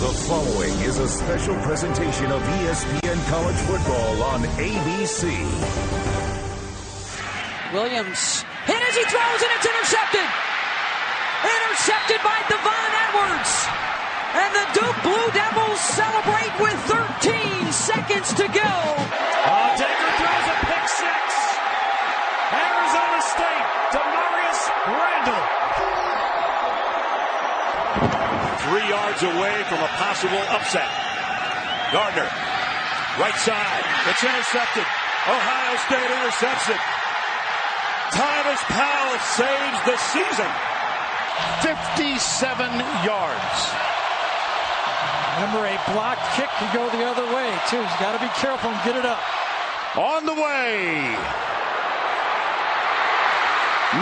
The following is a special presentation of ESPN College Football on ABC. Williams hit as he throws, and it's intercepted. Intercepted by Devon Edwards. And the Duke Blue Devils celebrate with 13 seconds to go. Decker throws a pick six. Arizona State, Demarius Randall. 3 yards away from a possible upset. Gardner, right side. It's intercepted. Ohio State intercepts it. Tyvis Powell saves the season. 57 yards. Remember, a block kick could go the other way, too. He's got to be careful and get it up. On the way.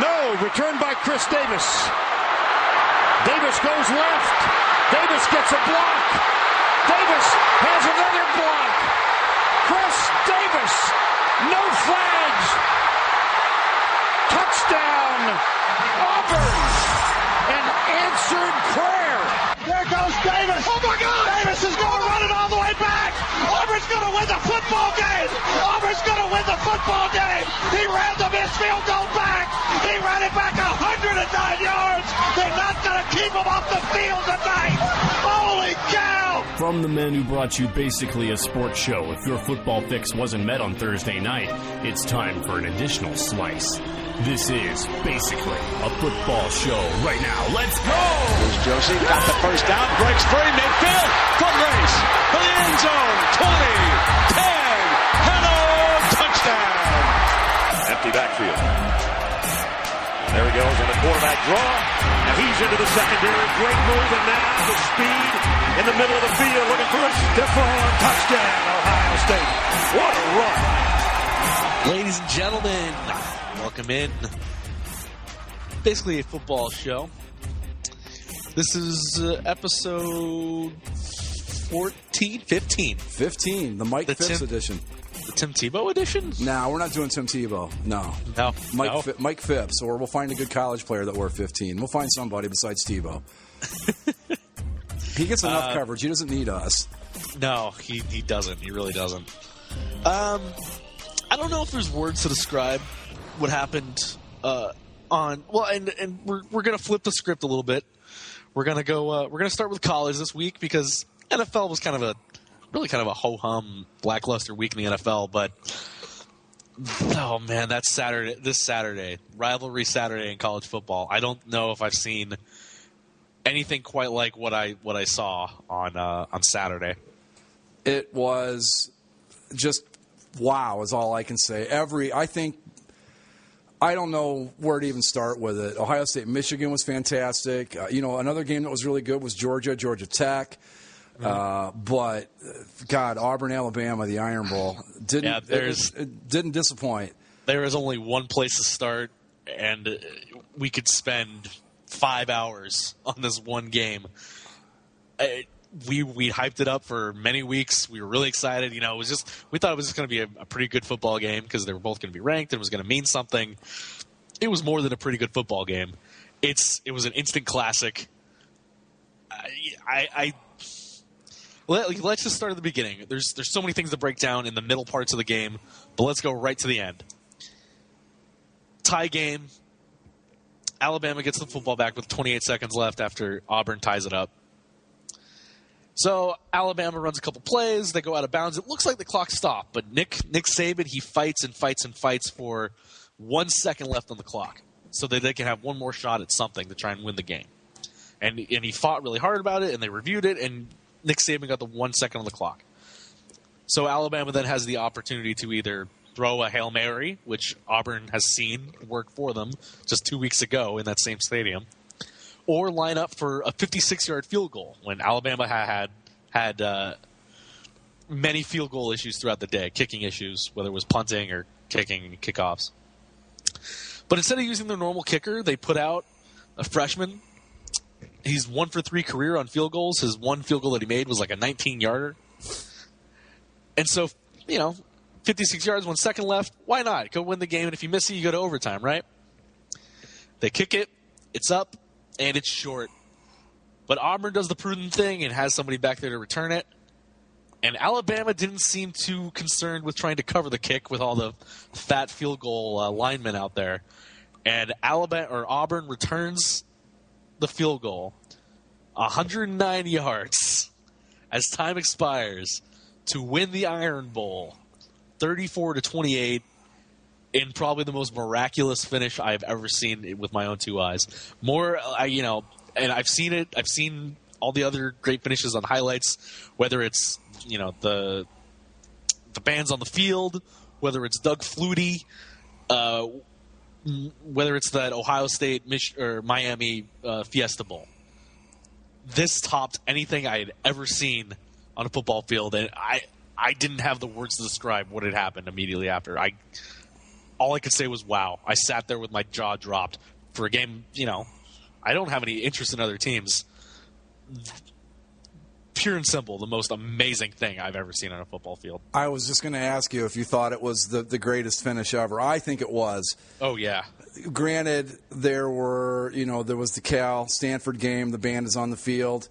No, returned by Chris Davis. Davis goes left. Davis gets a block. Davis has another block. Chris Davis. No flags. Touchdown. Auburn. An answered prayer. There goes Davis. Oh, my God. Davis is going to run it all the way back. Auburn's going to win the football game. Auburn's going to win the football game. He ran the missed field goal back. He ran it back 109 yards. They're not going to keep him off the field tonight. Holy cow. From the men who brought you basically a sports show, if your football fix wasn't met on Thursday night, it's time for an additional slice. This is basically a football show right now. Let's go! Here's Josie, got the first down, breaks free, midfield, foot race, for the end zone, 20, 10, hello, touchdown! Empty backfield. There he goes on the quarterback draw. And he's into the secondary. Great move, and now the speed in the middle of the field, looking for a stiff arm touchdown, Ohio State. What a run! Ladies and gentlemen, welcome in. Basically a football show. This is episode 15, the Mike Phipps edition. The Tim Tebow edition? No, we're not doing Tim Tebow. No. Mike Phipps, or we'll find a good college player that wore 15. We'll find somebody besides Tebow. He gets enough coverage. He doesn't need us. No, he doesn't. He really doesn't. I don't know if there's words to describe what happened and we're going to flip the script a little bit. We're going to go we're going to start with college this week because NFL was kind of a ho-hum, lackluster week in the NFL, but oh man, this Saturday, Rivalry Saturday in college football. I don't know if I've seen anything quite like what I saw on Saturday. It was just wow is all I can say. I don't know where to even start with it. Ohio State, Michigan was fantastic. Another game that was really good was Georgia Tech. But God, Auburn, Alabama, the Iron Bowl didn't disappoint. There is only one place to start, and we could spend 5 hours on this one game. We hyped it up for many weeks. We were really excited. We thought it was just going to be a pretty good football game because they were both going to be ranked and it was going to mean something. It was more than a pretty good football game. It was an instant classic. Let's just start at the beginning. There's so many things to break down in the middle parts of the game, but let's go right to the end. Tie game. Alabama gets the football back with 28 seconds left after Auburn ties it up. So Alabama runs a couple plays. They go out of bounds. It looks like the clock stopped, but Nick Saban, he fights and fights and fights for 1 second left on the clock so that they can have one more shot at something to try and win the game. And he fought really hard about it, and they reviewed it, and Nick Saban got the 1 second on the clock. So Alabama then has the opportunity to either throw a Hail Mary, which Auburn has seen work for them just 2 weeks ago in that same stadium, or line up for a 56-yard field goal when Alabama had many field goal issues throughout the day, kicking issues, whether it was punting or kicking kickoffs. But instead of using their normal kicker, they put out a freshman. He's 1 for 3 career on field goals. His one field goal that he made was like a 19-yarder. And so, 56 yards, 1 second left. Why not? Go win the game, and if you miss it, you go to overtime, right? They kick it. It's up, and it's short. But Auburn does the prudent thing and has somebody back there to return it. And Alabama didn't seem too concerned with trying to cover the kick with all the fat field goal linemen out there. And Auburn returns the field goal 109 yards as time expires to win the Iron Bowl 34-28 in probably the most miraculous finish I've ever seen with my own two eyes. And I've seen it. I've seen all the other great finishes on highlights, whether it's the bands on the field, whether it's Doug Flutie, whether it's that Ohio State or Miami Fiesta Bowl. This topped anything I had ever seen on a football field, and I didn't have the words to describe what had happened immediately after. All I could say was, wow. I sat there with my jaw dropped for a game, I don't have any interest in other teams. Pure and simple, the most amazing thing I've ever seen on a football field. I was just going to ask you if you thought it was the greatest finish ever. I think it was. Oh, yeah. Granted, there was the Cal-Stanford game. The band is on the field.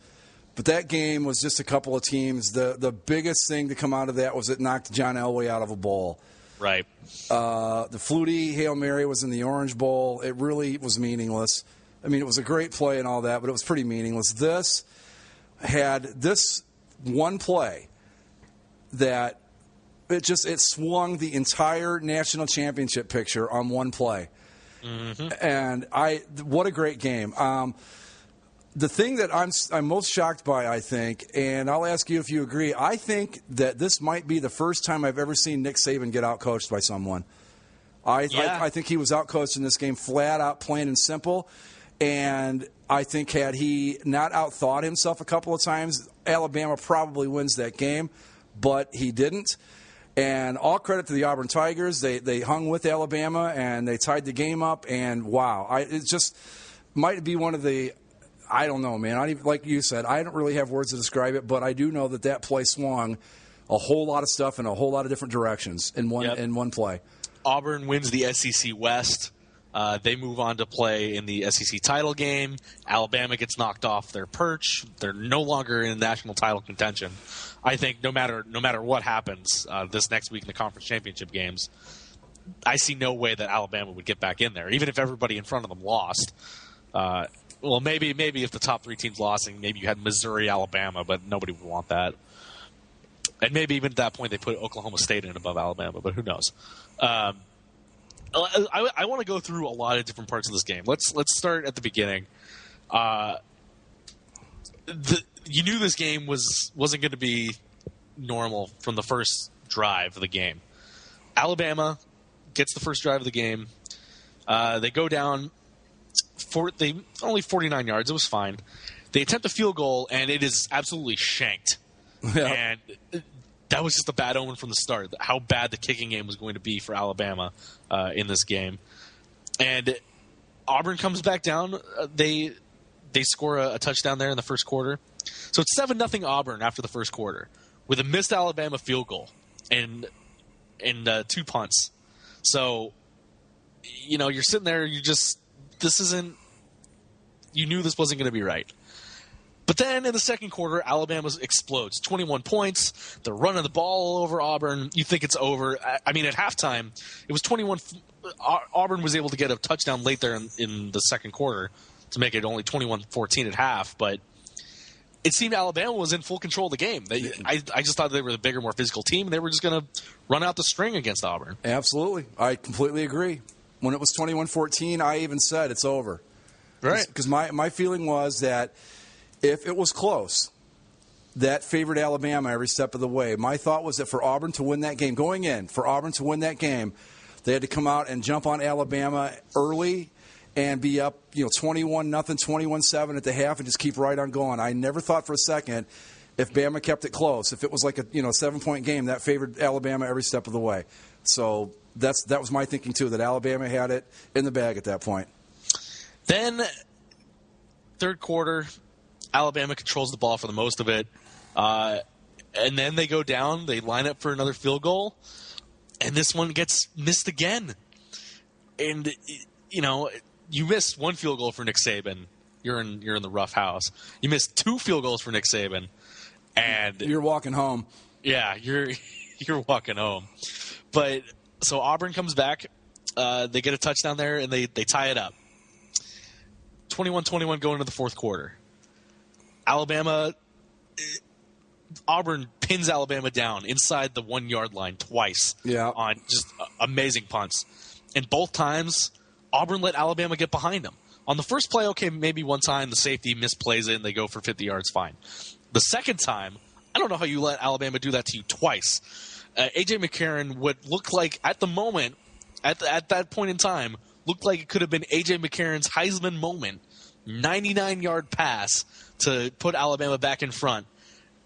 But that game was just a couple of teams. The biggest thing to come out of that was it knocked John Elway out of a bowl. Right. The Flutie Hail Mary was in the Orange Bowl. It really was meaningless. I mean, it was a great play and all that, but it was pretty meaningless. This had this one play that it swung the entire national championship picture on one play. Mm-hmm. And what a great game. The thing that I'm most shocked by, I think, and I'll ask you if you agree, I think that this might be the first time I've ever seen Nick Saban get outcoached by someone. I think he was outcoached in this game, flat out, plain and simple. And I think had he not outthought himself a couple of times, Alabama probably wins that game, but he didn't. And all credit to the Auburn Tigers. They hung with Alabama, and they tied the game up. And, wow, it just might be one of the – I don't know, man. Like you said, I don't really have words to describe it, but I do know that play swung a whole lot of stuff in a whole lot of different directions in one play. Auburn wins the SEC West. They move on to play in the SEC title game. Alabama gets knocked off their perch. They're no longer in national title contention. I think no matter what happens this next week in the conference championship games, I see no way that Alabama would get back in there, even if everybody in front of them lost. Well, maybe if the top three teams lost, and maybe you had Missouri, Alabama, but nobody would want that. And maybe even at that point they put Oklahoma State in above Alabama, but who knows? I want to go through a lot of different parts of this game. Let's start at the beginning. You knew this game wasn't going to be normal from the first drive of the game. Alabama gets the first drive of the game. They go down only 49 yards. It was fine. They attempt a field goal, and it is absolutely shanked. Yeah. And that was just a bad omen from the start, how bad the kicking game was going to be for Alabama in this game. And Auburn comes back down. They score a touchdown there in the first quarter. So it's 7-0 Auburn after the first quarter with a missed Alabama field goal and 2 punts. So, you're sitting there, you knew this wasn't going to be right. But then in the second quarter, Alabama explodes. 21 points. They're running the ball all over Auburn. You think it's over. I mean, at halftime, it was 21. Auburn was able to get a touchdown late there in the second quarter to make it only 21-14 at half. But it seemed Alabama was in full control of the game. I just thought they were the bigger, more physical team, and they were just going to run out the string against Auburn. Absolutely. I completely agree. When it was 21-14, I even said it's over. Right. Because my feeling was that if it was close, that favored Alabama every step of the way. My thought was that for Auburn to win that game, they had to come out and jump on Alabama early and be up, 21-0, 21-7 at the half and just keep right on going. I never thought for a second if Bama kept it close, if it was like a 7-point game, that favored Alabama every step of the way. So that was my thinking too, that Alabama had it in the bag at that point. Then third quarter, Alabama controls the ball for the most of it. And then they go down. They line up for another field goal. And this one gets missed again. And, you missed one field goal for Nick Saban you're in the rough house. You missed 2 field goals for Nick Saban, and you're walking home. Yeah, you're walking home. But so Auburn comes back. They get a touchdown there, and they tie it up. 21-21 going into the fourth quarter. Auburn pins Alabama down inside the 1-yard line twice on just amazing punts. And both times, Auburn let Alabama get behind them. On the first play, okay, maybe one time the safety misplays it and they go for 50 yards, fine. The second time, I don't know how you let Alabama do that to you twice. A.J. McCarron would look like, at the moment, at that point in time, looked like it could have been A.J. McCarron's Heisman moment, 99-yard pass to put Alabama back in front.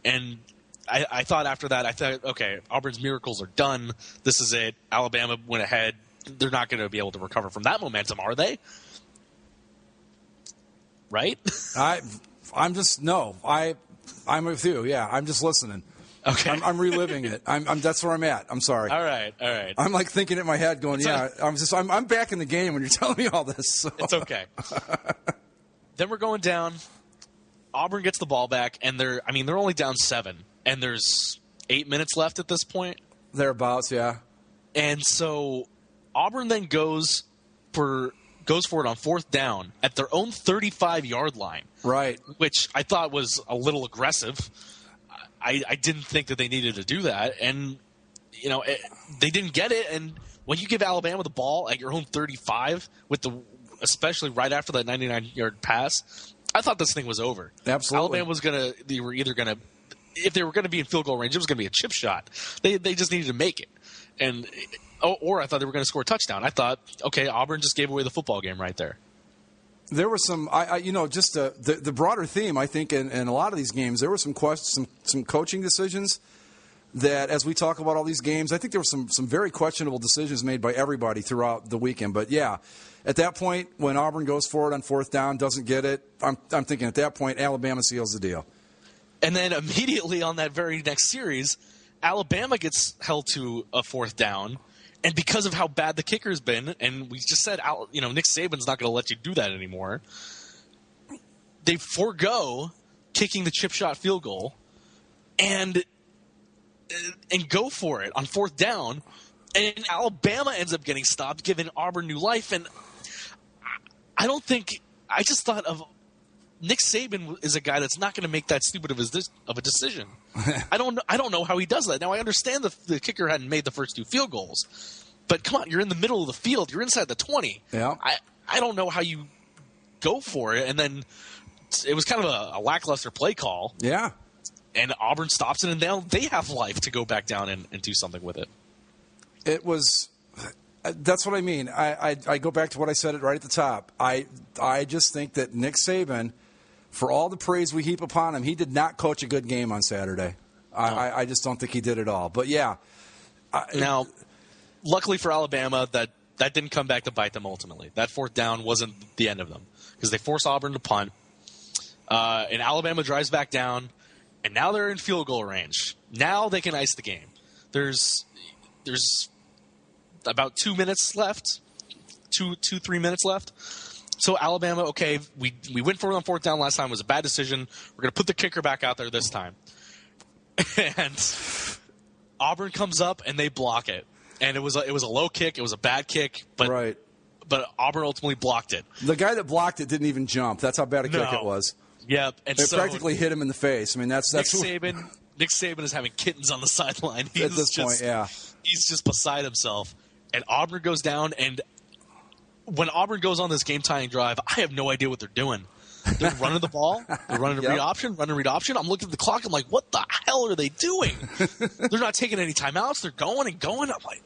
And I thought after that, okay, Auburn's miracles are done. This is it. Alabama went ahead. They're not going to be able to recover from that momentum, are they? Right? I'm with you. Yeah, I'm just listening. Okay. I'm reliving it. That's where I'm at. I'm sorry. All right. I'm like thinking in my head going, I'm back in the game when you're telling me all this. So. It's okay. Then we're going down. Auburn gets the ball back, and they're only down 7, and there's 8 minutes left at this point. Thereabouts, yeah. And so Auburn then goes for it on fourth down at their own 35-yard line. Right. Which I thought was a little aggressive. I didn't think that they needed to do that. And, they didn't get it. And when you give Alabama the ball at your own 35, especially right after that 99-yard pass, I thought this thing was over. Absolutely. Alabama if they were going to be in field goal range, it was going to be a chip shot. They just needed to make it. Or I thought they were going to score a touchdown. I thought, okay, Auburn just gave away the football game right there. There was some, just the broader theme, I think, in a lot of these games, there were some coaching decisions that, as we talk about all these games, I think there were some very questionable decisions made by everybody throughout the weekend. But, yeah, at that point, when Auburn goes for it on fourth down, doesn't get it, I'm thinking at that point, Alabama seals the deal. And then immediately on that very next series, Alabama gets held to a fourth down. And because of how bad the kicker's been, and we just said, Nick Saban's not going to let you do that anymore, they forego kicking the chip shot field goal and go for it on fourth down. And Alabama ends up getting stopped, giving Auburn new life. And I just thought of Nick Saban is a guy that's not going to make that stupid of a decision. I don't know how he does that. Now, I understand the kicker hadn't made the first 2 field goals, but come on, you're in the middle of the field. You're inside the 20. Yeah. I don't know how you go for it. And then it was kind of a lackluster play call. Yeah. And Auburn stops it, and now they have life to go back down and do something with it. It was – that's what I mean. I go back to what I said right at the top. I just think that Nick Saban – for all the praise we heap upon him, he did not coach a good game on Saturday. No. I just don't think he did at all. But, yeah. Now, luckily for Alabama, that didn't come back to bite them ultimately. That fourth down wasn't the end of them because they force Auburn to punt. And Alabama drives back down, and now they're in field goal range. Now they can ice the game. There's about 2 minutes left, 3 minutes left. So Alabama, okay, we went for it on fourth down last time. It was a bad decision. We're going to put the kicker back out there this time. And Auburn comes up and they block it. And it was a low kick. It was a bad kick, but Auburn ultimately blocked it. The guy that blocked it didn't even jump. That's how bad a kick it was. Yep. And it practically hit him in the face. I mean, that's Nick Saban is having kittens on the sideline. At this point, yeah. He's just beside himself. And Auburn goes down, and when Auburn goes on this game-tying drive, I have no idea what they're doing. They're running the ball. They're running a read option. I'm looking at the clock. I'm like, what the hell are they doing? They're not taking any timeouts. They're going and going. I'm like,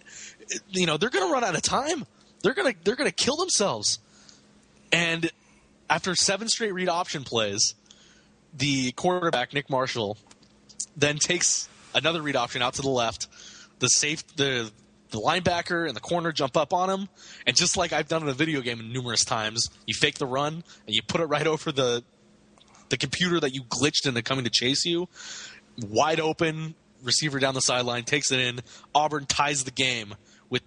they're going to run out of time. They're going to kill themselves. And after 7 straight read option plays, the quarterback, Nick Marshall, then takes another read option out to the left. The linebacker and the corner jump up on him, and just like I've done in a video game numerous times, you fake the run and you put it right over the computer that you glitched into coming to chase you. Wide open, receiver down the sideline, takes it in. Auburn ties the game with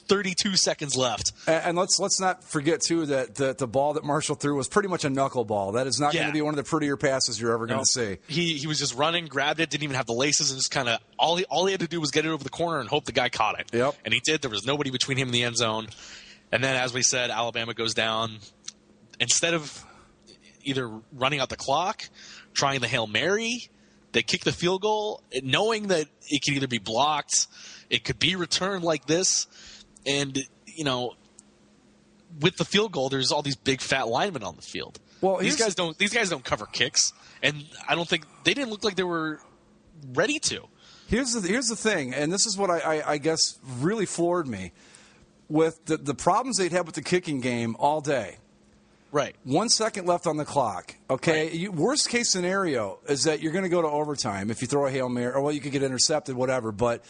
32 seconds left. And let's not forget, too, that the ball that Marshall threw was pretty much a knuckleball. That is not going to be one of the prettier passes you're ever going to see. He was just running, grabbed it, didn't even have the laces, and just kind of all he had to do was get it over the corner and hope the guy caught it. Yep. And he did. There was nobody between him and the end zone. And then, as we said, Alabama goes down. Instead of either running out the clock, trying the Hail Mary, they kick the field goal, knowing that it could either be blocked, it could be returned like this. And, with the field goal, there's all these big fat linemen on the field. Well, these guys don't cover kicks, and I don't think they didn't look like they were ready to. Here's the thing, and this is what I guess really floored me. With the problems they'd had with the kicking game all day. Right. 1 second left on the clock. Okay. Right. Worst case scenario is that you're going to go to overtime if you throw a Hail Mary, or you could get intercepted, whatever. But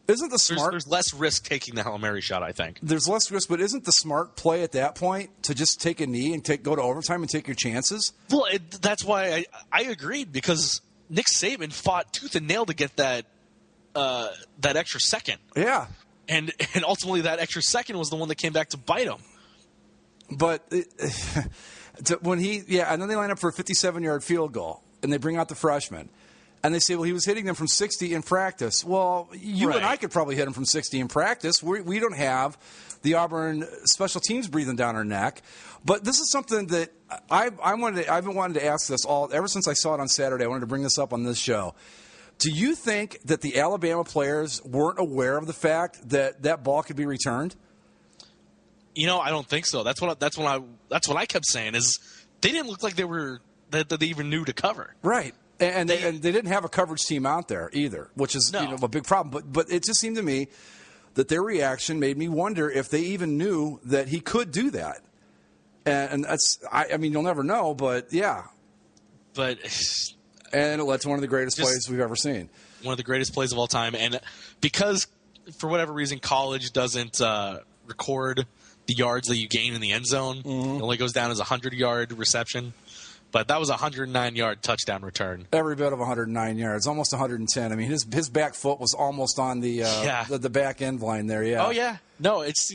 isn't the smart? There's less risk taking the Hail Mary shot, I think. There's less risk, but isn't the smart play at that point to just take a knee and go to overtime and take your chances? Well, that's why I agreed, because Nick Saban fought tooth and nail to get that extra second. Yeah. And ultimately, that extra second was the one that came back to bite him. But and then they line up for a 57-yard field goal, and they bring out the freshman, and they say, well, he was hitting them from 60 in practice. Well, you and I could probably hit him from 60 in practice. We don't have the Auburn special teams breathing down our neck. But this is something that I've been wanting to ask this ever since I saw it on Saturday. I wanted to bring this up on this show. Do you think that the Alabama players weren't aware of the fact that ball could be returned? I don't think so. That's what I kept saying is they didn't look like that they even knew to cover. Right, and they didn't have a coverage team out there either, which is a big problem. But it just seemed to me that their reaction made me wonder if they even knew that he could do that. And that's you'll never know, but yeah. But. And it led to one of the greatest plays we've ever seen. One of the greatest plays of all time. And because, for whatever reason, college doesn't record the yards that you gain in the end zone, it only goes down as a 100-yard reception. But that was a 109-yard touchdown return. Every bit of 109 yards, almost 110. I mean, his back foot was almost on the back end line there, yeah. Oh, yeah. No, it's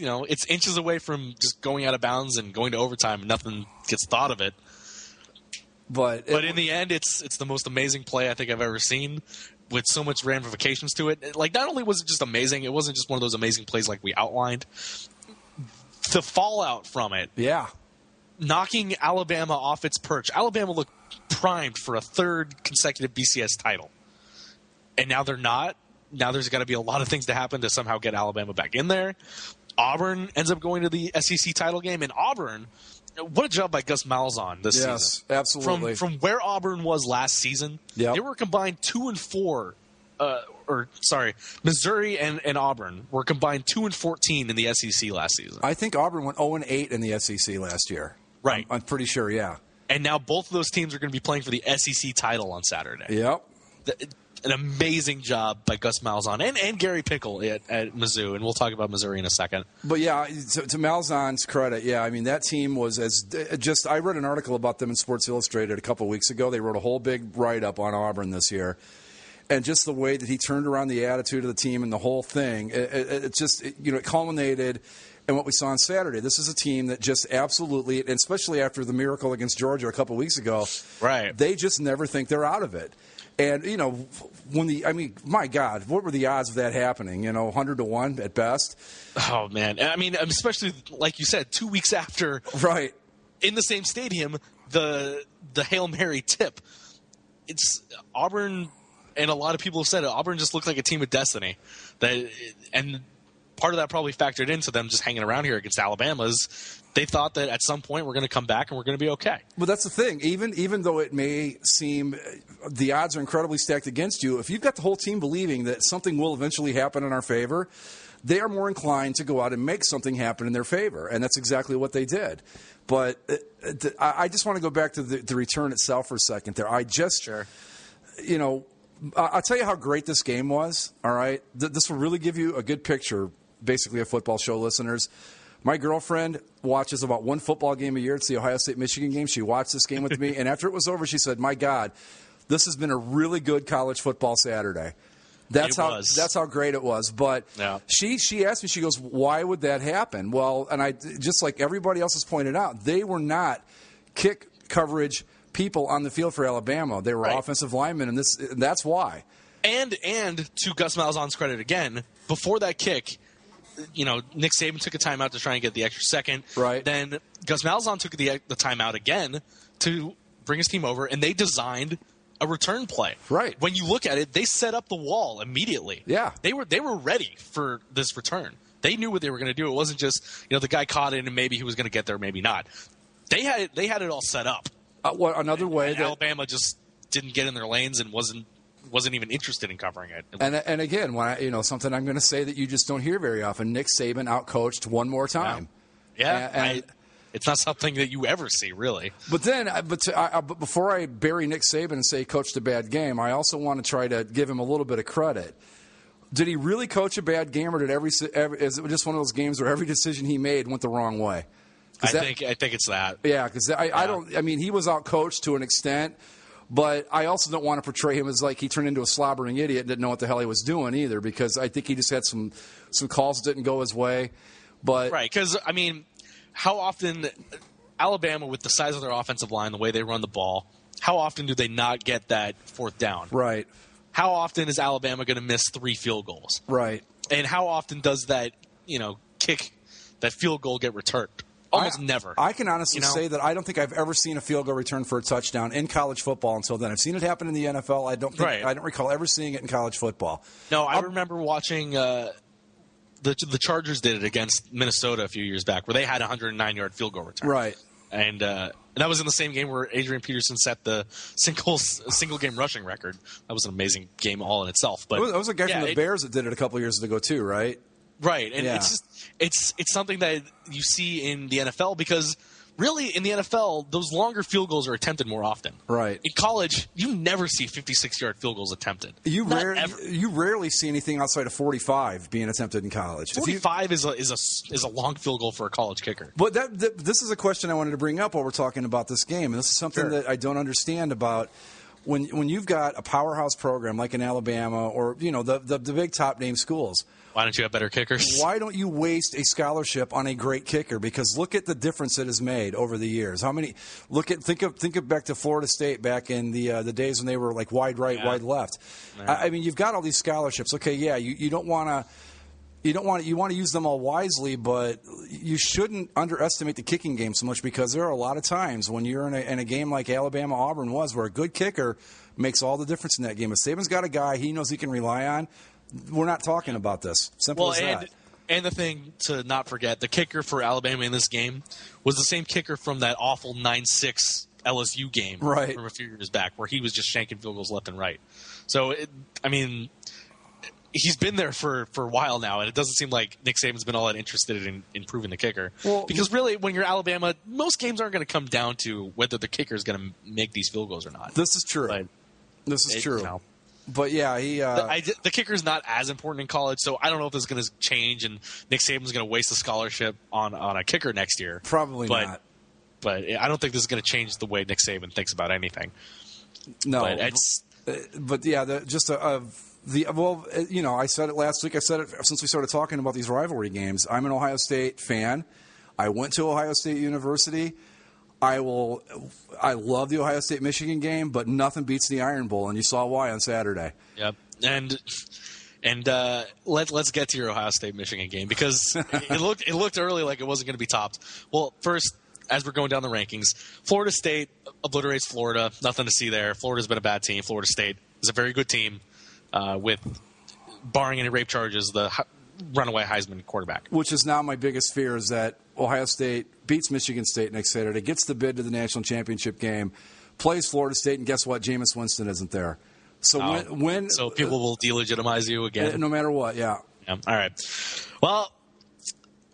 inches away from just going out of bounds and going to overtime, and nothing gets thought of it. But in the end, it's the most amazing play I think I've ever seen, with so much ramifications to it. Like, not only was it just amazing, it wasn't just one of those amazing plays like we outlined. The fallout from it, knocking Alabama off its perch. Alabama looked primed for a third consecutive BCS title, and now they're not. Now there's got to be a lot of things to happen to somehow get Alabama back in there. Auburn ends up going to the SEC title game, and Auburn. What a job by Gus Malzahn this season. Yes, absolutely. From where Auburn was last season, they were combined 2-4. Missouri and Auburn were combined 2-14 in the SEC last season. I think Auburn went 0-8 in the SEC last year. Right. I'm pretty sure, yeah. And now both of those teams are going to be playing for the SEC title on Saturday. Yep. An amazing job by Gus Malzahn and Gary Pickle at Mizzou, and we'll talk about Missouri in a second. But yeah, to Malzahn's credit, that team was I read an article about them in Sports Illustrated a couple of weeks ago. They wrote a whole big write-up on Auburn this year. And just the way that he turned around the attitude of the team and the whole thing, it culminated in what we saw on Saturday. This is a team that just absolutely, and especially after the miracle against Georgia a couple of weeks ago, they just never think they're out of it. And, my God, what were the odds of that happening? 100-1 at best. Oh, man. I mean, especially, like you said, 2 weeks after. Right. In the same stadium, the Hail Mary tip. It's Auburn, and a lot of people have said it, Auburn just looked like a team of destiny. And part of that probably factored into them just hanging around here against Alabama is they thought that at some point we're going to come back and we're going to be okay. But that's the thing. Even though it may seem the odds are incredibly stacked against you, if you've got the whole team believing that something will eventually happen in our favor, they are more inclined to go out and make something happen in their favor. And that's exactly what they did. But I just want to go back to the return itself for a second there. I'll tell you how great this game was, all right? This will really give you a good picture, basically, of football show listeners. My girlfriend watches about one football game a year. It's the Ohio State-Michigan game. She watched this game with me, and after it was over, she said, my God, this has been a really good college football Saturday. That's how great it was. But she asked me, she goes, why would that happen? Well, and I just like everybody else has pointed out, they were not kick coverage people on the field for Alabama. They were offensive linemen, and that's why. And to Gus Malzahn's credit again, before that kick, Nick Saban took a timeout to try and get the extra second. Right. Then Gus Malzahn took the timeout again to bring his team over, and they designed a return play. Right. When you look at it, they set up the wall immediately. Yeah. They were ready for this return. They knew what they were going to do. It wasn't just the guy caught it and maybe he was going to get there, maybe not. They had it all set up. Another way that Alabama just didn't get in their lanes and wasn't even interested in covering it. And again, when something I'm going to say that you just don't hear very often, Nick Saban outcoached one more time. Yeah. And it's not something that you ever see, really. But then, but before I bury Nick Saban and say he coached a bad game, I also want to try to give him a little bit of credit. Did he really coach a bad game, or is it just one of those games where every decision he made went the wrong way? I think it's that. Yeah, because I don't. I mean, he was outcoached to an extent, but I also don't want to portray him as like he turned into a slobbering idiot and didn't know what the hell he was doing either. Because I think he just had some calls that didn't go his way. But right, because I mean, how often Alabama, with the size of their offensive line, the way they run the ball, how often do they not get that fourth down? Right. How often is Alabama going to miss 3 field goals? Right. And how often does that kick, that field goal, get returned? Almost never. I can honestly say that I don't think I've ever seen a field goal return for a touchdown in college football until then. I've seen it happen in the NFL. I don't recall ever seeing it in college football. No, I remember watching the Chargers did it against Minnesota a few years back, where they had a 109-yard field goal return. Right. And that was in the same game where Adrian Peterson set the single game rushing record. That was an amazing game all in itself. But it was a guy from the Bears that did it a couple of years ago too, right? Right, and it's something that you see in the NFL, because really in the NFL those longer field goals are attempted more often. Right. In college, you never see 56-yard field goals attempted. You rarely see anything outside of 45 being attempted in college. 45 is a long field goal for a college kicker. But this is a question I wanted to bring up while we're talking about this game, and this is something that I don't understand about. When you've got a powerhouse program like in Alabama or the big top name schools, why don't you have better kickers? Why don't you waste a scholarship on a great kicker? Because look at the difference it has made over the years. Think of back to Florida State back in the days when they were like wide right, wide left. Yeah. I mean, you've got all these scholarships. Okay, yeah, you want to use them all wisely, but you shouldn't underestimate the kicking game so much, because there are a lot of times when you're in a game like Alabama-Auburn was, where a good kicker makes all the difference in that game. If Saban's got a guy he knows he can rely on, we're not talking about this. Simple as that. And the thing to not forget, the kicker for Alabama in this game was the same kicker from that awful 9-6 LSU game from a few years back, where he was just shanking field goals left and right. So, he's been there for a while now, and it doesn't seem like Nick Saban's been all that interested in improving the kicker. Because really, when you're Alabama, most games aren't going to come down to whether the kicker is going to make these field goals or not. This is true. This is true. But yeah, the kicker is not as important in college, so I don't know if this is going to change and Nick Saban's going to waste a scholarship on a kicker next year. Probably not. But I don't think this is going to change the way Nick Saban thinks about anything. No, I said it last week. I said it since we started talking about these rivalry games. I'm an Ohio State fan. I went to Ohio State University. I love the Ohio State-Michigan game, but nothing beats the Iron Bowl, and you saw why on Saturday. Yep, and let's get to your Ohio State-Michigan game, because it looked early like it wasn't going to be topped. Well, first, as we're going down the rankings, Florida State obliterates Florida. Nothing to see there. Florida's been a bad team. Florida State is a very good team, with, barring any rape charges, the runaway Heisman quarterback. Which is now my biggest fear, is that Ohio State beats Michigan State next Saturday, gets the bid to the national championship game, plays Florida State, and guess what? Jameis Winston isn't there. So so people will delegitimize you again? No matter what, yeah. All right. Well,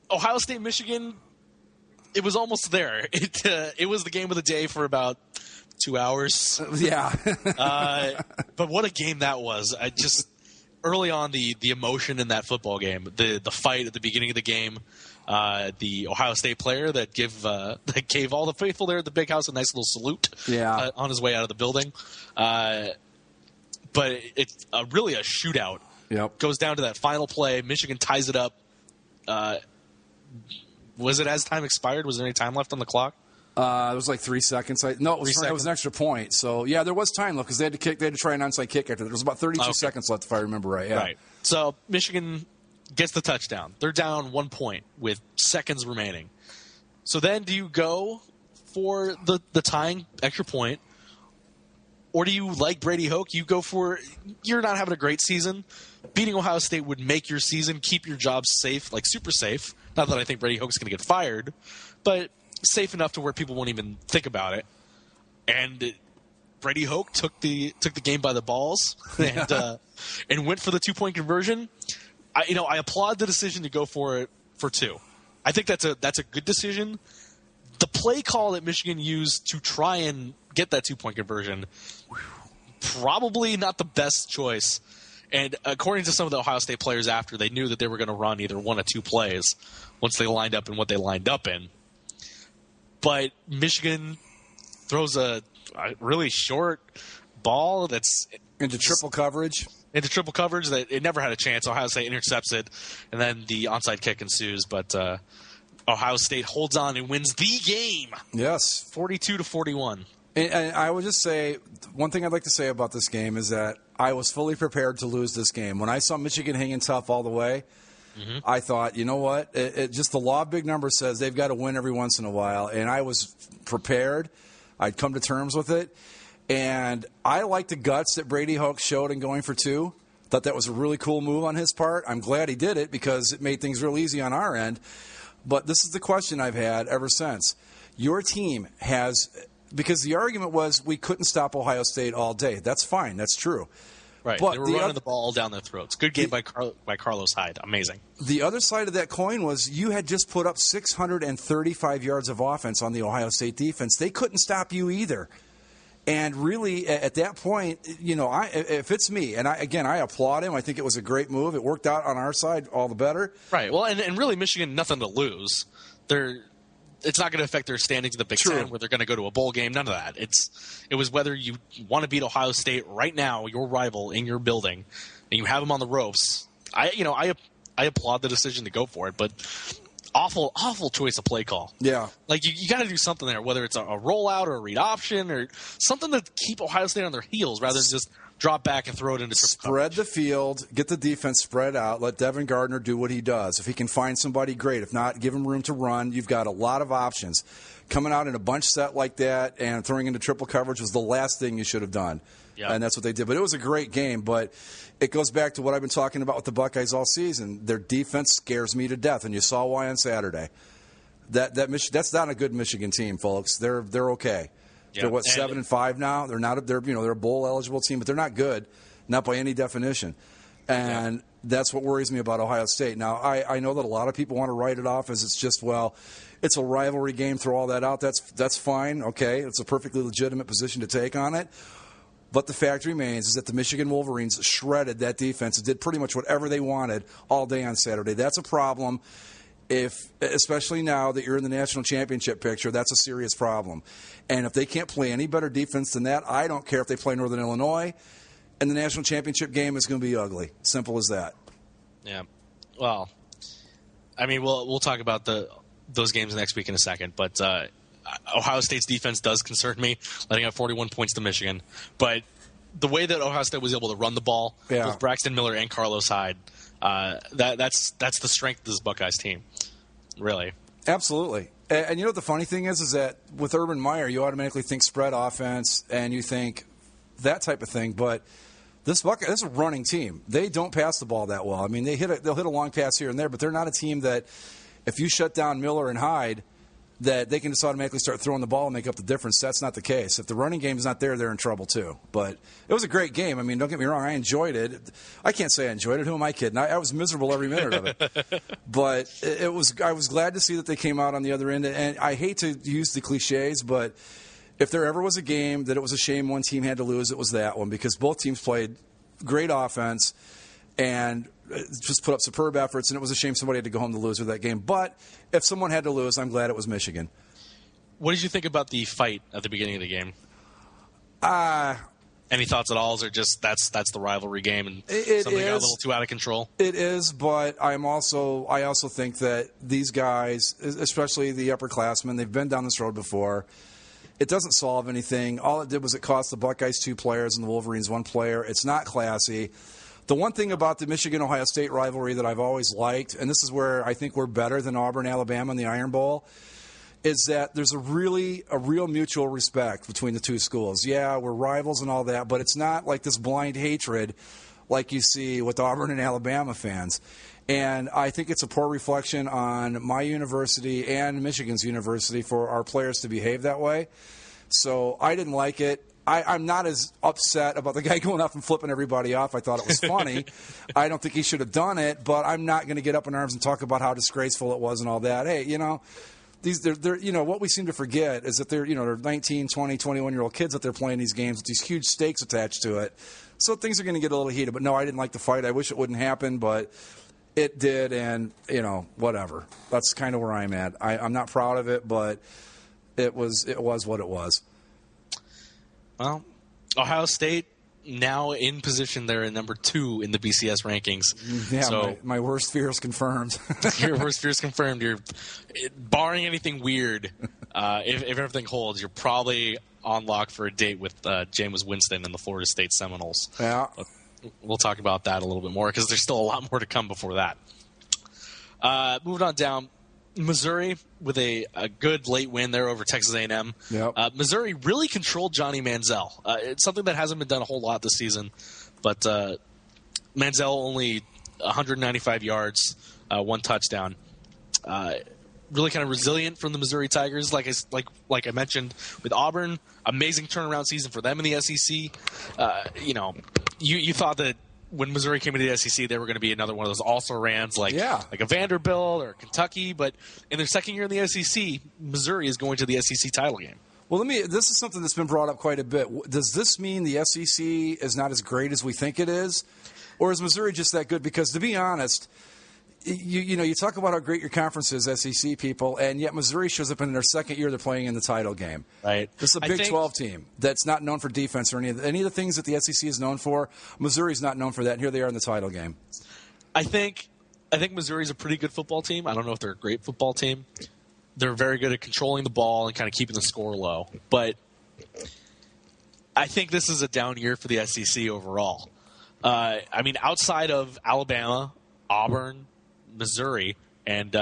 Ohio State, Michigan, it was almost there. It was the game of the day for about 2 hours. Yeah. But what a game that was. Early on, the emotion in that football game, the fight at the beginning of the game, the Ohio State player that gave all the faithful there at the big house a nice little salute on his way out of the building. but it's really a shootout. Yep. Goes down to that final play. Michigan ties it up. Was it as time expired? Was there any time left on the clock? It was like 3 seconds. It was an extra point. So, yeah, there was time left because they had to try an onside kick after. There was about 32 seconds left, if I remember right. Yeah. Right. So Michigan gets the touchdown. They're down 1 point with seconds remaining. So then do you go for the tying extra point, or do you, like Brady Hoke, you go for – you're not having a great season. Beating Ohio State would make your season, keep your job safe, like super safe. Not that I think Brady Hoke's going to get fired, but safe enough to where people won't even think about it. And Brady Hoke took the game by the balls and went for the 2-point conversion. I applaud the decision to go for it for 2. I think that's a good decision. The play call that Michigan used to try and get that 2-point conversion, probably not the best choice. And according to some of the Ohio State players after, they knew that they were going to run either 1 or 2 plays once they lined up in what they lined up in. But Michigan throws a really short ball that's into triple coverage. That it never had a chance. Ohio State intercepts it, and then the onside kick ensues. But Ohio State holds on and wins the game. Yes, 42-41. And I would just say one thing I'd like to say about this game is that I was fully prepared to lose this game. When I saw Michigan hanging tough all the way, I thought, you know what? It just the law of big numbers says they've got to win every once in a while, and I was prepared. I'd come to terms with it, and I like the guts that Brady Hoke showed in going for 2. Thought that was a really cool move on his part. I'm glad he did it because it made things real easy on our end. But this is the question I've had ever since. Your team has – because the argument was we couldn't stop Ohio State all day. That's fine. That's true. Right. But they were running the ball all down their throats. Good game by Carlos Hyde. Amazing. The other side of that coin was you had just put up 635 yards of offense on the Ohio State defense. They couldn't stop you either. And really, at that point, if it's me, and I applaud him. I think it was a great move. It worked out on our side all the better. Right. Well, and really, Michigan, nothing to lose. It's not going to affect their standings in the Big Ten where they're going to go to a bowl game. None of that. It was whether you want to beat Ohio State right now, your rival in your building, and you have them on the ropes. I applaud the decision to go for it, but awful choice of play call. Yeah, like you got to do something there, whether it's a rollout or a read option or something to keep Ohio State on their heels rather than just drop back and throw it into triple coverage. Spread the field, get the defense spread out, let Devin Gardner do what he does. If he can find somebody, great. If not, give him room to run. You've got a lot of options. Coming out in a bunch set like that and throwing into triple coverage was the last thing you should have done. Yep. And that's what they did. But it was a great game. But it goes back to what I've been talking about with the Buckeyes all season. Their defense scares me to death, and you saw why on Saturday. That's not a good Michigan team, folks. They're okay. Yep. They're 7-5 now. They're not. They're a bowl eligible team, but they're not good, not by any definition. And that's what worries me about Ohio State. Now I know that a lot of people want to write it off as it's just it's a rivalry game. Throw all that out. That's fine. Okay, it's a perfectly legitimate position to take on it. But the fact remains is that the Michigan Wolverines shredded that defense and did pretty much whatever they wanted all day on Saturday. That's a problem. Especially now that you're in the national championship picture, that's a serious problem. And if they can't play any better defense than that, I don't care if they play Northern Illinois, and the national championship game is going to be ugly. Simple as that. Yeah. Well, I mean, we'll talk about those games next week in a second, but Ohio State's defense does concern me, letting up 41 points to Michigan. But the way that Ohio State was able to run the ball, both Braxton Miller and Carlos Hyde, that's the strength of this Buckeyes team, really. Absolutely. And you know what the funny thing is that with Urban Meyer, you automatically think spread offense and you think that type of thing. But this is a running team. They don't pass the ball that well. I mean, they'll hit a long pass here and there, but they're not a team that if you shut down Miller and Hyde, that they can just automatically start throwing the ball and make up the difference. That's not the case. If the running game is not there, they're in trouble too. But it was a great game. I mean, don't get me wrong. I enjoyed it. I can't say I enjoyed it. Who am I kidding? I was miserable every minute of it. But I was glad to see that they came out on the other end. And I hate to use the cliches, but if there ever was a game that it was a shame one team had to lose, it was that one because both teams played great offense and just put up superb efforts, and it was a shame somebody had to go home to lose with that game. But if someone had to lose, I'm glad it was Michigan. What did you think about the fight at the beginning of the game? Any thoughts at all? Or just that's the rivalry game and something got a little too out of control? It is, but I also think that these guys, especially the upperclassmen, they've been down this road before. It doesn't solve anything. All it did was it cost the Buckeyes 2 players and the Wolverines 1 player. It's not classy. The one thing about the Michigan-Ohio State rivalry that I've always liked, and this is where I think we're better than Auburn, Alabama in the Iron Bowl, is that there's a real mutual respect between the two schools. Yeah, we're rivals and all that, but it's not like this blind hatred like you see with Auburn and Alabama fans. And I think it's a poor reflection on my university and Michigan's university for our players to behave that way. So I didn't like it. I'm not as upset about the guy going off and flipping everybody off. I thought it was funny. I don't think he should have done it, but I'm not going to get up in arms and talk about how disgraceful it was and all that. Hey, they're what we seem to forget is that they're 19, 20, 21-year-old kids that they're playing these games with these huge stakes attached to it. So things are going to get a little heated. But no, I didn't like the fight. I wish it wouldn't happen, but it did, and whatever. That's kind of where I'm at. I'm not proud of it, but it was what it was. Well, Ohio State now in position. They're at number 2 in the BCS rankings. Yeah, so my worst fear is confirmed. Your worst fear is confirmed. You're barring anything weird. If everything holds, you're probably on lock for a date with Jameis Winston and the Florida State Seminoles. Yeah. We'll talk about that a little bit more because there's still a lot more to come before that. Moving on down, Missouri with a good late win there over Texas A&M. Yep. Missouri really controlled Johnny Manziel. It's something that hasn't been done a whole lot this season, but Manziel only 195 yards, 1 touchdown. Really kind of resilient from the Missouri Tigers, like I mentioned with Auburn. Amazing turnaround season for them in the SEC. You thought that when Missouri came into the SEC, they were going to be another one of those also-rans like a Vanderbilt or Kentucky. But in their second year in the SEC, Missouri is going to the SEC title game. Well, this is something that's been brought up quite a bit. Does this mean the SEC is not as great as we think it is? Or is Missouri just that good? Because to be honest, you talk about how great your conference is, SEC people, and yet Missouri shows up in their second year they're playing in the title game. Right. This is a Big 12 team that's not known for defense or any of the things that the SEC is known for. Missouri's not known for that, and here they are in the title game. I think Missouri's a pretty good football team. I don't know if they're a great football team. They're very good at controlling the ball and kind of keeping the score low. But I think this is a down year for the SEC overall. Outside of Alabama, Auburn, Missouri, and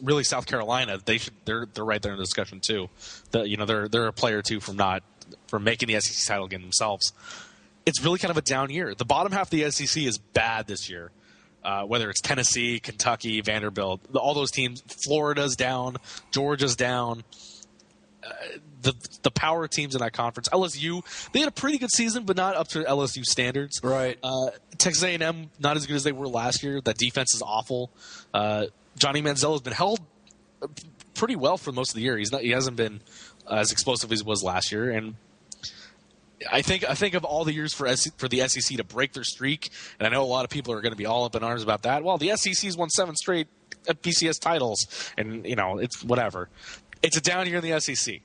really South Carolina, they're right there in the discussion too. They're a player or two from making the SEC title game themselves. It's really kind of a down year. The bottom half of the SEC is bad this year. Whether it's Tennessee, Kentucky, Vanderbilt, all those teams. Florida's down, Georgia's down. The power teams in that conference. LSU, they had a pretty good season, but not up to LSU standards. Right. Texas A&M, not as good as they were last year. That defense is awful. Johnny Manziel has been held pretty well for most of the year. He hasn't been as explosive as he was last year. And I think of all the years for the SEC to break their streak, and I know a lot of people are going to be all up in arms about that. Well, the SEC's won 7 straight BCS titles, and it's whatever. It's a down year in the SEC.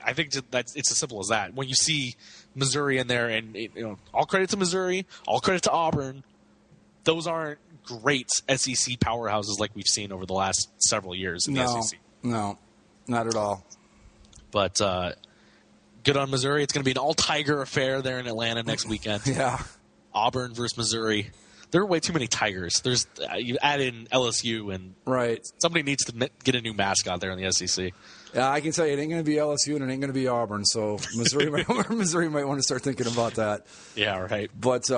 I think it's as simple as that. When you see Missouri in there, and all credit to Missouri, all credit to Auburn, those aren't great SEC powerhouses like we've seen over the last several years in the SEC. No, not at all. But good on Missouri. It's going to be an all-Tiger affair there in Atlanta next weekend. Yeah. Auburn versus Missouri. There are way too many Tigers. You add in LSU, and right. Somebody needs to get a new mascot there in the SEC. Yeah, I can tell you it ain't going to be LSU and it ain't going to be Auburn. So Missouri might want to start thinking about that. Yeah, right. But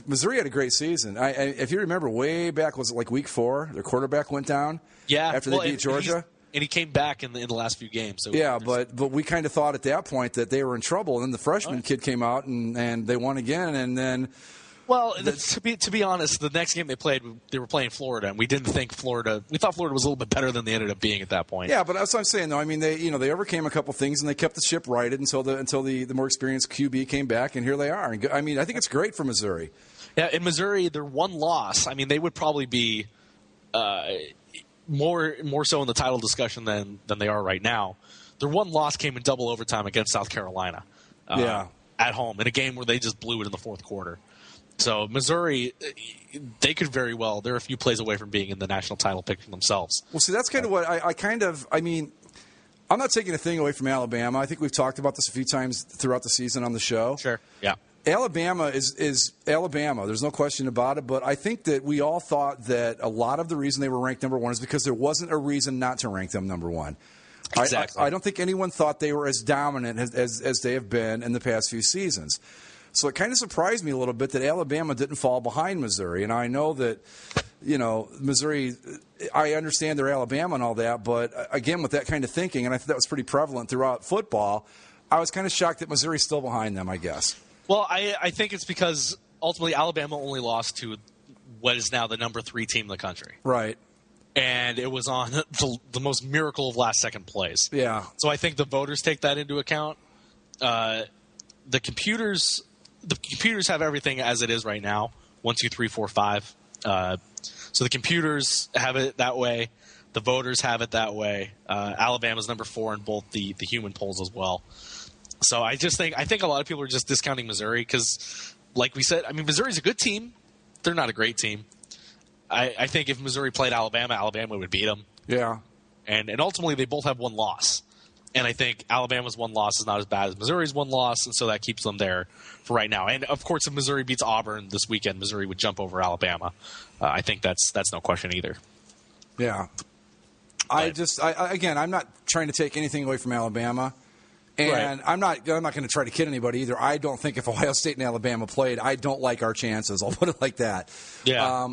Missouri had a great season. If you remember, way back, was it like week 4? Their quarterback went down. Yeah, after they beat Georgia. And he came back in the last few games. So yeah, but we kind of thought at that point that they were in trouble. And then the freshman kid came out and they won again. And then. Well, to be honest, the next game they played, they were playing Florida, and we didn't think Florida. We thought Florida was a little bit better than they ended up being at that point. Yeah, but that's what I'm saying, though. I mean, they overcame a couple things, and they kept the ship righted until the more experienced QB came back, and here they are. I mean, I think it's great for Missouri. Yeah, in Missouri, their one loss. I mean, they would probably be more so in the title discussion than they are right now. Their one loss came in double overtime against South Carolina. At home in a game where they just blew it in the fourth quarter. So Missouri, they could very well. They're a few plays away from being in the national title picture themselves. Well, see, that's kind of what I mean, I'm not taking a thing away from Alabama. I think we've talked about this a few times throughout the season on the show. Sure. Yeah. Alabama is Alabama. There's no question about it. But I think that we all thought that a lot of the reason they were ranked number one is because there wasn't a reason not to rank them number one. Exactly. I don't think anyone thought they were as dominant as they have been in the past few seasons. So it kind of surprised me a little bit that Alabama didn't fall behind Missouri. And I know that, Missouri, I understand they're Alabama and all that. But, again, with that kind of thinking, and I think that was pretty prevalent throughout football, I was kind of shocked that Missouri's still behind them, I guess. Well, I think it's because ultimately Alabama only lost to what is now the number 3 team in the country. Right. And it was on the most miracle of last-second plays. Yeah. So I think the voters take that into account. The computers have everything as it is right now. 1, 2, 3, 4, 5. So the computers have it that way. The voters have it that way. Alabama's number 4 in both the human polls as well. So I think a lot of people are just discounting Missouri because, like we said, I mean, Missouri's a good team. They're not a great team. I think if Missouri played Alabama, Alabama would beat them. Yeah. And ultimately, they both have one loss. And I think Alabama's one loss is not as bad as Missouri's one loss, and so that keeps them there for right now. And, of course, if Missouri beats Auburn this weekend, Missouri would jump over Alabama. I think that's no question either. Yeah. Again, I'm not trying to take anything away from Alabama. And right. I'm not going to try to kid anybody either. I don't think if Ohio State and Alabama played, I don't like our chances. I'll put it like that. Yeah.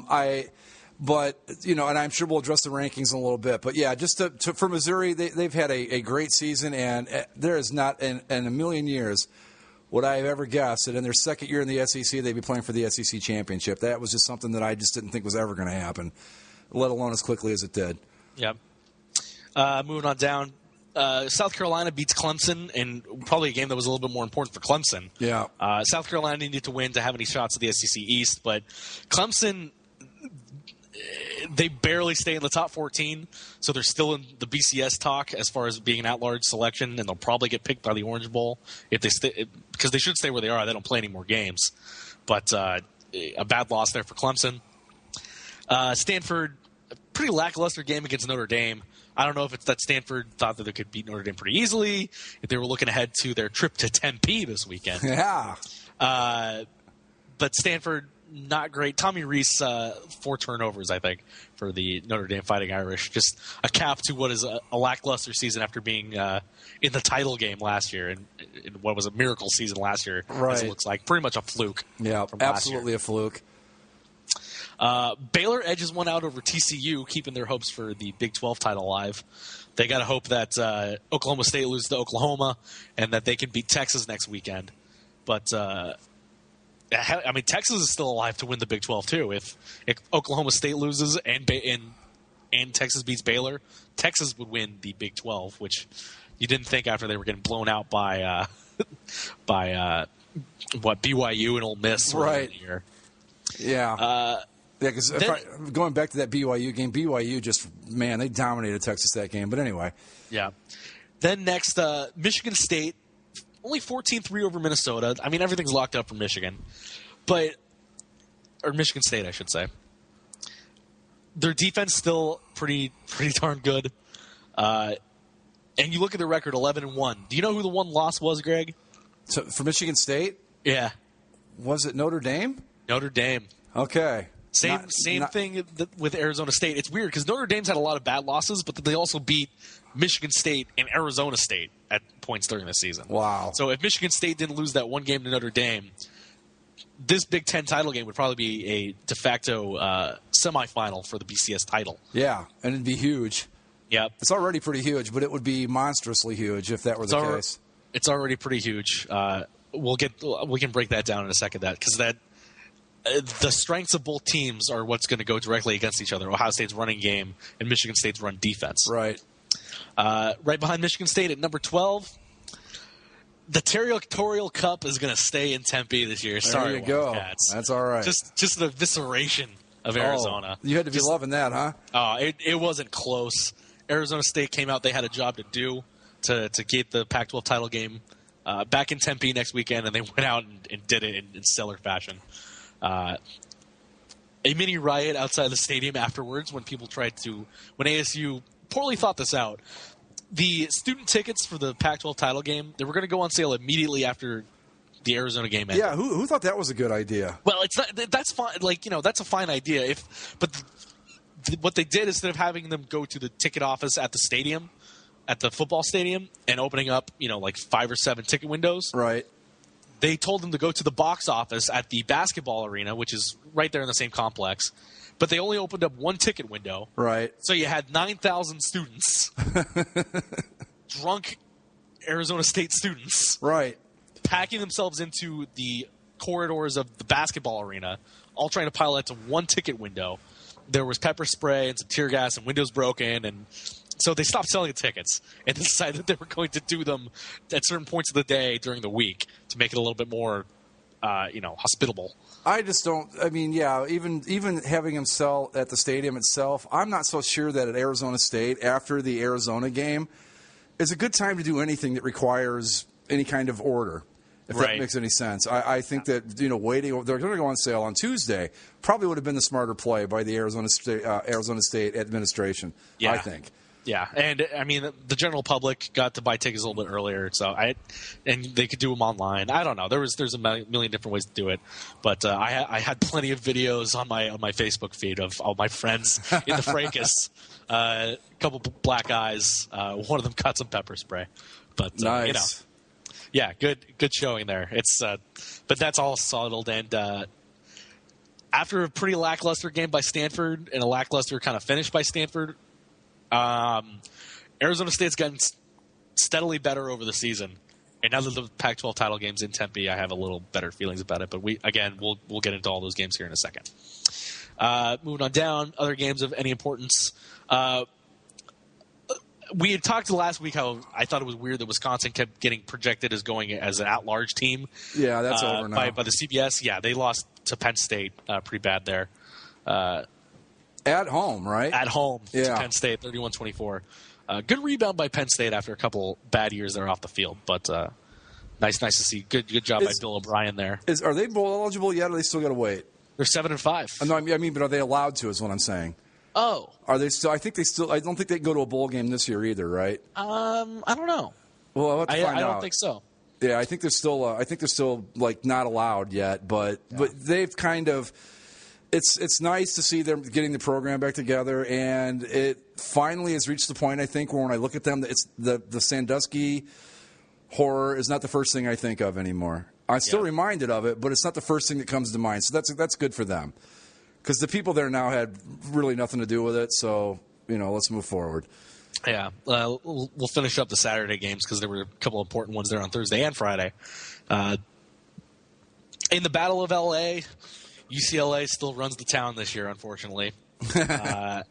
But, and I'm sure we'll address the rankings in a little bit. But, yeah, just for Missouri, they've had a great season, and there is not in a million years would I have ever guessed that in their second year in the SEC, they'd be playing for the SEC championship. That was just something that I just didn't think was ever going to happen, let alone as quickly as it did. Yep. Moving on down. South Carolina beats Clemson, and probably a game that was a little bit more important for Clemson. Yeah. South Carolina needed to win to have any shots at the SEC East, but Clemson, they barely stay in the top 14, so they're still in the BCS talk as far as being an at-large selection, and they'll probably get picked by the Orange Bowl if they because they should stay where they are. They don't play any more games. But a bad loss there for Clemson. Stanford, a pretty lackluster game against Notre Dame. I don't know if it's that Stanford thought that they could beat Notre Dame pretty easily, if they were looking ahead to their trip to Tempe this weekend. Yeah. But Stanford, not great. Tommy Rees, 4 turnovers, I think, for the Notre Dame Fighting Irish. Just a cap to what is a lackluster season after being in the title game last year, and in what was a miracle season last year, right. As it looks like. Pretty much a fluke. Yeah, absolutely a fluke. Baylor edges one out over TCU, keeping their hopes for the Big 12 title alive. They got to hope that Oklahoma State loses to Oklahoma and that they can beat Texas next weekend. But, Texas is still alive to win the Big 12, too. If Oklahoma State loses and Texas beats Baylor, Texas would win the Big 12, which you didn't think after they were getting blown out by BYU and Ole Miss right here. Yeah. Because going back to that BYU game, BYU they dominated Texas that game. But anyway. Yeah. Then next, Michigan State, only 14-3 over Minnesota. I mean, everything's locked up for Michigan. Or Michigan State, I should say. Their defense still pretty darn good. And you look at their record, 11-1. Do you know who the one loss was, Greg? So for Michigan State? Yeah. Was it Notre Dame? Notre Dame. Okay. Same thing with Arizona State. It's weird because Notre Dame's had a lot of bad losses, but they also beat Michigan State and Arizona State at points during the season. Wow. So if Michigan State didn't lose that one game to Notre Dame, this Big Ten title game would probably be a de facto semifinal for the BCS title. Yeah, and it'd be huge. Yeah. It's already pretty huge, but it would be monstrously huge if that were the case. It's already pretty huge. We can break that down in a second, because the strengths of both teams are what's going to go directly against each other. Ohio State's running game and Michigan State's run defense. Right. Right behind Michigan State at number 12, the Territorial Cup is going to stay in Tempe this year. Sorry, there you go. Wildcats. That's all right. Just the evisceration of Arizona. You had to be loving that, huh? It wasn't close. Arizona State came out. They had a job to do. to get the Pac-12 title game back in Tempe next weekend, and they went out and did it in stellar fashion. A mini riot outside the stadium afterwards when ASU poorly thought this out. The student tickets for the Pac-12 title game, they were going to go on sale immediately after the Arizona game ended. Yeah, who thought that was a good idea? Well, it's not. That's fine. That's a fine idea. But what they did, instead of having them go to the ticket office at the stadium, at the football stadium, and opening up, 5 or 7 ticket windows, right? They told them to go to the box office at the basketball arena, which is right there in the same complex. But they only opened up 1 ticket window. Right. So you had 9,000 students, drunk Arizona State students, right, packing themselves into the corridors of the basketball arena, all trying to pile into 1 ticket window. There was pepper spray and some tear gas and windows broken, and so they stopped selling the tickets and decided they were going to do them at certain points of the day during the week to make it a little bit more, hospitable. I just don't. I mean, yeah, even having them sell at the stadium itself, I'm not so sure that at Arizona State after the Arizona game is a good time to do anything that requires any kind of order. If that makes any sense. I think that, waiting, they're going to go on sale on Tuesday, probably would have been the smarter play by the Arizona State administration, I think. Yeah, and I mean, the general public got to buy tickets a little bit earlier, and they could do them online. I don't know. There's a million different ways to do it, but I had plenty of videos on my Facebook feed of all my friends in the fracas. A couple black guys. One of them got some pepper spray, but nice. Yeah, good showing there. It's but that's all settled, and after a pretty lackluster game by Stanford and a lackluster kind of finish by Stanford, Arizona State's gotten steadily better over the season. And now that the Pac-12 title game's in Tempe, I have a little better feelings about it. But we'll get into all those games here in a second. Moving on down, other games of any importance. We had talked last week how I thought it was weird that Wisconsin kept getting projected as going as an at-large team. Yeah, that's over now. By the CBS. Yeah, they lost to Penn State pretty bad there. At home, right? At home to Penn State, 31-24. Good rebound by Penn State after a couple bad years there off the field, but nice to see. Good job by Bill O'Brien there. Are they bowl eligible yet, or they still got to wait? They're 7-5. No, I mean, but are they allowed to? Is what I'm saying. Oh, are they still? I don't think they can go to a bowl game this year either, right? I don't know. Well, I'll have to find out. I don't think so. Yeah, I think they're still like not allowed yet, but they've kind of. It's nice to see them getting the program back together, and it finally has reached the point, I think, where when I look at them, it's the Sandusky horror is not the first thing I think of anymore. I'm still reminded of it, but it's not the first thing that comes to mind. So that's good for them, because the people there now had really nothing to do with it. So let's move forward. Yeah, we'll finish up the Saturday games because there were a couple of important ones there on Thursday and Friday. In the Battle of L.A., UCLA still runs the town this year, unfortunately. 35-14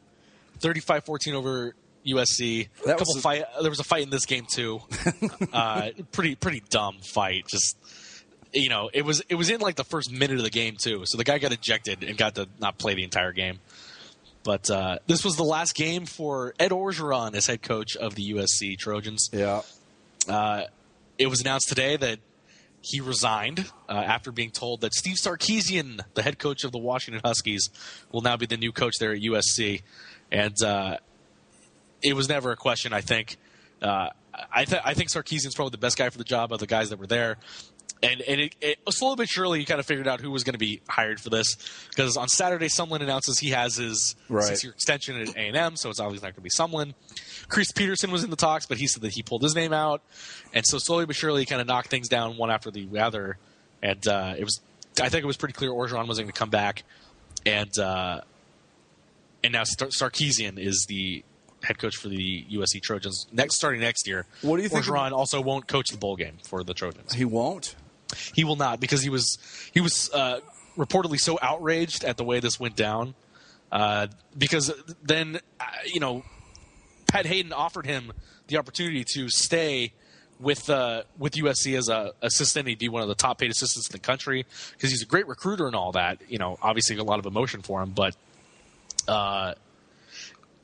over USC. There was a fight in this game too. Pretty dumb fight. Just it was in like the first minute of the game too. So the guy got ejected and got to not play the entire game. But this was the last game for Ed Orgeron as head coach of the USC Trojans. Yeah. It was announced today that he resigned after being told that Steve Sarkisian, the head coach of the Washington Huskies, will now be the new coach there at USC. And it was never a question, I think. I think Sarkisian's probably the best guy for the job of the guys that were there. And it slowly but surely, you kind of figured out who was going to be hired for this. Because on Saturday, Sumlin announces he has his 6-year extension at A&M, so it's obviously not going to be Sumlin. Chris Peterson was in the talks, but he said that he pulled his name out. And so slowly but surely, he kind of knocked things down one after the other. And I think it was pretty clear Orgeron wasn't going to come back. And now Sarkisian is the head coach for the USC Trojans starting next year. What do you think? Orgeron also won't coach the bowl game for the Trojans. He won't? He will not, because he was reportedly so outraged at the way this went down. Because then, Pat Hayden offered him the opportunity to stay with USC as a assistant. He'd be one of the top paid assistants in the country because he's a great recruiter and all that. Obviously a lot of emotion for him, but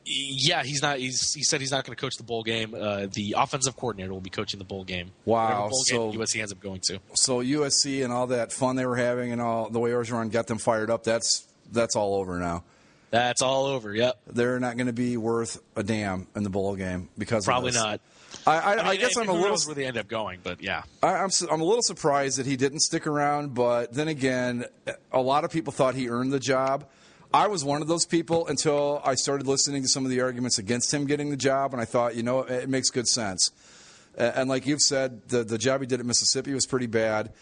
Yeah, he's not. He said he's not going to coach the bowl game. The offensive coordinator will be coaching the bowl game. Wow. Bowl game USC ends up going to. So USC and all that fun they were having and all the way Orgeron got them fired up, that's all over now. That's all over, yep. They're not going to be worth a damn in the bowl game because Probably of this. not. I guess I'm a little where they end up going, but yeah. I'm a little surprised that he didn't stick around, but then again, a lot of people thought he earned the job. I was one of those people until I started listening to some of the arguments against him getting the job, and I thought, it makes good sense. And like you've said, the job he did at Mississippi was pretty bad.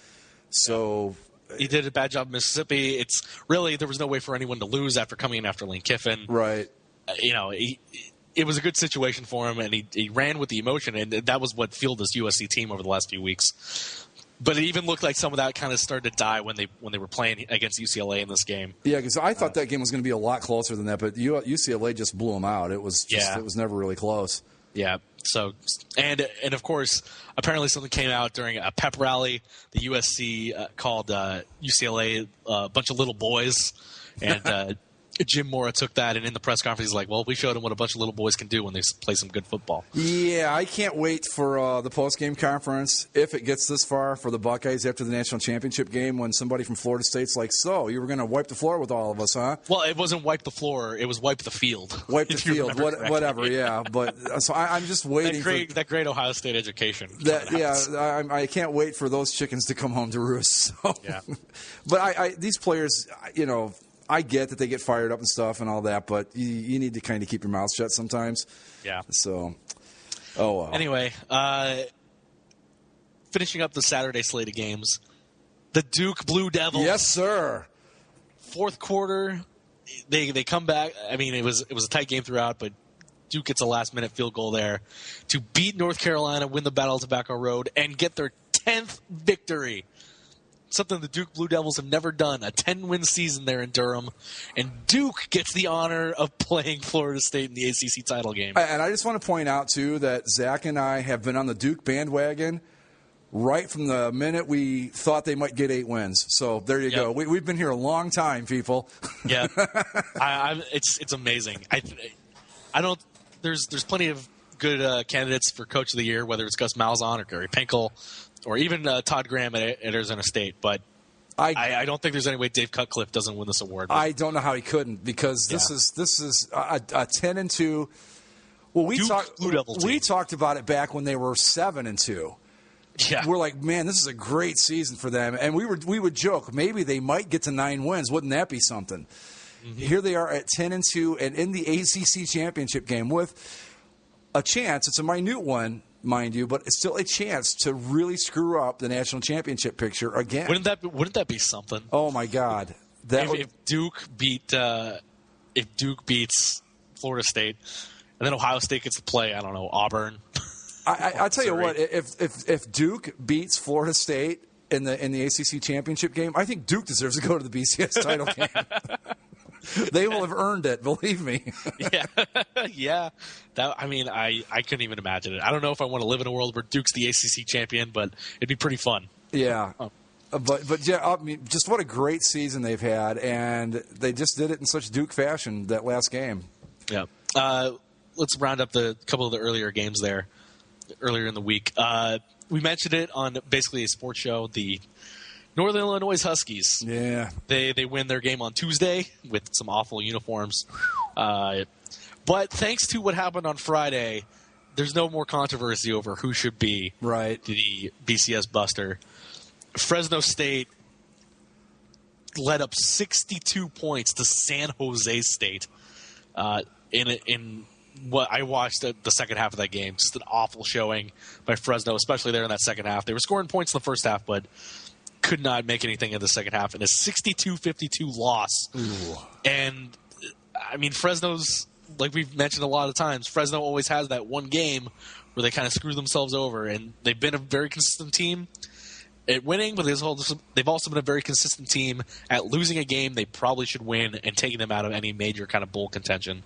So he did a bad job in Mississippi. It's really there was no way for anyone to lose after coming in after Lane Kiffin. Right. It was a good situation for him, and he ran with the emotion, and that was what fueled this USC team over the last few weeks. But it even looked like some of that kind of started to die when they were playing against UCLA in this game. Yeah, because I thought that game was going to be a lot closer than that, but UCLA just blew them out. It was it was never really close. Yeah. So and of course, apparently something came out during a pep rally. The USC called UCLA a bunch of little boys, and Jim Mora took that, and in the press conference, he's like, well, we showed him what a bunch of little boys can do when they play some good football. Yeah, I can't wait for the post-game conference, if it gets this far, for the Buckeyes after the national championship game when somebody from Florida State's like, so, you were going to wipe the floor with all of us, huh? Well, it wasn't wipe the floor. It was wipe the field. Wipe the field, whatever, yeah. But so I'm just waiting that great Ohio State education. I can't wait for those chickens to come home to roost. So. Yeah. But these players, I get that they get fired up and stuff and all that, but you need to kind of keep your mouth shut sometimes. Yeah. So, oh well. Anyway, finishing up the Saturday slate of games, the Duke Blue Devils. Yes, sir. Fourth quarter, they come back. I mean, it was a tight game throughout, but Duke gets a last-minute field goal there to beat North Carolina, win the Battle of Tobacco Road, and get their 10th victory. Something the Duke Blue Devils have never done, a 10-win season there in Durham. And Duke gets the honor of playing Florida State in the ACC title game. And I just want to point out, too, that Zach and I have been on the Duke bandwagon right from the minute we thought they might get 8 wins. So there you go. We've been here a long time, people. Yeah. It's amazing. I don't – there's plenty of good candidates for Coach of the Year, whether it's Gus Malzahn or Gary Pinkel, or even Todd Graham at Arizona State. But I don't think there's any way Dave Cutcliffe doesn't win this award. I don't know how he couldn't, because this is a 10-2. Well, we talked about it back when they were 7-2. Yeah. We're like, man, this is a great season for them, and we would joke maybe they might get to 9 wins. Wouldn't that be something? Mm-hmm. Here they are at 10-2, and in the ACC championship game with a chance. It's a minute one, mind you, but it's still a chance to really screw up the national championship picture again. Wouldn't that be something? Oh my God! If Duke beats Florida State, and then Ohio State gets to play, I don't know, Auburn. I tell you what, if Duke beats Florida State in the ACC championship game, I think Duke deserves to go to the BCS title game. They will have earned it, believe me. Yeah. I couldn't even imagine it. I don't know if I want to live in a world where Duke's the ACC champion, but it'd be pretty fun. Yeah. But yeah, I mean, just what a great season they've had, and they just did it in such Duke fashion that last game. Yeah. Let's round up the couple of the earlier games there, earlier in the week. We mentioned it on basically a sports show, the Northern Illinois Huskies. Yeah. They win their game on Tuesday with some awful uniforms. But thanks to what happened on Friday, there's no more controversy over who should be the BCS Buster. Fresno State led up 62 points to San Jose State in what I watched the second half of that game. Just an awful showing by Fresno, especially there in that second half. They were scoring points in the first half, but could not make anything in the second half, in a 62-52 loss. Ooh. And, I mean, Fresno's, like we've mentioned a lot of times, Fresno always has that one game where they kind of screw themselves over, and they've been a very consistent team at winning, but they've also been a very consistent team at losing a game they probably should win and taking them out of any major kind of bowl contention.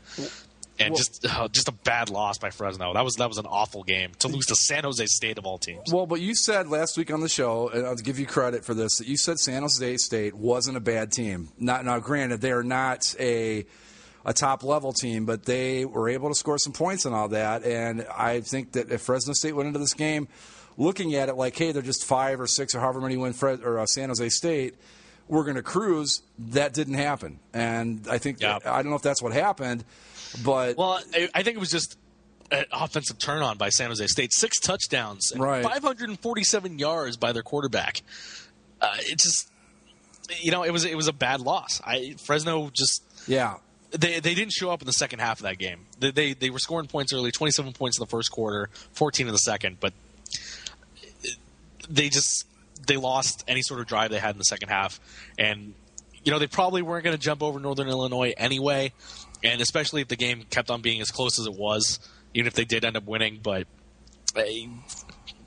And just a bad loss by Fresno. That was an awful game to lose to San Jose State of all teams. Well, but you said last week on the show, and I'll give you credit for this, that you said San Jose State wasn't a bad team. Now, granted, they're not a a top-level team, but they were able to score some points and all that. And I think that if Fresno State went into this game looking at it like, hey, they're just 5 or 6 or however many win San Jose State, we're going to cruise, that didn't happen. And I think I don't know if that's what happened, but... Well, I think it was just an offensive turn-on by San Jose State. 6 touchdowns and 547 yards by their quarterback. It just... it was a bad loss. Fresno just... Yeah. They didn't show up in the second half of that game. They were scoring points early, 27 points in the first quarter, 14 in the second, but they lost any sort of drive they had in the second half. And, they probably weren't going to jump over Northern Illinois anyway, and especially if the game kept on being as close as it was, even if they did end up winning. But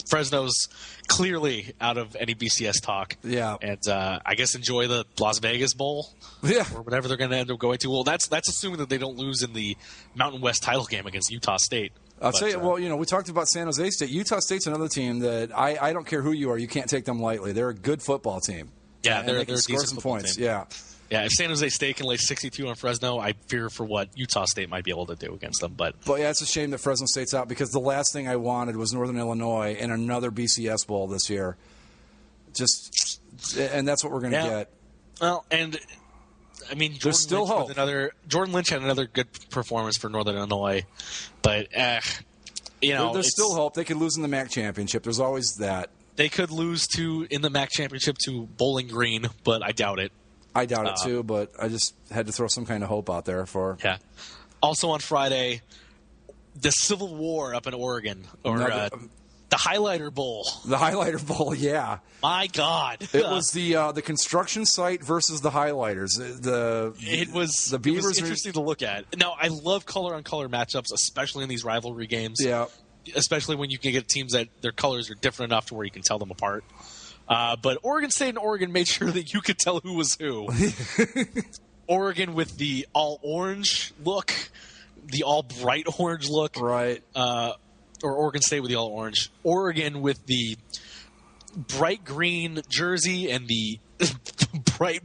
Fresno's clearly out of any BCS talk. Yeah. And I guess enjoy the Las Vegas Bowl. Yeah. Or whatever they're going to end up going to. Well, that's assuming that they don't lose in the Mountain West title game against Utah State. I'll tell you, we talked about San Jose State. Utah State's another team that I don't care who you are, you can't take them lightly. They're a good football team. Yeah, they're can a score decent some points. Team. Yeah. Yeah, if San Jose State can lay 62 on Fresno, I fear for what Utah State might be able to do against them. But yeah, it's a shame that Fresno State's out because the last thing I wanted was Northern Illinois in another BCS Bowl this year. And that's what we're going to get. Well, and I mean, there's still hope. Jordan Lynch had another good performance for Northern Illinois, but there's still hope. They could lose in the MAC championship. There's always that. They could lose in the MAC championship to Bowling Green, but I doubt it. I doubt it too, but I just had to throw some kind of hope out there for. Yeah. Also on Friday, the Civil War up in Oregon, or the Highlighter Bowl. The Highlighter Bowl, yeah. My God, it was the construction site versus the Highlighters. It was interesting to look at. Now, I love color-on-color matchups, especially in these rivalry games. Yeah. Especially when you can get teams that their colors are different enough to where you can tell them apart. But Oregon State and Oregon made sure that you could tell who was who. Oregon with the all-orange look, the all-bright orange look. Right. Or Oregon State with the all-orange. Oregon with the bright green jersey and the bright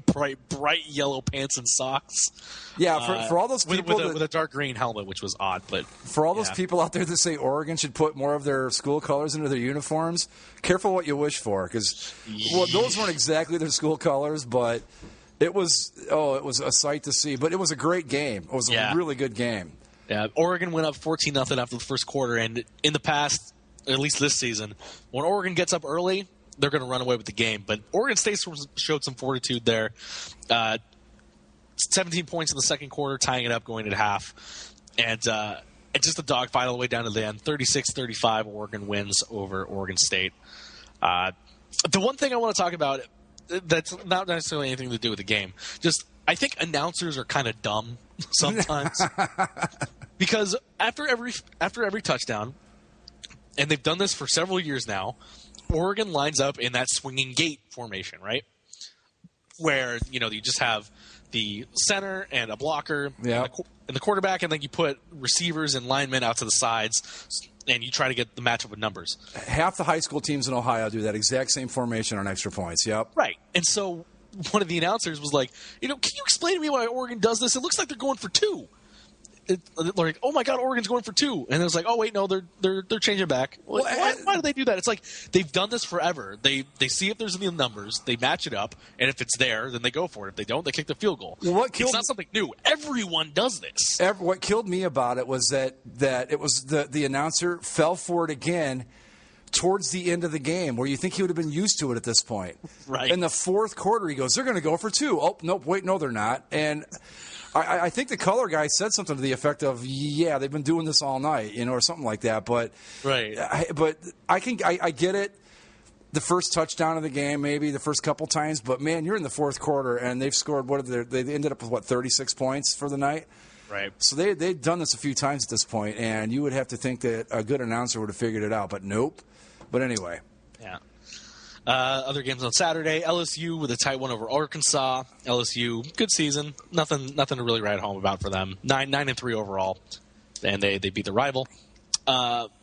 yellow pants and socks. Yeah, for all those people with a dark green helmet, which was odd, but for all those people out there that say Oregon should put more of their school colors into their uniforms, careful what you wish for, because those weren't exactly their school colors, but it was a sight to see. But it was a great game. It was a really good game. Yeah, Oregon went up 14-0 after the first quarter, and in the past, at least this season, when Oregon gets up early, they're going to run away with the game. But Oregon State showed some fortitude there. 17 points in the second quarter, tying it up going into half. And just a dogfight all the way down to the end. 36-35, Oregon wins over Oregon State. The one thing I want to talk about that's not necessarily anything to do with the game, just I think announcers are kind of dumb sometimes. Because after every touchdown, and they've done this for several years now, Oregon lines up in that swinging gate formation, right? Where, you just have the center and a blocker and the quarterback, and then you put receivers and linemen out to the sides, and you try to get the matchup of numbers. Half the high school teams in Ohio do that exact same formation on extra points, yep. Right. And so one of the announcers was like, can you explain to me why Oregon does this? It looks like they're going for 2. Like, oh my God, Oregon's going for 2, and it was like, oh wait, no, they're changing back. Why do they do that? It's like they've done this forever. They see if there's any numbers, they match it up, and if it's there, then they go for it. If they don't, they kick the field goal. It's not something new. Everyone does this. What killed me about it was that it was the announcer fell for it again towards the end of the game, where you think he would have been used to it at this point. Right. In the fourth quarter, he goes, "They're going to go for 2." Oh nope, wait, no, they're not, and. I think the color guy said something to the effect of, "Yeah, they've been doing this all night," or something like that. But right. I get it. The first touchdown of the game, maybe the first couple times, but man, you're in the fourth quarter and they've scored. They ended up with 36 points for the night. Right. So they've done this a few times at this point, and you would have to think that a good announcer would have figured it out, but nope. But anyway. Yeah. Other games on Saturday, LSU with a tight one over Arkansas. LSU, good season. Nothing to really write home about for them. 9-3 overall, and they beat the rival. And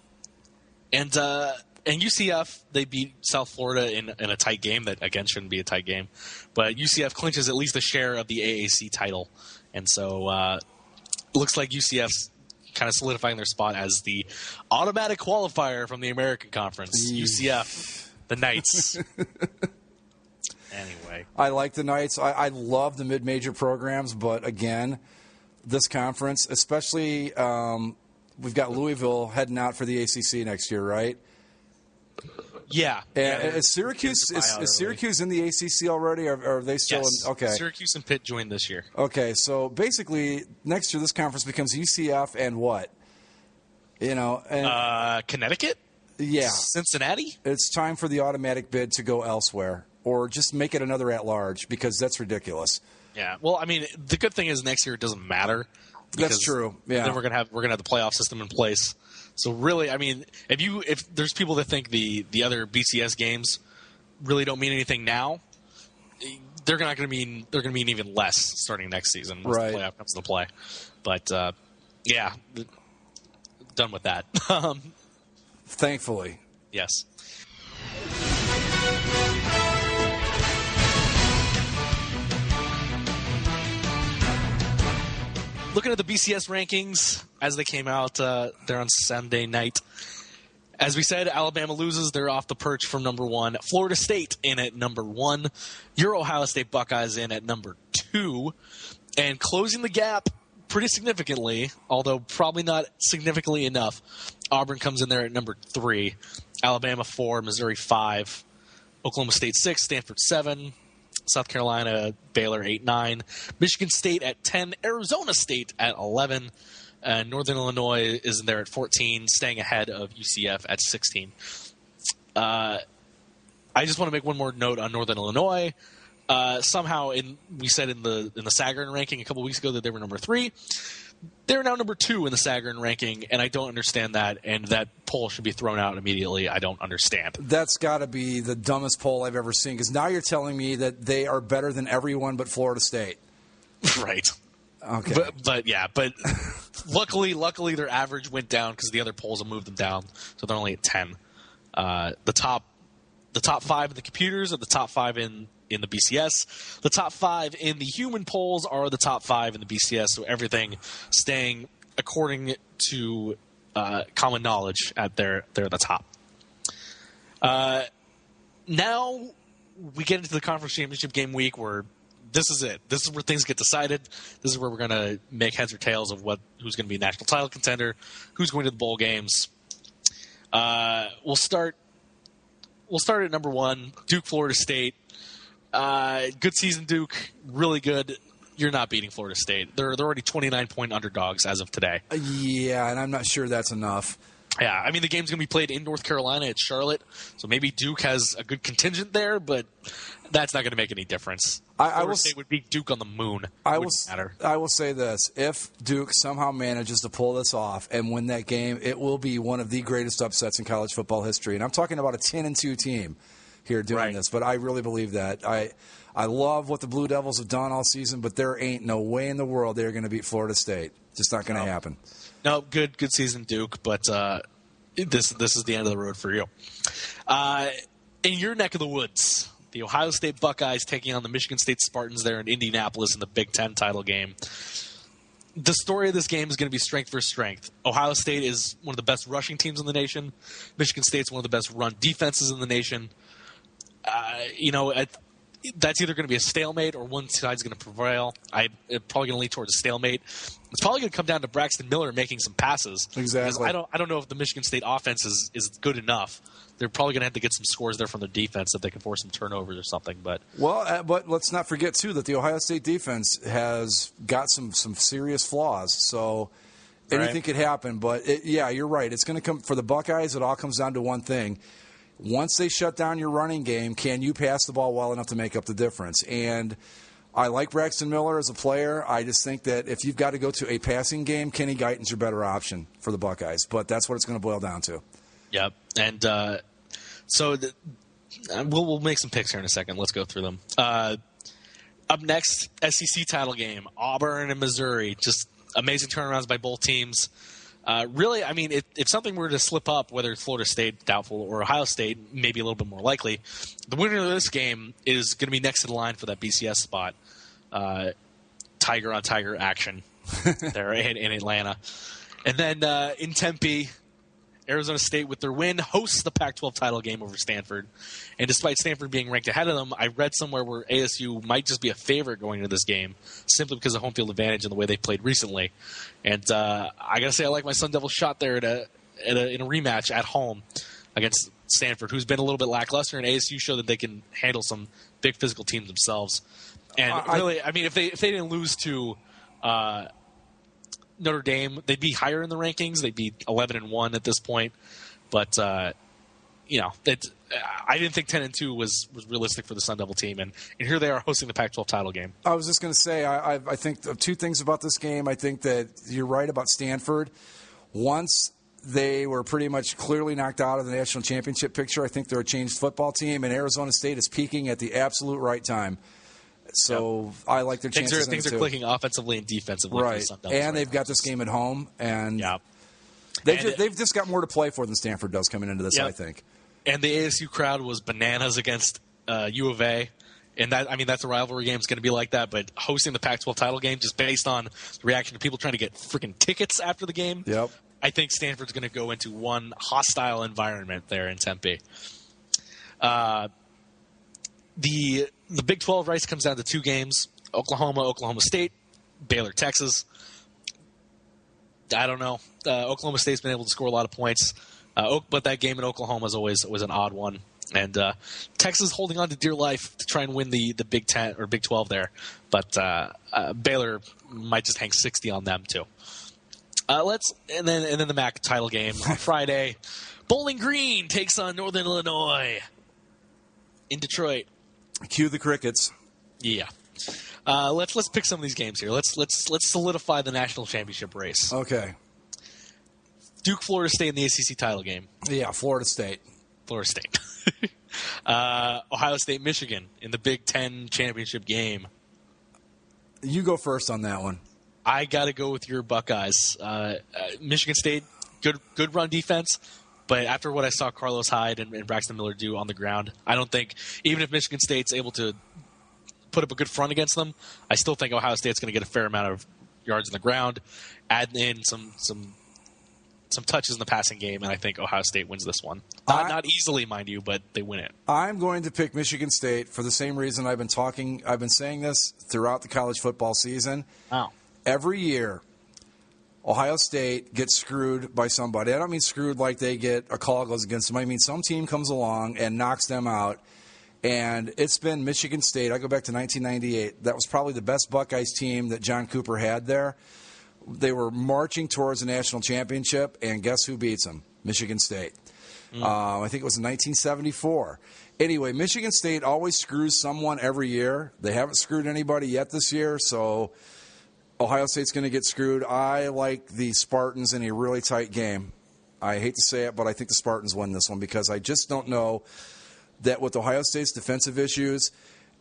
UCF, they beat South Florida in a tight game that, again, shouldn't be a tight game. But UCF clinches at least a share of the AAC title. And so looks like UCF's kind of solidifying their spot as the automatic qualifier from the American Conference. UCF, the Knights. Anyway. I like the Knights. I love the mid-major programs, but again, this conference, especially we've got Louisville heading out for the ACC next year, right? Yeah. Is Syracuse in the ACC already, or are they still yes. in? Okay. Syracuse and Pitt joined this year. Okay, so basically next year this conference becomes UCF and what? Connecticut? Yeah. Cincinnati? It's time for the automatic bid to go elsewhere, or just make it another at-large, because that's ridiculous. Yeah. Well, I mean, the good thing is next year it doesn't matter. That's true. Yeah. Then we're gonna have the playoff system in place. So really, I mean, if there's people that think the other BCS games really don't mean anything now, they're going to mean even less starting next season once the playoff comes into play. But yeah, done with that. Thankfully, yes. Looking at the BCS rankings as they came out there on Sunday night. As we said, Alabama loses. They're off the perch from number 1. Florida State in at number 1. Your Ohio State Buckeyes in at number 2. And closing the gap pretty significantly, although probably not significantly enough, Auburn comes in there at number 3. Alabama 4, Missouri 5, Oklahoma State 6, Stanford 7, South Carolina, Baylor 8-9, Michigan State at 10, Arizona State at 11, Northern Illinois is there at 14, staying ahead of UCF at 16. I just want to make one more note on Northern Illinois. Somehow, we said in the Sagarin ranking a couple weeks ago that they were number 3. They're now number 2 in the Sagarin ranking, and I don't understand that, and that poll should be thrown out immediately. I don't understand. That's got to be the dumbest poll I've ever seen, because now you're telling me that they are better than everyone but Florida State. Right. Okay. But luckily their average went down because the other polls have moved them down, so they're only at 10. The top 5 in the computers are the top 5 in the BCS. The top 5 in the human polls are the top 5 in the BCS, so everything staying according to common knowledge at they're the top. Now we get into the conference championship game week where this is it. This is where things get decided. This is where we're going to make heads or tails of who's going to be a national title contender, who's going to the bowl games. We'll start at number 1, Duke, Florida State. Good season, Duke. Really good. You're not beating Florida State. They're already 29-point underdogs as of today. Yeah, and I'm not sure that's enough. Yeah, I mean, the game's going to be played in North Carolina at Charlotte, so maybe Duke has a good contingent there, but that's not going to make any difference. Florida State would beat Duke on the moon. I will say this. If Duke somehow manages to pull this off and win that game, it will be one of the greatest upsets in college football history. And I'm talking about a 10-2 team here doing this, but I really believe that. I love what the Blue Devils have done all season, but there ain't no way in the world they're going to beat Florida State. Just not going to happen. No, good season, Duke, but this is the end of the road for you. In your neck of the woods, the Ohio State Buckeyes taking on the Michigan State Spartans there in Indianapolis in the Big Ten title game. The story of this game is going to be strength versus strength. Ohio State is one of the best rushing teams in the nation. Michigan State's one of the best run defenses in the nation. That's either going to be a stalemate or one side's going to prevail. I'm probably going to lean towards a stalemate. It's probably going to come down to Braxton Miller making some passes. Exactly. I don't know if the Michigan State offense is good enough. They're probably going to have to get some scores there from their defense that they can force some turnovers or something. But let's not forget too that the Ohio State defense has got some serious flaws. So anything could happen. But you're right. It's going to come for the Buckeyes. It all comes down to one thing. Once they shut down your running game, can you pass the ball well enough to make up the difference? And I like Braxton Miller as a player. I just think that if you've got to go to a passing game, Kenny Guyton's your better option for the Buckeyes. But that's what it's going to boil down to. Yep. And we'll make some picks here in a second. Let's go through them. Up next, SEC title game, Auburn and Missouri. Just amazing turnarounds by both teams. Really, I mean, if something were to slip up, whether it's Florida State, doubtful, or Ohio State, maybe a little bit more likely, the winner of this game is going to be next in line for that BCS spot. Tiger-on-tiger action. there in Atlanta. And then in Tempe, Arizona State, with their win, hosts the Pac-12 title game over Stanford. And despite Stanford being ranked ahead of them, I read somewhere where ASU might just be a favorite going into this game simply because of home field advantage and the way they played recently. And I got to say, I like my Sun Devils shot there in a rematch at home against Stanford, who's been a little bit lackluster, and ASU showed that they can handle some big physical teams themselves. And really, I mean, if they didn't lose to Notre Dame, they'd be higher in the rankings. They'd be 11-1 at this point. But I didn't think 10-2 was realistic for the Sun Devil team, and here they are hosting the Pac-12 title game. I was just going to say, I think two things about this game. I think that you're right about Stanford. Once they were pretty much clearly knocked out of the national championship picture, I think they're a changed football team, and Arizona State is peaking at the absolute right time. So yep. I like their chances. Things are clicking offensively and defensively. Right, and they've got this game at home, and they've just got more to play for than Stanford does coming into this, I think. And the ASU crowd was bananas against U of A. And that's a rivalry game. It's going to be like that. But hosting the Pac-12 title game, just based on the reaction of people trying to get freaking tickets after the game, I think Stanford's going to go into one hostile environment there in Tempe. The Big 12 race comes down to two games: Oklahoma State, Baylor, Texas. I don't know. Oklahoma State's been able to score a lot of points, but that game in Oklahoma is always an odd one. And Texas holding on to dear life to try and win the Big 10 or Big 12 there, but Baylor might just hang 60 on them too. And then the MAC title game on Friday. Bowling Green takes on Northern Illinois in Detroit. Cue the crickets. Yeah. Let's pick some of these games here. Let's solidify the national championship race. Okay. Duke, Florida State in the ACC title game. Yeah, Florida State. Ohio State, Michigan in the Big Ten championship game. You go first on that one. I got to go with your Buckeyes. Michigan State, good run defense, but after what I saw Carlos Hyde and Braxton Miller do on the ground, I don't think, even if Michigan State's able to put up a good front against them, I still think Ohio State's going to get a fair amount of yards on the ground, add in some touches in the passing game, and I think Ohio State wins this one. Not easily, mind you, but they win it. I'm going to pick Michigan State for the same reason I've been saying this throughout the college football season. Wow. Every year, Ohio State gets screwed by somebody. I don't mean screwed like they get a call goes against them. I mean some team comes along and knocks them out. And it's been Michigan State. I go back to 1998. That was probably the best Buckeyes team that John Cooper had there. They were marching towards a national championship, and guess who beats them? Michigan State. I think it was in 1974. Anyway, Michigan State always screws someone every year. They haven't screwed anybody yet this year, so Ohio State's going to get screwed. I like the Spartans in a really tight game. I hate to say it, but I think the Spartans win this one because I just don't know that with Ohio State's defensive issues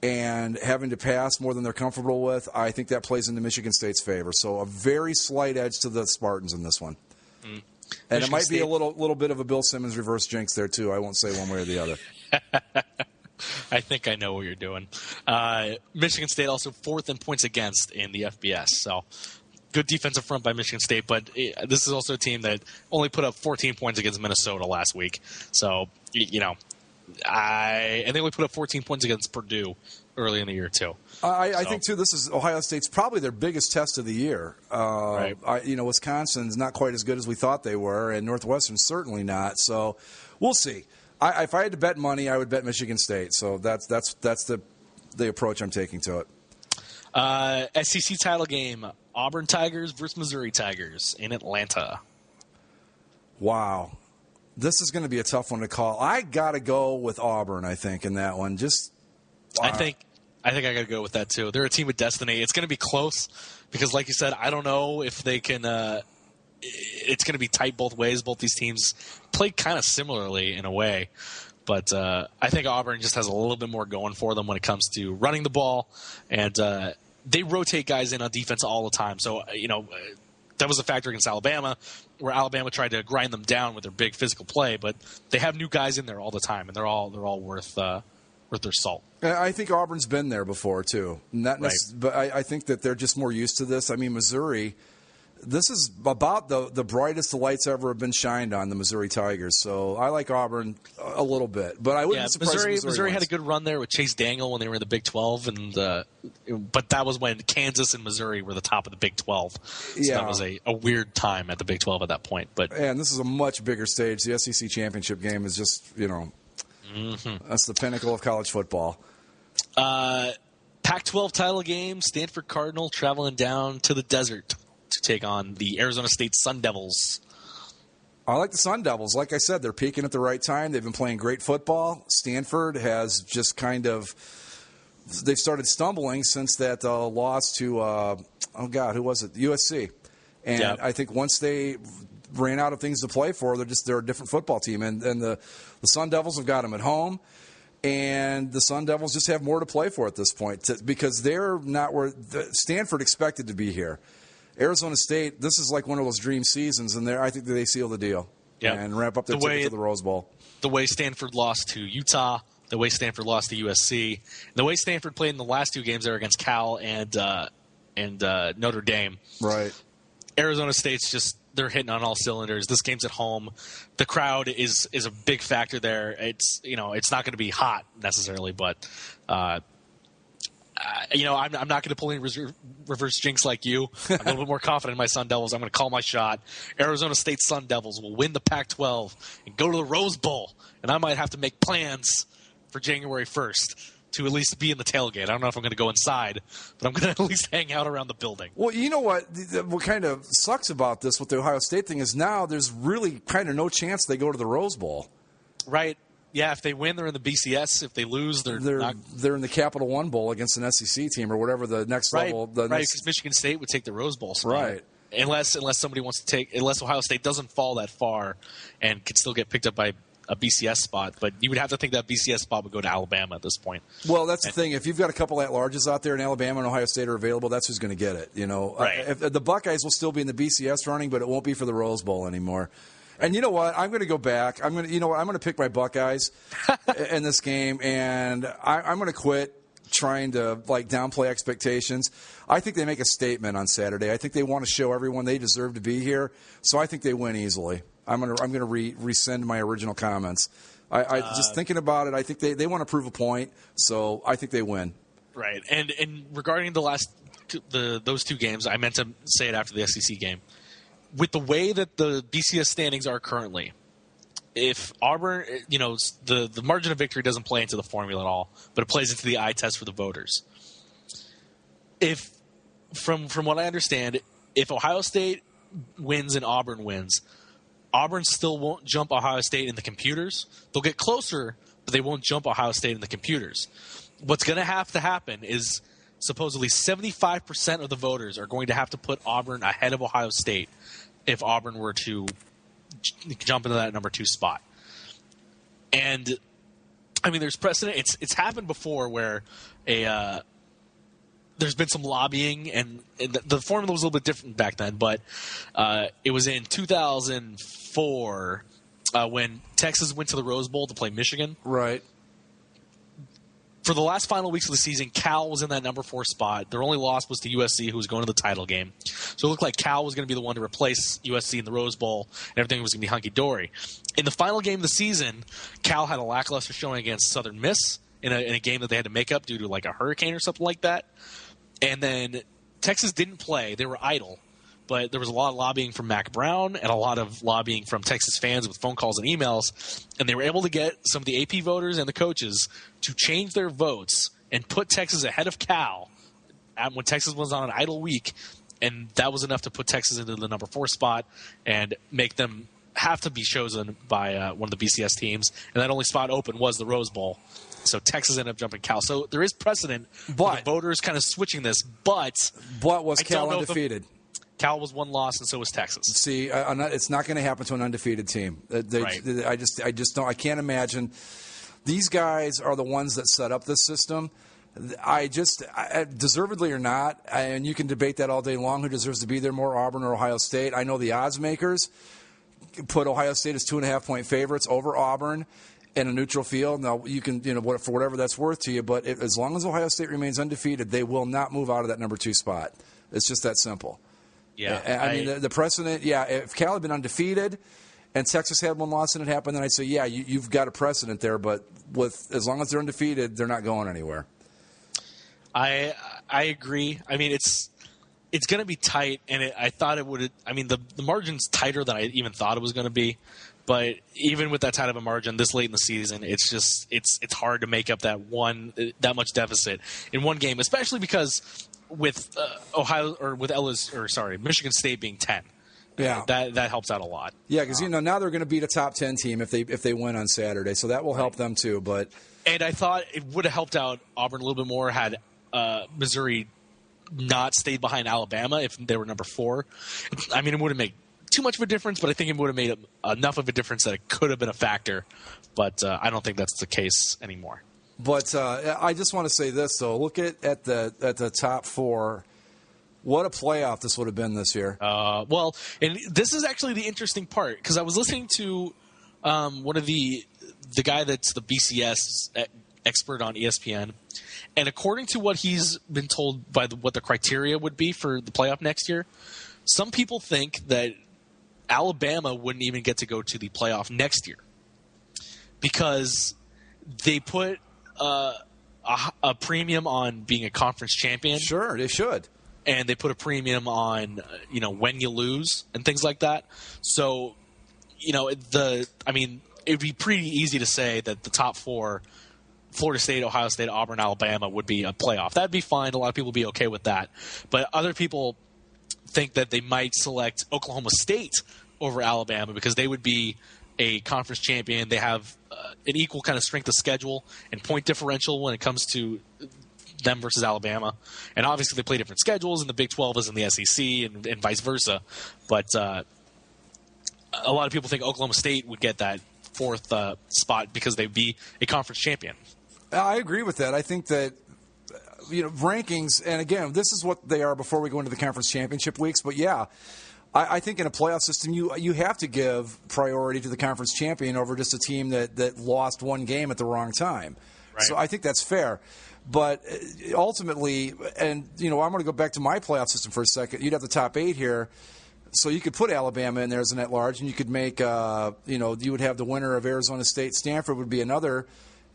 and having to pass more than they're comfortable with, I think that plays into Michigan State's favor. So a very slight edge to the Spartans in this one. And Michigan it might be a little bit of a Bill Simmons reverse jinx there, too. I won't say one way or the other. I think I know what you're doing. Michigan State also fourth in points against in the FBS. So good defensive front by Michigan State, but this is also a team that only put up 14 points against Minnesota last week. So, and they only put up 14 points against Purdue early in the year, too. I think, too, this is Ohio State's probably their biggest test of the year. Right. Wisconsin's not quite as good as we thought they were, and Northwestern's certainly not. So we'll see. If I had to bet money, I would bet Michigan State. So that's the approach I'm taking to it. SEC title game, Auburn Tigers versus Missouri Tigers in Atlanta. Wow. This is going to be a tough one to call. I got to go with Auburn, I think, in that one. I think I got to go with that, too. They're a team with destiny. It's going to be close because, like you said, I don't know if they can it's going to be tight both ways. Both these teams play kind of similarly in a way. But I think Auburn just has a little bit more going for them when it comes to running the ball. And they rotate guys in on defense all the time. So, that was a factor against Alabama, where Alabama tried to grind them down with their big physical play. But they have new guys in there all the time, and they're all worth their salt. I think Auburn's been there before too. But I think that they're just more used to this. I mean, Missouri. This is about the brightest the lights ever have been shined on, the Missouri Tigers. So I like Auburn a little bit, but I wouldn't be surprised if Missouri had a good run there with Chase Daniel when they were in the Big 12, but that was when Kansas and Missouri were the top of the Big 12. So that was a weird time at the Big 12 at that point. And this is a much bigger stage. The SEC championship game is just, that's the pinnacle of college football. Pac-12 title game, Stanford Cardinal traveling down to the desert to take on the Arizona State Sun Devils. I like the Sun Devils. Like I said, they're peaking at the right time. They've been playing great football. Stanford has just they've started stumbling since that loss to, who was it? USC. And I think once they ran out of things to play for, they're a different football team. And the Sun Devils have got them at home. And the Sun Devils just have more to play for at this point because they're not where Stanford expected to be here. Arizona State, this is like one of those dream seasons, and I think that they seal the deal and ramp up their ticket to the Rose Bowl. The way Stanford lost to Utah, the way Stanford lost to USC, the way Stanford played in the last two games there against Cal and Notre Dame. Right. Arizona State's they're hitting on all cylinders. This game's at home. The crowd is a big factor there. It's it's not going to be hot necessarily, but I'm not going to pull any reverse jinx like you. I'm a little bit more confident in my Sun Devils. I'm going to call my shot. Arizona State Sun Devils will win the Pac-12 and go to the Rose Bowl. And I might have to make plans for January 1st to at least be in the tailgate. I don't know if I'm going to go inside, but I'm going to at least hang out around the building. Well, you know what? What kind of sucks about this with the Ohio State thing is now there's really kind of no chance they go to the Rose Bowl. Right. Yeah, if they win, they're in the BCS. If they lose, they're in the Capital One Bowl against an SEC team or whatever the next level. Because Michigan State would take the Rose Bowl spot. Right. Unless somebody wants to unless Ohio State doesn't fall that far and could still get picked up by a BCS spot. But you would have to think that BCS spot would go to Alabama at this point. Well, that's the thing. If you've got a couple at-larges out there and Alabama and Ohio State are available, that's who's going to get it. Right. The Buckeyes will still be in the BCS running, but it won't be for the Rose Bowl anymore. And you know what? I'm going to go back. I'm going to pick my Buckeyes in this game, and I'm going to quit trying to downplay expectations. I think they make a statement on Saturday. I think they want to show everyone they deserve to be here. So I think they win easily. I'm going to rescind my original comments. I just thinking about it. I think they want to prove a point. So I think they win. Right. And regarding those two games, I meant to say it after the SEC game. With the way that the BCS standings are currently, if Auburn, the margin of victory doesn't play into the formula at all, but it plays into the eye test for the voters. If, from what I understand, if Ohio State wins and Auburn wins, Auburn still won't jump Ohio State in the computers. They'll get closer, but they won't jump Ohio State in the computers. What's going to have to happen is supposedly 75% of the voters are going to have to put Auburn ahead of Ohio State if Auburn were to jump into that number 2 spot. And, I mean, there's precedent. It's happened before where there's been some lobbying, and the formula was a little bit different back then, but it was in 2004 when Texas went to the Rose Bowl to play Michigan. Right. For the last final weeks of the season, Cal was in that number 4 spot. Their only loss was to USC, who was going to the title game. So it looked like Cal was going to be the one to replace USC in the Rose Bowl, and everything was going to be hunky-dory. In the final game of the season, Cal had a lackluster showing against Southern Miss in a game that they had to make up due to a hurricane or something like that. And then Texas didn't play. They were idle. But there was a lot of lobbying from Mac Brown and a lot of lobbying from Texas fans with phone calls and emails. And they were able to get some of the AP voters and the coaches to change their votes and put Texas ahead of Cal when Texas was on an idle week. And that was enough to put Texas into the number 4 spot and make them have to be chosen by one of the BCS teams. And that only spot open was the Rose Bowl. So Texas ended up jumping Cal. So there is precedent for the voters kind of switching this. But was Cal undefeated? Cal was 1 loss, and so was Texas. See, it's not going to happen to an undefeated team. Right. I just don't. I can't imagine. These guys are the ones that set up this system. Deservedly or not, and you can debate that all day long. Who deserves to be there more, Auburn or Ohio State? I know the odds makers put Ohio State as 2.5-point favorites over Auburn. in a neutral field. Now, you can, for whatever that's worth to you, but as long as Ohio State remains undefeated, they will not move out of that number 2 spot. It's just that simple. Yeah. I mean, the precedent, if Cal had been undefeated and Texas had one loss and it happened, then I'd say, you've got a precedent there. But as long as they're undefeated, they're not going anywhere. I agree. I mean, it's going to be tight, and I thought it would. I mean, the margin's tighter than I even thought it was going to be. But even with that tight of a margin this late in the season, it's just it's hard to make up that much deficit in one game, especially because with Michigan State being 10. Yeah, that helps out a lot. Yeah, because now they're going to beat a top 10 team if they win on Saturday, so that will help them too. And I thought it would have helped out Auburn a little bit more had Missouri not stayed behind Alabama if they were number 4. I mean, it wouldn't make too much of a difference, but I think it would have made enough of a difference that it could have been a factor. But I don't think that's the case anymore. But I just want to say this though: look at the top 4. What a playoff this would have been this year. Well, and this is actually the interesting part because I was listening to one of the guy that's the BCS expert on ESPN, and according to what he's been told by what the criteria would be for the playoff next year, some people think that Alabama wouldn't even get to go to the playoff next year because they put a premium on being a conference champion. Sure, they should. And they put a premium on, when you lose and things like that. So, it would be pretty easy to say that the top 4, Florida State, Ohio State, Auburn, Alabama, would be a playoff. That'd be fine. A lot of people would be okay with that. But other people think that they might select Oklahoma State over Alabama because they would be a conference champion. They have an equal kind of strength of schedule and point differential when it comes to them versus Alabama. And obviously they play different schedules, and the Big 12 is in the SEC and vice versa. But a lot of people think Oklahoma State would get that 4th spot because they'd be a conference champion. I agree with that. I think that rankings, and again, this is what they are before we go into the conference championship weeks. But I think in a playoff system, you have to give priority to the conference champion over just a team that lost one game at the wrong time. Right. So I think that's fair. But ultimately, and I'm going to go back to my playoff system for a second. You'd have the top 8 here, so you could put Alabama in there as an at-large, and you could make, you would have the winner of Arizona State. Stanford would be another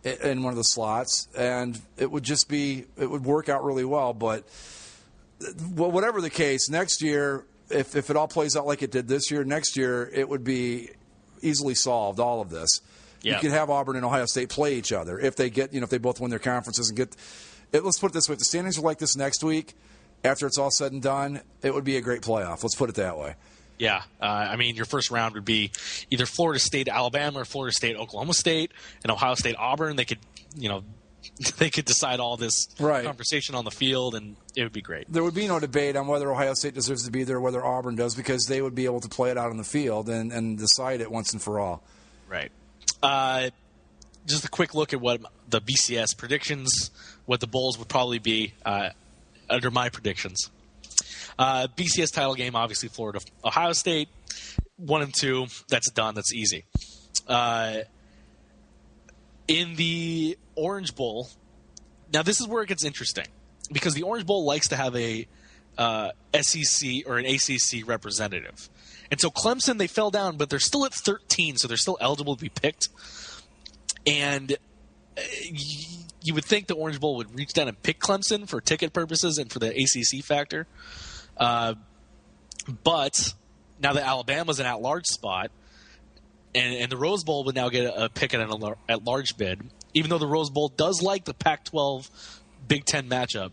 in one of the slots, and it would work out really well. But whatever the case, next year, if it all plays out like it did this year, next year it would be easily solved. All of this. Yeah. You could have Auburn and Ohio State play each other if they get, if they both win their conferences and get. Let's put it this way: if the standings are like this next week, after it's all said and done, it would be a great playoff. Let's put it that way. Yeah, your first round would be either Florida State, Alabama, or Florida State, Oklahoma State, and Ohio State, Auburn. They could, they could decide all this conversation on the field, and it would be great. There would be no debate on whether Ohio State deserves to be there, or whether Auburn does, because they would be able to play it out on the field and decide it once and for all. Right. Just a quick look at what the BCS predictions, what the bowls would probably be under my predictions. BCS title game, obviously Florida, Ohio State, 1 and 2. That's done. That's easy. In the Orange Bowl, now this is where it gets interesting because the Orange Bowl likes to have a SEC or an ACC representative. And so Clemson, they fell down, but they're still at 13, so they're still eligible to be picked. And you would think the Orange Bowl would reach down and pick Clemson for ticket purposes and for the ACC factor. But now that Alabama's an at-large spot, and the Rose Bowl would now get a pick at an at-large bid, even though the Rose Bowl does like the Pac-12 Big Ten matchup,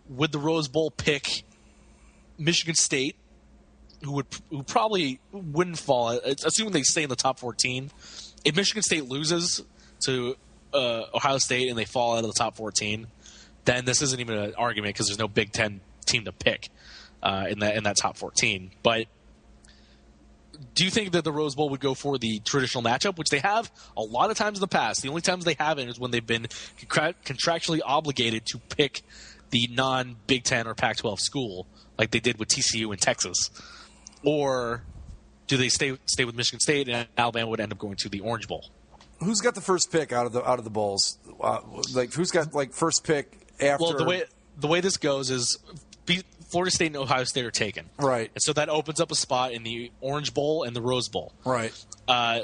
would the Rose Bowl pick Michigan State, who probably wouldn't fall, assuming they stay in the top 14. If Michigan State loses to Ohio State and they fall out of the top 14, then this isn't even an argument because there's no Big Ten team to pick in that top 14. But do you think that the Rose Bowl would go for the traditional matchup, which they have a lot of times in the past? The only times they haven't is when they've been contractually obligated to pick the non-Big Ten or Pac-12 school, like they did with TCU in Texas. Or do they stay with Michigan State and Alabama would end up going to the Orange Bowl? Who's got the first pick out of the bowls? Who's got first pick after? Well, the way this goes is Florida State and Ohio State are taken. Right. And so that opens up a spot in the Orange Bowl and the Rose Bowl. Right.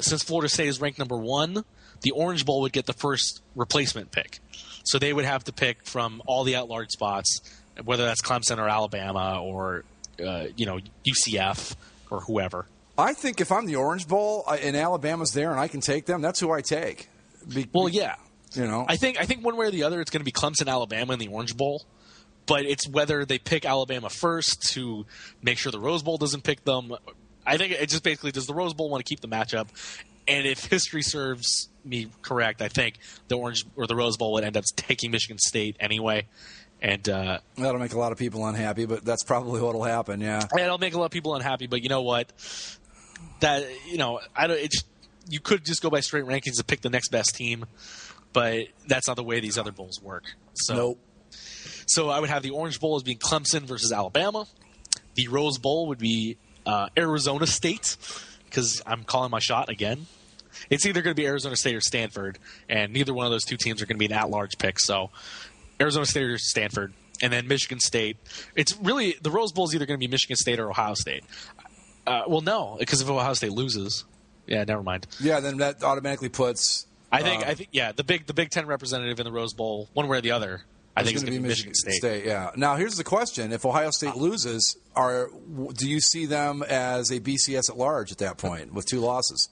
Since Florida State is ranked number 1, the Orange Bowl would get the first replacement pick. So they would have to pick from all the at-large spots, whether that's Clemson or Alabama or UCF or whoever. I think if I'm the Orange Bowl and Alabama's there and I can take them, that's who I take. Well, yeah. I think one way or the other it's going to be Clemson, Alabama in the Orange Bowl. But it's whether they pick Alabama first to make sure the Rose Bowl doesn't pick them. I think it just basically, does the Rose Bowl want to keep the matchup? And if history serves me correct, I think the Orange or the Rose Bowl would end up taking Michigan State anyway. And that'll make a lot of people unhappy, but that's probably what'll happen. Yeah, it'll make a lot of people unhappy. But you know what? You could just go by straight rankings and pick the next best team, but that's not the way these other bowls work. So, nope. So I would have the Orange Bowl as being Clemson versus Alabama. The Rose Bowl would be Arizona State, because I'm calling my shot again. It's either going to be Arizona State or Stanford, and neither one of those two teams are going to be an at-large pick. So Arizona State or Stanford, and then Michigan State. It's really the Rose Bowl is either going to be Michigan State or Ohio State. Well, no, because if Ohio State loses, never mind. Yeah, then that automatically puts. I think, the Big Ten representative in the Rose Bowl, one way or the other. I think it's going to be Michigan State. Yeah. Now, here's the question: if Ohio State loses, do you see them as a BCS at large at that point with 2 losses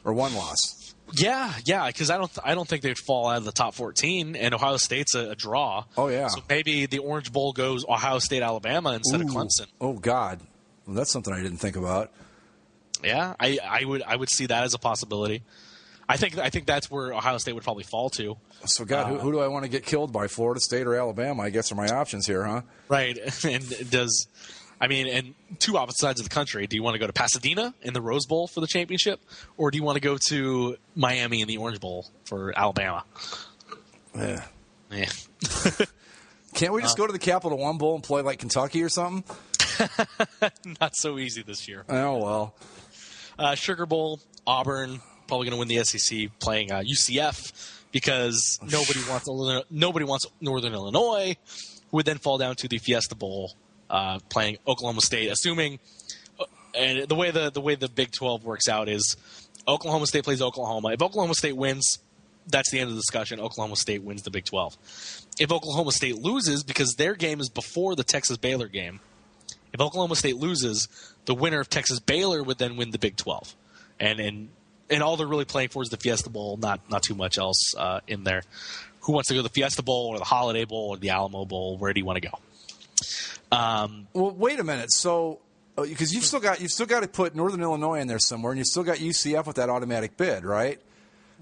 or 1 loss? Yeah, because I don't think they'd fall out of the top 14, and Ohio State's a draw. Oh yeah. So maybe the Orange Bowl goes Ohio State, Alabama instead of Clemson. Oh God, well, that's something I didn't think about. Yeah, I would see that as a possibility. I think that's where Ohio State would probably fall to. So, God, who do I want to get killed by? Florida State or Alabama? I guess are my options here, huh? Right. And 2 opposite sides of the country. Do you want to go to Pasadena in the Rose Bowl for the championship, or do you want to go to Miami in the Orange Bowl for Alabama? Yeah. Can't we just go to the Capital One Bowl and play like Kentucky or something? Not so easy this year. Oh well. Sugar Bowl, Auburn. Probably going to win the SEC playing UCF because nobody wants Northern Illinois, who would then fall down to the Fiesta Bowl playing Oklahoma State. Assuming, and the way the Big 12 works out is Oklahoma State plays Oklahoma. If Oklahoma State wins, that's the end of the discussion. Oklahoma State wins the Big 12. If Oklahoma State loses, because their game is before the Texas-Baylor game, if Oklahoma State loses, the winner of Texas-Baylor would then win the Big 12. And all they're really playing for is the Fiesta Bowl, not too much else in there. Who wants to go to the Fiesta Bowl or the Holiday Bowl or the Alamo Bowl? Where do you want to go? Well, wait a minute. So, because you've still got to put Northern Illinois in there somewhere, and you've still got UCF with that automatic bid, right?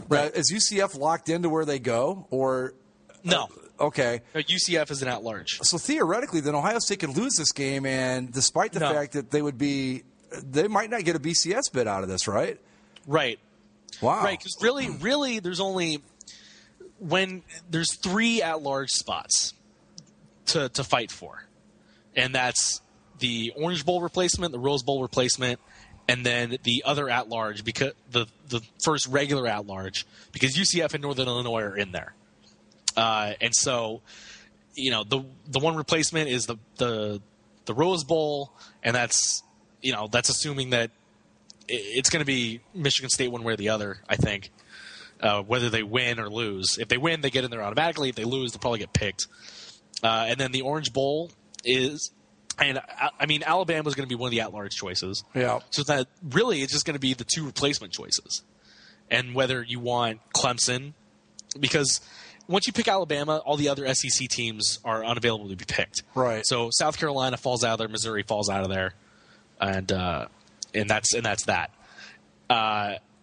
Right. Is UCF locked into where they go, or no? Okay. No, UCF is an at-large. So theoretically, then Ohio State could lose this game, and despite the fact that they might not get a BCS bid out of this, right? Right. Wow. Right, because really, there's 3 at-large spots to fight for, and that's the Orange Bowl replacement, the Rose Bowl replacement, and then the other at-large, because the first regular at-large, because UCF and Northern Illinois are in there, and so the one replacement is the Rose Bowl, and that's assuming that it's going to be Michigan State one way or the other, I think, whether they win or lose. If they win, they get in there automatically. If they lose, they'll probably get picked. And then the Orange Bowl is – and, Alabama is going to be one of the at-large choices. Yeah. So that really it's just going to be the 2 replacement choices. And whether you want Clemson – because once you pick Alabama, all the other SEC teams are unavailable to be picked. Right. So South Carolina falls out of there. Missouri falls out of there. And that's that.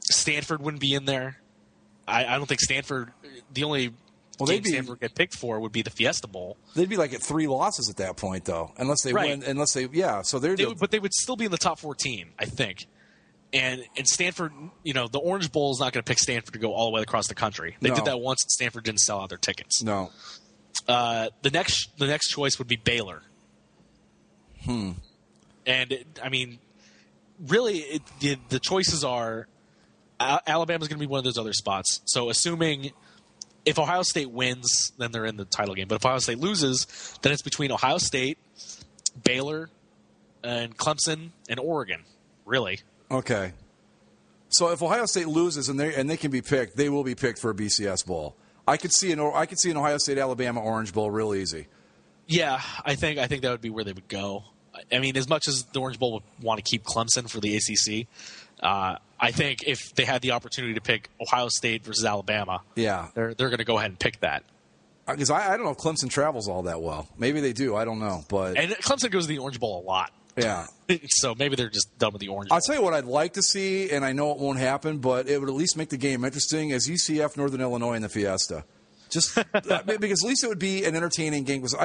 Stanford wouldn't be in there. I don't think Stanford. The only game Stanford get picked for would be the Fiesta Bowl. They'd be like at 3 losses at that point, though, unless they win. Unless they, So but they would still be in the top 14, I think. And Stanford, the Orange Bowl is not going to pick Stanford to go all the way across the country. They did that once, and Stanford didn't sell out their tickets. No. The next choice would be Baylor. And really, the choices are Alabama's going to be one of those other spots. So assuming if Ohio State wins, then they're in the title game. But if Ohio State loses, then it's between Ohio State, Baylor, and Clemson, and Oregon, really. Okay. So if Ohio State loses and they can be picked, they will be picked for a BCS Bowl. I could see an Ohio State Alabama Orange Bowl real easy. Yeah, I think that would be where they would go. I mean, as much as the Orange Bowl would want to keep Clemson for the ACC, I think if they had the opportunity to pick Ohio State versus Alabama, yeah, they're going to go ahead and pick that. Because I don't know if Clemson travels all that well. Maybe they do. I don't know. And Clemson goes to the Orange Bowl a lot. Yeah. So maybe they're just done with the Orange Bowl. I'll tell you what I'd like to see, and I know it won't happen, but it would at least make the game interesting, is UCF Northern Illinois in the Fiesta. Just because at least it would be an entertaining game. Because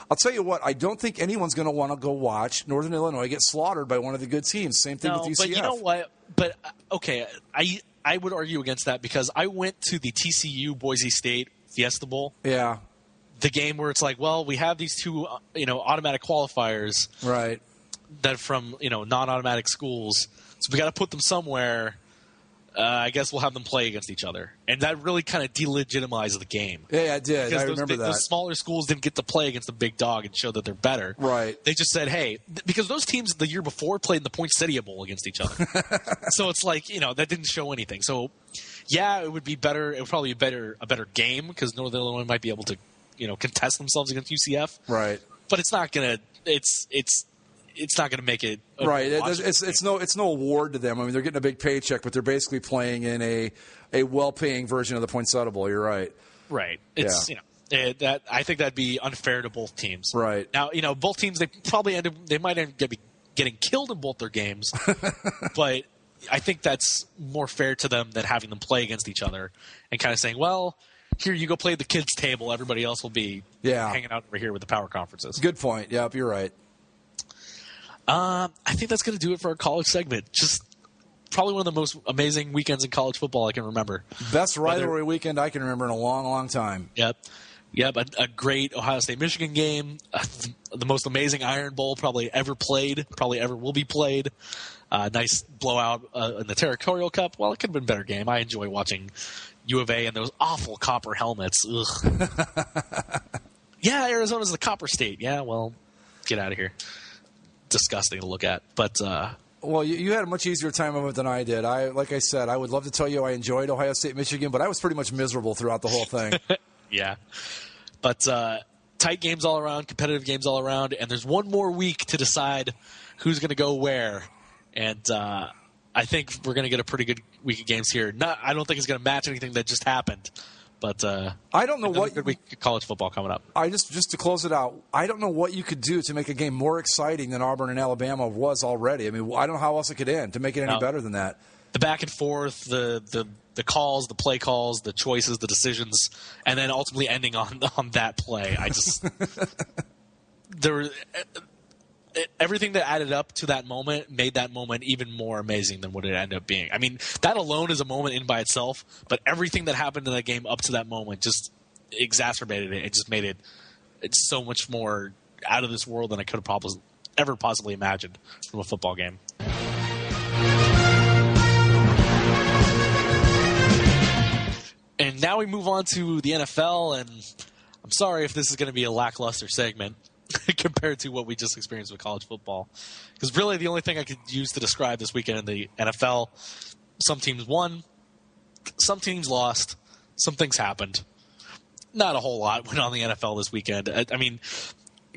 I'll tell you what, I don't think anyone's going to want to go watch Northern Illinois get slaughtered by one of the good teams. Same thing with UCF. But you know what? But, okay, I would argue against that because I went to the TCU Boise State Fiesta Bowl. Yeah. The game where it's like, well, we have these two, automatic qualifiers. Right. That from, non-automatic schools. So we got to put them somewhere. I guess we'll have them play against each other. And that really kind of delegitimized the game. Yeah, it did. I remember that. Those smaller schools didn't get to play against the big dog and show that they're better. Right. They just said, hey, because those teams the year before played in the Poinsettia Bowl against each other. So it's like, that didn't show anything. So, yeah, it would be better. It would probably be a better game because Northern Illinois might be able to, contest themselves against UCF. Right. But it's not going to – it's not going to make it right. It's no award to them. I mean, they're getting a big paycheck, but they're basically playing in a well-paying version of the Poinsettia Bowl. You're right. Right. It's that I think that'd be unfair to both teams. Right. Now, both teams they might end up getting killed in both their games, but I think that's more fair to them than having them play against each other and kind of saying, well, here you go play the kids' table. Everybody else will be hanging out over here with the power conferences. Good point. Yep, you're right. I think that's going to do it for our college segment. Just probably one of the most amazing weekends in college football I can remember. Best rivalry weekend I can remember in a long, long time. Yep. A great Ohio State-Michigan game. The most amazing Iron Bowl probably ever played, probably ever will be played. Nice blowout in the Territorial Cup. Well, it could have been a better game. I enjoy watching U of A and those awful copper helmets. Ugh. Yeah, Arizona's the copper state. Yeah, well, get out of here. Disgusting to look at, but well, you had a much easier time of it than I did. Like I said, I would love to tell you I enjoyed Ohio State, Michigan, but I was pretty much miserable throughout the whole thing. Yeah, but tight games all around, competitive games all around, and there's one more week to decide who's going to go where, and I think we're going to get a pretty good week of games here. I don't think it's going to match anything that just happened. But I don't know what good week of college football coming up. I just to close it out, I don't know what you could do to make a game more exciting than Auburn and Alabama was already. I mean, I don't know how else it could end to make it any better than that. The back and forth, the calls, the play calls, the choices, the decisions, and then ultimately ending on that play. I just everything that added up to that moment made that moment even more amazing than what it ended up being. I mean, that alone is a moment in by itself, but everything that happened in that game up to that moment just exacerbated it. It just made it's so much more out of this world than I could have ever possibly imagined from a football game. And now we move on to the NFL, and I'm sorry if this is going to be a lackluster segment compared to what we just experienced with college football. Because really the only thing I could use to describe this weekend in the NFL, some teams won, some teams lost, some things happened. Not a whole lot went on in the NFL this weekend. I mean,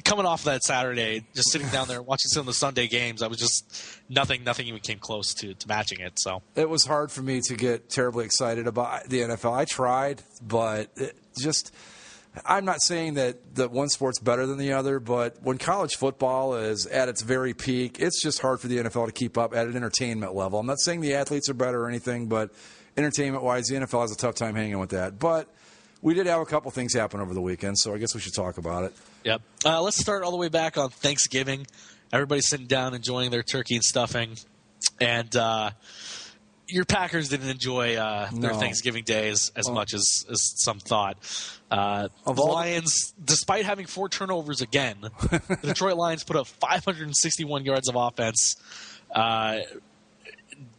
coming off that Saturday, just sitting down there watching some of the Sunday games, I was just nothing even came close to matching it. So it was hard for me to get terribly excited about the NFL. I tried, but I'm not saying that one sport's better than the other, but when college football is at its very peak, it's just hard for the NFL to keep up at an entertainment level. I'm not saying the athletes are better or anything, but entertainment-wise, the NFL has a tough time hanging with that. But we did have a couple things happen over the weekend, so I guess we should talk about it. Yep. Let's start all the way back on Thanksgiving. Everybody's sitting down enjoying their turkey and stuffing, and your Packers didn't enjoy their Thanksgiving days as much as some thought. The Lions, despite having 4 turnovers again, the Detroit Lions put up 561 yards of offense.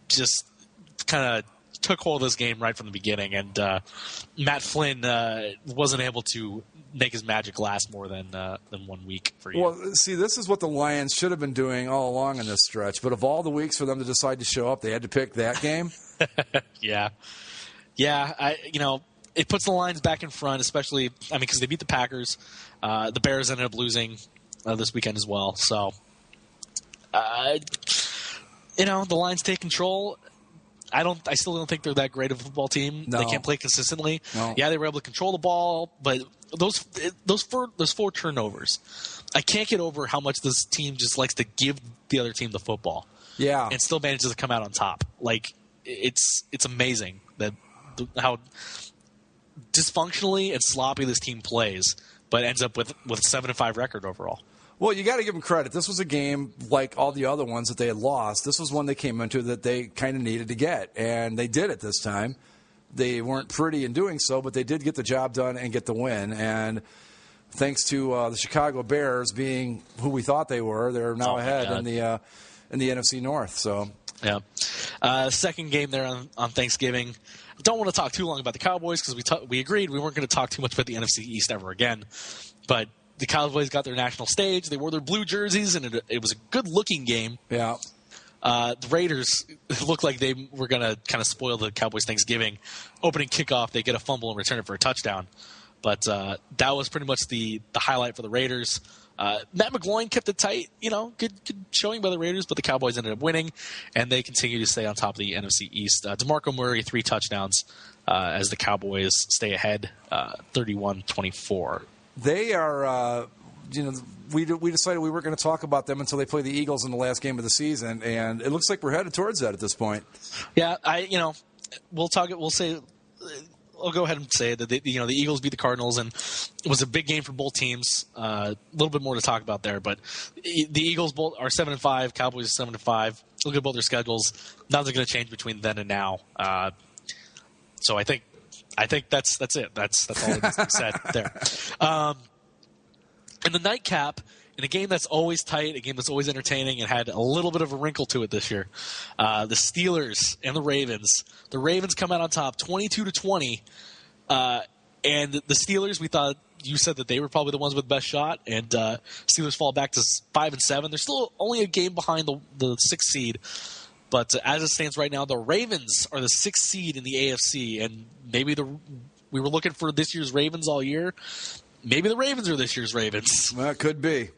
Just kind of took hold of this game right from the beginning, and Matt Flynn wasn't able to make his magic last more than 1 week for you. Well, see, this is what the Lions should have been doing all along in this stretch. But of all the weeks for them to decide to show up, they had to pick that game. Yeah. It puts the Lions back in front, especially, because they beat the Packers. The Bears ended up losing this weekend as well. So, the Lions take control. I still don't think they're that great of a football team. No. They can't play consistently. No. Yeah, they were able to control the ball, but those 4 turnovers, I can't get over how much this team just likes to give the other team the football. Yeah, and still manages to come out on top. Like it's amazing that how dysfunctionally and sloppy this team plays, but ends up with a 7-5 record overall. Well, you got to give them credit. This was a game like all the other ones that they had lost. This was one they came into that they kind of needed to get, and they did it this time. They weren't pretty in doing so, but they did get the job done and get the win. And thanks to the Chicago Bears being who we thought they were, they're now ahead in the NFC North. So yeah, second game there on Thanksgiving. Don't want to talk too long about the Cowboys because we agreed we weren't going to talk too much about the NFC East ever again, but the Cowboys got their national stage. They wore their blue jerseys, and it was a good-looking game. Yeah. The Raiders looked like they were going to kind of spoil the Cowboys' Thanksgiving. Opening kickoff, they get a fumble and return it for a touchdown. But that was pretty much the highlight for the Raiders. Matt McGloin kept it tight. Good showing by the Raiders, but the Cowboys ended up winning, and they continue to stay on top of the NFC East. DeMarco Murray, 3 touchdowns as the Cowboys stay ahead 31-24. They are, we decided we weren't going to talk about them until they play the Eagles in the last game of the season, and it looks like we're headed towards that at this point. Yeah, we'll talk. We'll say, I'll go ahead and say that the Eagles beat the Cardinals, and it was a big game for both teams. A little bit more to talk about there, but the Eagles both are 7-5, Cowboys are 7-5. Look at both their schedules. Nothing's going to change between then and now. So I think that's it. That's all that needs to be said there. And the nightcap, in a game that's always tight, a game that's always entertaining, and had a little bit of a wrinkle to it this year, the Steelers and the Ravens. The Ravens come out on top 22-20, and the Steelers, we thought, you said that they were probably the ones with the best shot, and Steelers fall back to 5-7. They're still only a game behind the 6th seed. But as it stands right now, the Ravens are the 6th seed in the AFC, and maybe we were looking for this year's Ravens all year. Maybe the Ravens are this year's Ravens. Well, it could be.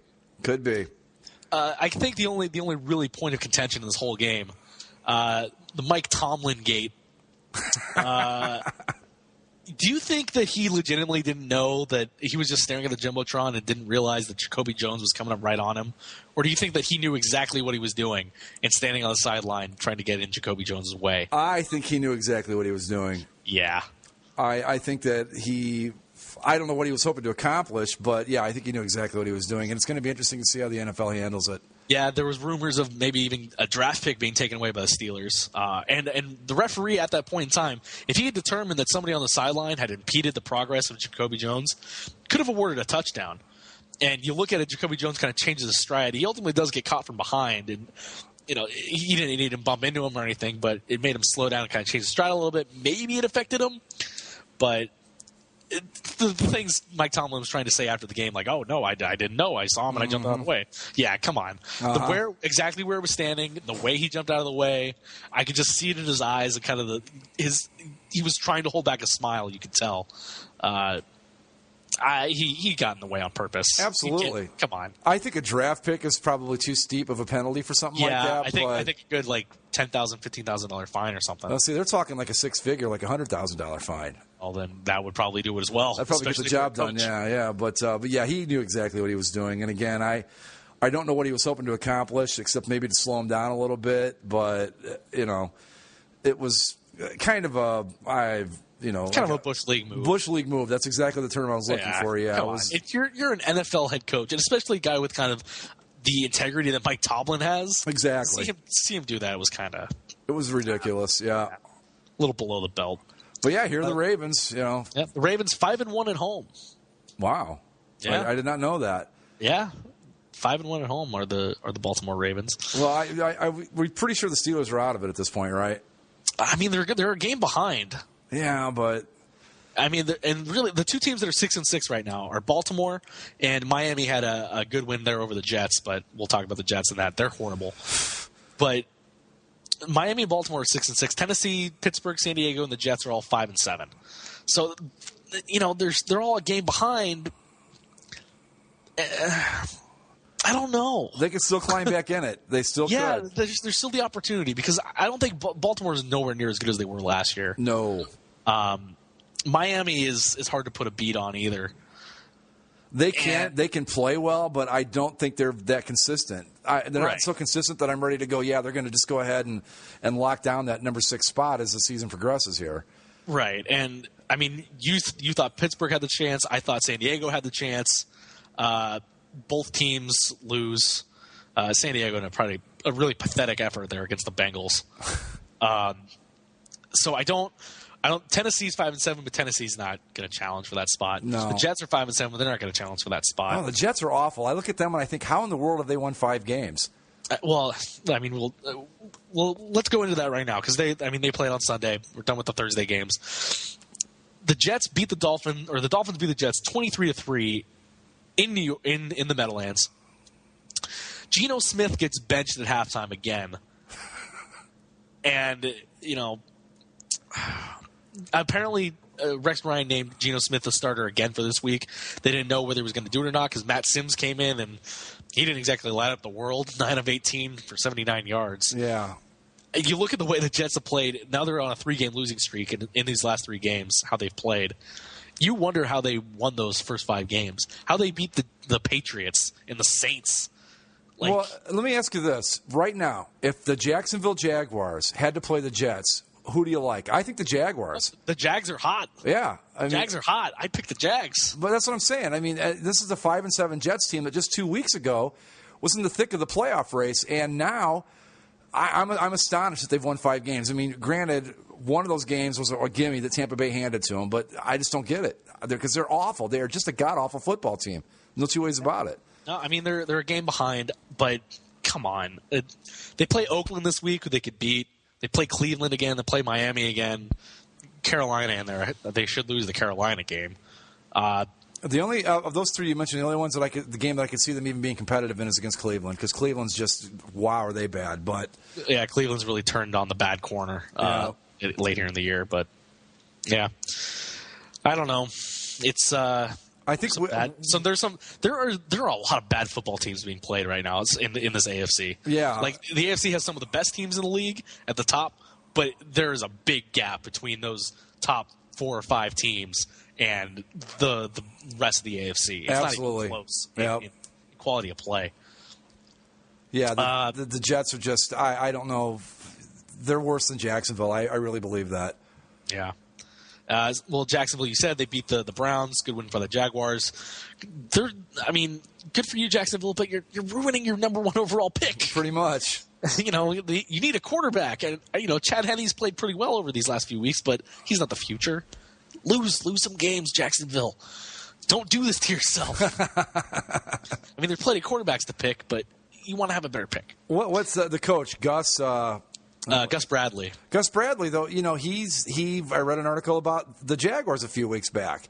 I think the only really point of contention in this whole game, the Mike Tomlin gate. Do you think that he legitimately didn't know that he was just staring at the Jumbotron and didn't realize that Jacoby Jones was coming up right on him? Or do you think that he knew exactly what he was doing and standing on the sideline trying to get in Jacoby Jones' way? I think he knew exactly what he was doing. Yeah. I think that I don't know what he was hoping to accomplish, but yeah, I think he knew exactly what he was doing. And it's going to be interesting to see how the NFL handles it. Yeah, there was rumors of maybe even a draft pick being taken away by the Steelers. And the referee at that point in time, if he had determined that somebody on the sideline had impeded the progress of Jacoby Jones, could have awarded a touchdown. And you look at it, Jacoby Jones kind of changes his stride. He ultimately does get caught from behind, and he didn't bump into him or anything, but it made him slow down and kind of change his stride a little bit. Maybe it affected him, but the things Mike Tomlin was trying to say after the game, like, oh, no, I didn't know. I saw him and I jumped out of the way. Yeah, come on. Exactly where he was standing, the way he jumped out of the way, I could just see it in his eyes and kind of he was trying to hold back a smile, you could tell. He got in the way on purpose. Absolutely. Come on. I think a draft pick is probably too steep of a penalty for something like that. I think a good $10,000, $15,000 fine or something. Well, see, they're talking like a 6-figure, like $100,000 fine. Well, then that would probably do it as well. That probably gets the job done. Yeah. But yeah, he knew exactly what he was doing. And again, I don't know what he was hoping to accomplish, except maybe to slow him down a little bit. But it was kind of a Bush League move. Bush League move. That's exactly the term I was looking for. Yeah, come on. If you're an NFL head coach, and especially a guy with kind of the integrity that Mike Tomlin has, exactly. See him do that. It was ridiculous. Yeah, a little below the belt. But yeah, here are the Ravens. Yeah, the Ravens 5-1 at home. Wow. Yeah, I did not know that. Yeah. 5-1 at home are the Baltimore Ravens. Well, we're pretty sure the Steelers are out of it at this point, right? I mean, they're a game behind. Yeah, but I mean, and really, the two teams that are 6-6 right now are Baltimore and Miami. Had a good win there over the Jets, but we'll talk about the Jets and that. They're horrible. But Miami and Baltimore are 6-6. Tennessee, Pittsburgh, San Diego, and the Jets are all 5-7. So, they're all a game behind. I don't know. They can still climb back in it. They still could. Yeah, there's still the opportunity because I don't think Baltimore is nowhere near as good as they were last year. No. Miami is hard to put a beat on either. They can play well, but I don't think they're that consistent. They're not so consistent that I'm ready to go, yeah, they're going to just go ahead and lock down that number 6 spot as the season progresses here. Right. And, I mean, you thought Pittsburgh had the chance. I thought San Diego had the chance. Both teams lose. San Diego had probably a really pathetic effort there against the Bengals. So I don't. Tennessee's 5-7, but Tennessee's not going to challenge for that spot. No. The Jets are 5-7, but they're not going to challenge for that spot. Oh, the Jets are awful. I look at them and I think, how in the world have they won 5 games? Well, I mean, let's go into that right now because they played on Sunday. We're done with the Thursday games. The Jets beat the Dolphins, or the Dolphins beat the Jets 23-3 in the Meadowlands. Geno Smith gets benched at halftime again, and apparently Rex Ryan named Geno Smith the starter again for this week. They didn't know whether he was going to do it or not because Matt Sims came in and he didn't exactly light up the world. 9 of 18 for 79 yards. Yeah. You look at the way the Jets have played. Now they're on a 3-game losing streak in these last 3 games, how they've played. You wonder how they won those first 5 games, how they beat the Patriots and the Saints. Well, let me ask you this. Right now, if the Jacksonville Jaguars had to play the Jets, who do you like? I think the Jaguars. The Jags are hot. Yeah. Jags are hot. I'd pick the Jags. But that's what I'm saying. I mean, this is the 5-7 Jets team that just 2 weeks ago was in the thick of the playoff race, and now I'm astonished that they've won 5 games. I mean, granted, one of those games was a gimme that Tampa Bay handed to them, but I just don't get it because they're awful. They are just a god-awful football team. No two ways about it. No, I mean, they're a game behind, but come on. They play Oakland this week, who they could beat. They play Cleveland again. They play Miami again. Carolina in there. They should lose the Carolina game. The only of those 3 you mentioned, the only ones the game that I could see them even being competitive in is against Cleveland because Cleveland's just are they bad? But yeah, Cleveland's really turned on the bad corner late here in the year. But yeah, I don't know. It's I think so. There are a lot of bad football teams being played right now. It's in this AFC. Yeah, like the AFC has some of the best teams in the league at the top, but there is a big gap between those top 4 or 5 teams and the rest of the AFC. It's absolutely not even close in quality of play. Yeah, the Jets are just I don't know. They're worse than Jacksonville. I really believe that. Yeah. Well, Jacksonville, you said they beat the Browns. Good win for the Jaguars. Good for you, Jacksonville, but you're ruining your number 1 overall pick. Pretty much. You need a quarterback. And, Chad Henne's played pretty well over these last few weeks, but he's not the future. Lose some games, Jacksonville. Don't do this to yourself. I mean, there's plenty of quarterbacks to pick, but you want to have a better pick. What's the coach, Gus? Gus Bradley. Gus Bradley, though, I read an article about the Jaguars a few weeks back.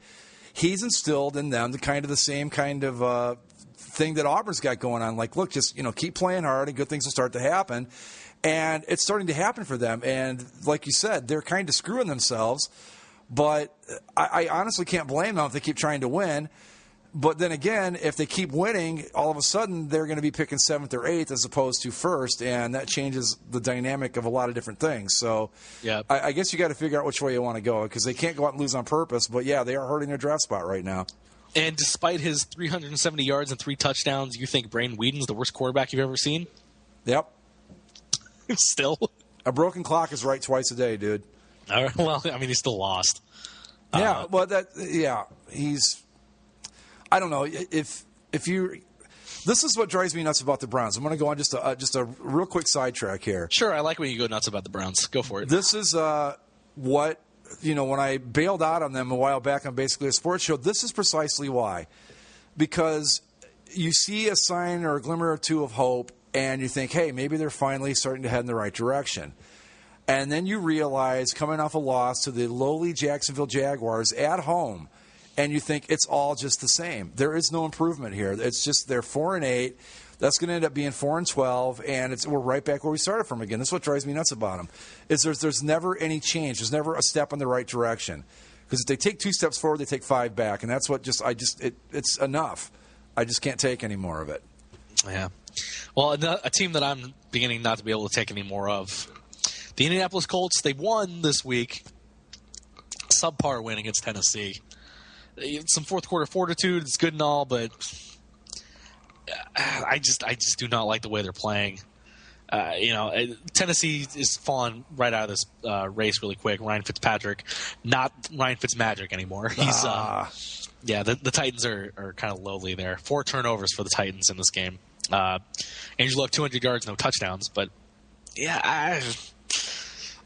He's instilled in them the same kind of thing that Auburn's got going on. Like, look, just keep playing hard, and good things will start to happen. And it's starting to happen for them. And like you said, they're kind of screwing themselves. But I honestly can't blame them if they keep trying to win. But then again, if they keep winning, all of a sudden they're going to be picking 7th or 8th as opposed to 1st, and that changes the dynamic of a lot of different things. So yeah. I guess you got to figure out which way you want to go because they can't go out and lose on purpose. But, yeah, they are hurting their draft spot right now. And despite his 370 yards and 3 touchdowns, you think Braden Whedon's the worst quarterback you've ever seen? Yep. Still? A broken clock is right twice a day, dude. All right. Well, I mean, he still lost. Yeah, he's – I don't know if you. This is what drives me nuts about the Browns. I'm going to go on just a real quick sidetrack here. Sure, I like when you go nuts about the Browns. Go for it. This is what when I bailed out on them a while back on basically a sports show. This is precisely why, because you see a sign or a glimmer or two of hope, and you think, hey, maybe they're finally starting to head in the right direction. And then you realize, coming off a loss to the lowly Jacksonville Jaguars at home, and you think it's all just the same. There is no improvement here. It's just they're 4-8. That's going to end up being 4-12, and we're right back where we started from again. That's what drives me nuts about them. Is there's never any change. There's never a step in the right direction. Because if they take 2 steps forward, they take 5 back, and that's what it's enough. I just can't take any more of it. Yeah. Well, a team that I'm beginning not to be able to take any more of, the Indianapolis Colts. They won this week. Subpar win against Tennessee. Some fourth quarter fortitude. It's good and all, but I just do not like the way they're playing. Tennessee is falling right out of this race really quick. Ryan Fitzpatrick, not Ryan Fitzmagic anymore. He's the Titans are kind of lowly there. 4 turnovers for the Titans in this game. Andrew Luck 200 yards, no touchdowns, but yeah.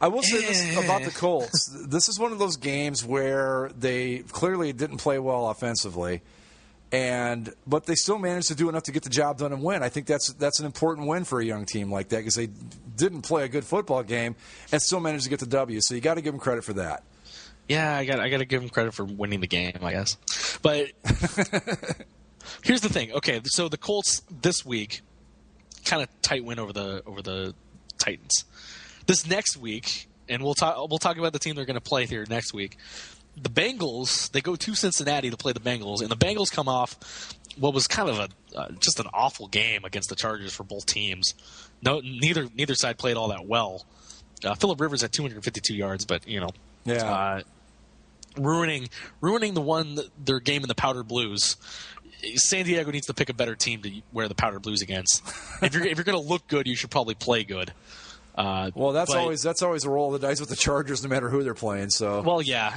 I will say this about the Colts. This is one of those games where they clearly didn't play well offensively, but they still managed to do enough to get the job done and win. I think that's an important win for a young team like that because they didn't play a good football game and still managed to get the W. So you got to give them credit for that. Yeah, I got to give them credit for winning the game, I guess. But here's the thing. Okay, so the Colts this week, kind of tight win over the Titans. This next week, and we'll talk about the team they're going to play here next week. The Bengals, they go to Cincinnati to play the Bengals, and the Bengals come off what was kind of just an awful game against the Chargers for both teams. No, neither side played all that well. Phillip Rivers had 252 yards, but ruining their game in the powder blues. San Diego needs to pick a better team to wear the powder blues against. If you're going to look good, you should probably play good. That's always a roll of the dice with the Chargers, no matter who they're playing. So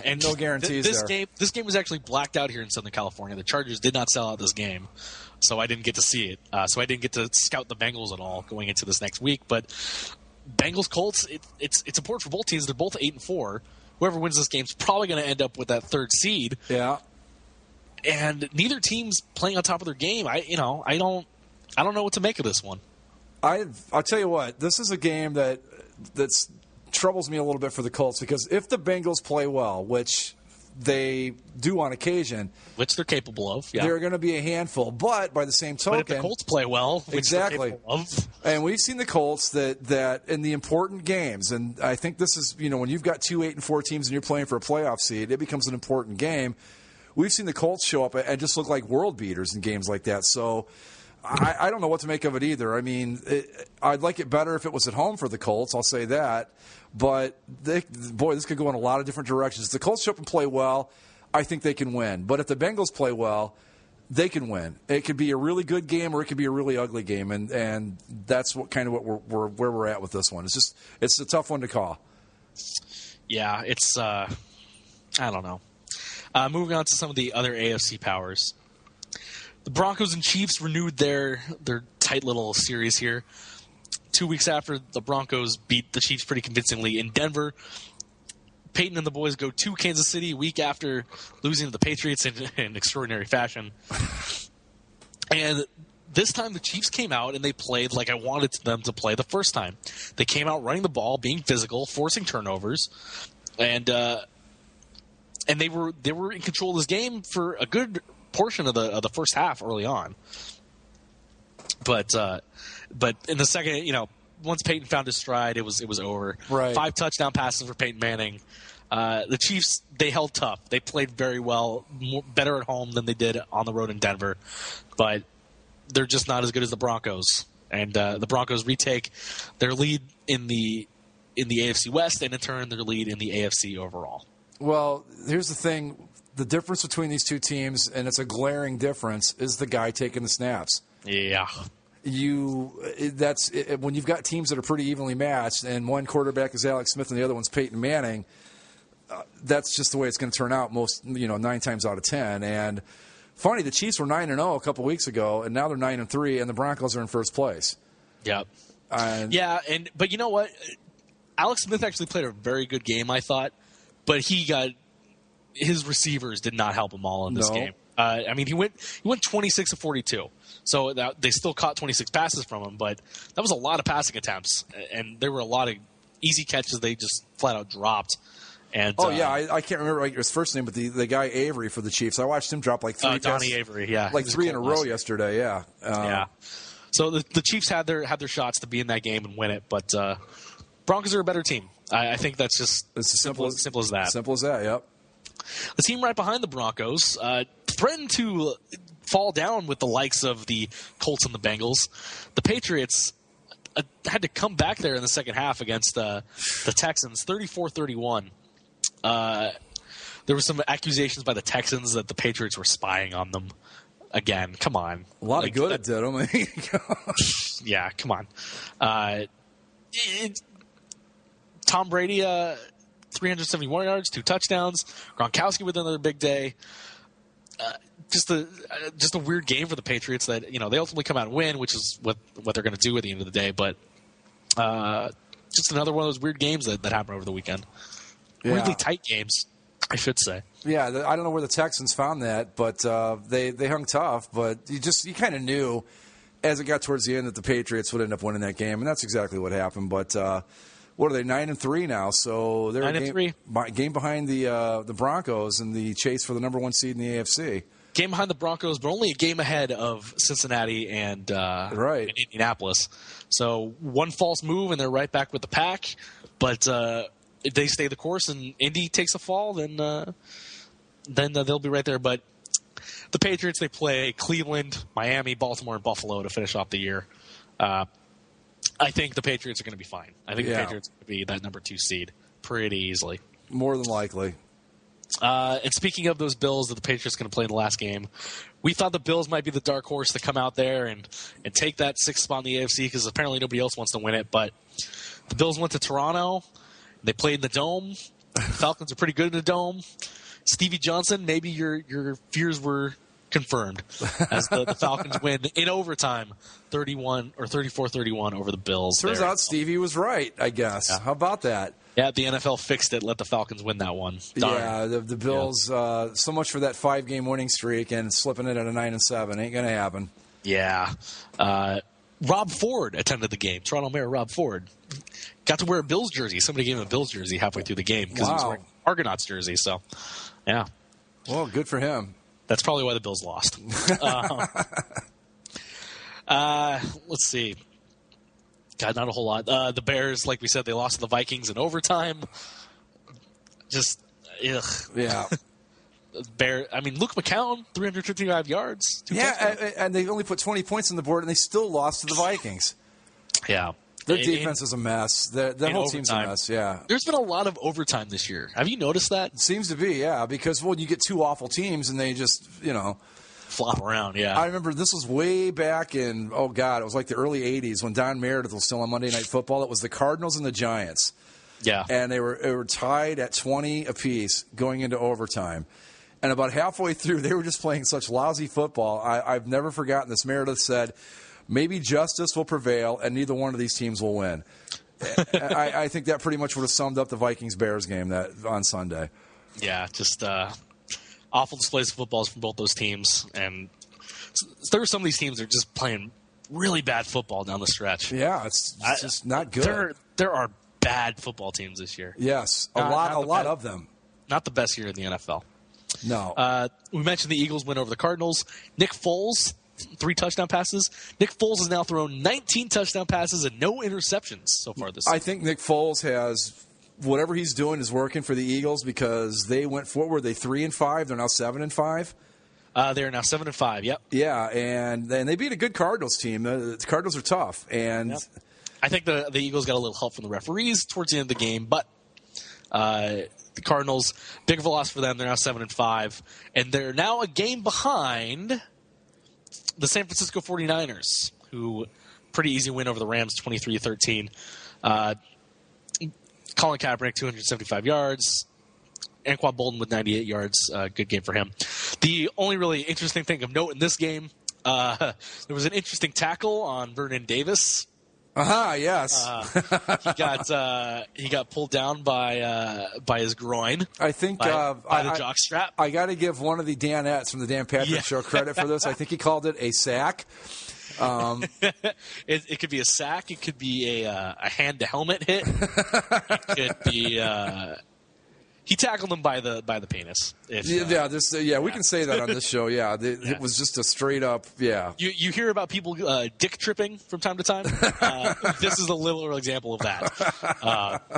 and no guarantees there. This game was actually blacked out here in Southern California. The Chargers did not sell out this game, so I didn't get to see it. So I didn't get to scout the Bengals at all going into this next week. But Bengals Colts, it's important for both teams. They're both 8-4. Whoever wins this game is probably going to end up with that 3rd seed. Yeah. And neither team's playing on top of their game. I don't know what to make of this one. I'll tell you what, this is a game that troubles me a little bit for the Colts because if the Bengals play well, which they do on occasion, which they're capable of, they're going to be a handful. But by the same token, but if the Colts play well, which exactly, they're capable of. And we've seen the Colts that in the important games, and I think this is when you've got 2 8-4 teams and you're playing for a playoff seed, it becomes an important game. We've seen the Colts show up and just look like world beaters in games like that. So I don't know what to make of it either. I mean, I'd like it better if it was at home for the Colts. I'll say that. But, this could go in a lot of different directions. If the Colts show up and play well, I think they can win. But if the Bengals play well, they can win. It could be a really good game or it could be a really ugly game, and that's where we're at with this one. It's a tough one to call. Yeah, it's I don't know. Moving on to some of the other AFC powers. The Broncos and Chiefs renewed their tight little series here. 2 weeks after the Broncos beat the Chiefs pretty convincingly in Denver, Peyton and the boys go to Kansas City a week after losing to the Patriots in extraordinary fashion. And this time the Chiefs came out and they played like I wanted them to play the first time. They came out running the ball, being physical, forcing turnovers, and they were in control of this game for a good portion of the first half early on. But in the second, once Peyton found his stride, it was over. Right. 5 touchdown passes for Peyton Manning. The Chiefs, they held tough. They played very well, better at home than they did on the road in Denver. But they're just not as good as the Broncos. And the Broncos retake their lead in the AFC West and in turn their lead in the AFC overall. Well, here's the thing. The difference between these two teams, and it's a glaring difference, is the guy taking the snaps. Yeah. When you've got teams that are pretty evenly matched, and one quarterback is Alex Smith and the other one's Peyton Manning, that's just the way it's going to turn out 9 times out of 10. And funny, the Chiefs were 9-0 a couple weeks ago, and now they're 9-3, and the Broncos are in first place. Yep. But you know what? Alex Smith actually played a very good game, I thought, but his receivers did not help him all in this game. He went 26 of 42. So they still caught 26 passes from him, but that was a lot of passing attempts, and there were a lot of easy catches they just flat out dropped. And I can't remember his first name, but the guy Avery for the Chiefs. I watched him drop like 3 Donnie Avery, yeah, like 3 in a row yesterday. Yeah, yeah. So the Chiefs had their shots to be in that game and win it, but Broncos are a better team. I think that's just it's simple as that. Simple as that. Yep. The team right behind the Broncos threatened to fall down with the likes of the Colts and the Bengals. The Patriots had to come back there in the second half against the Texans, 34-31. There were some accusations by the Texans that the Patriots were spying on them. Again, come on. A lot of good it did them. Yeah, come on. Tom Brady, 371 yards, 2 touchdowns. Gronkowski with another big day. Just a weird game for the Patriots that, they ultimately come out and win, which is what they're going to do at the end of the day. But just another one of those weird games that happened over the weekend. Yeah. Weirdly tight games, I should say. Yeah, I don't know where the Texans found that, but they hung tough. But you kind of knew as it got towards the end that the Patriots would end up winning that game, and that's exactly what happened. But what are they, 9-3 now? So they're 9-3. Game behind the Broncos in the chase for the number 1 seed in the AFC. Game behind the Broncos, but only a game ahead of Cincinnati and Indianapolis. So one false move, and they're right back with the pack. But if they stay the course and Indy takes a fall, then they'll be right there. But the Patriots, they play Cleveland, Miami, Baltimore, and Buffalo to finish off the year. I think the Patriots are going to be fine. I think the Patriots are going to be that number 2 seed pretty easily. More than likely. And speaking of those Bills that the Patriots are going to play in the last game, we thought the Bills might be the dark horse to come out there and take that 6th spot in the AFC because apparently nobody else wants to win it. But the Bills went to Toronto. They played in the Dome. The Falcons are pretty good in the Dome. Stevie Johnson, maybe your fears were confirmed as the Falcons win in overtime 34-31 over the Bills. Turns out Stevie was right, I guess. Yeah. How about that? Yeah, the NFL fixed it, let the Falcons win that one. Darn. Yeah, the Bills, so much for that 5-game winning streak and slipping it at a 9-7. Ain't going to happen. Yeah. Rob Ford attended the game. Toronto Mayor Rob Ford got to wear a Bills jersey. Somebody gave him a Bills jersey halfway through the game because he was wearing Argonauts jersey. So, yeah. Well, good for him. That's probably why the Bills lost. Let's see. God, not a whole lot. The Bears, like we said, they lost to the Vikings in overtime. Just, ugh. Yeah. Luke McCown, 355 yards. 2 touchdowns. And they only put 20 points on the board, and they still lost to the Vikings. Yeah. Their defense is a mess. Their whole team's a mess, yeah. There's been a lot of overtime this year. Have you noticed that? It seems to be, yeah, because, you get 2 awful teams, and they just, flop around, yeah. I remember this was way back in, it was like the early 80s when Don Meredith was still on Monday Night Football. It was the Cardinals and the Giants. Yeah. And they were tied at 20 apiece going into overtime. And about halfway through, they were just playing such lousy football. I've never forgotten this. Meredith said, maybe justice will prevail and neither one of these teams will win. I think that pretty much would have summed up the Vikings-Bears game on Sunday. Yeah, just awful displays of footballs from both those teams. And there were some of these teams that are just playing really bad football down the stretch. Yeah, it's just not good. There are bad football teams this year. Yes, a lot of them. Not the best year in the NFL. No. We mentioned the Eagles win over the Cardinals. Nick Foles, 3 touchdown passes. Nick Foles has now thrown 19 touchdown passes and no interceptions so far this season. I think Nick Foles has whatever he's doing is working for the Eagles because they went forward. They 3-5. They're now 7-5. They are now 7-5. Yep. Yeah, and they beat a good Cardinals team. The Cardinals are tough, and yep. I think the Eagles got a little help from the referees towards the end of the game, but the Cardinals, big of a loss for them. They're now 7-5, and they're now a game behind the San Francisco 49ers, who pretty easy win over the Rams, 23-13. Colin Kaepernick, 275 yards. Anquan Bolden with 98 yards. Good game for him. The only really interesting thing of note in this game, there was an interesting tackle on Vernon Davis. Yes. He got pulled down by his groin. I think by the jock strap. I got to give one of the Danettes from the Dan Patrick Show credit for this. I think he called it a sack. It could be a sack. It could be a hand-to-helmet hit. It could be he tackled him by the penis. We can say that on this show. Yeah, it was just a straight up. Yeah, you hear about people dick tripping from time to time. This is a little example of that.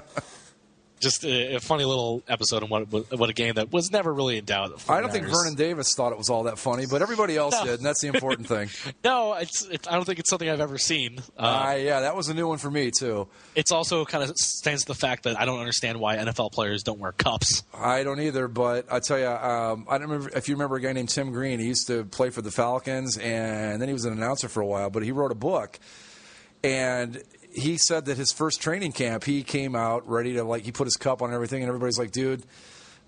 Just a funny little episode of what a game that was never really in doubt. I don't think Vernon Davis thought it was all that funny, but everybody else did, and that's the important thing. No, I don't think it's something I've ever seen. That was a new one for me, too. It's also kind of stands to the fact that I don't understand why NFL players don't wear cups. I don't either, but I tell you, I don't remember if you remember a guy named Tim Green. He used to play for the Falcons, and then he was an announcer for a while, but he wrote a book, and he said that his first training camp, he came out ready to, he put his cup on and everything, and everybody's like, dude,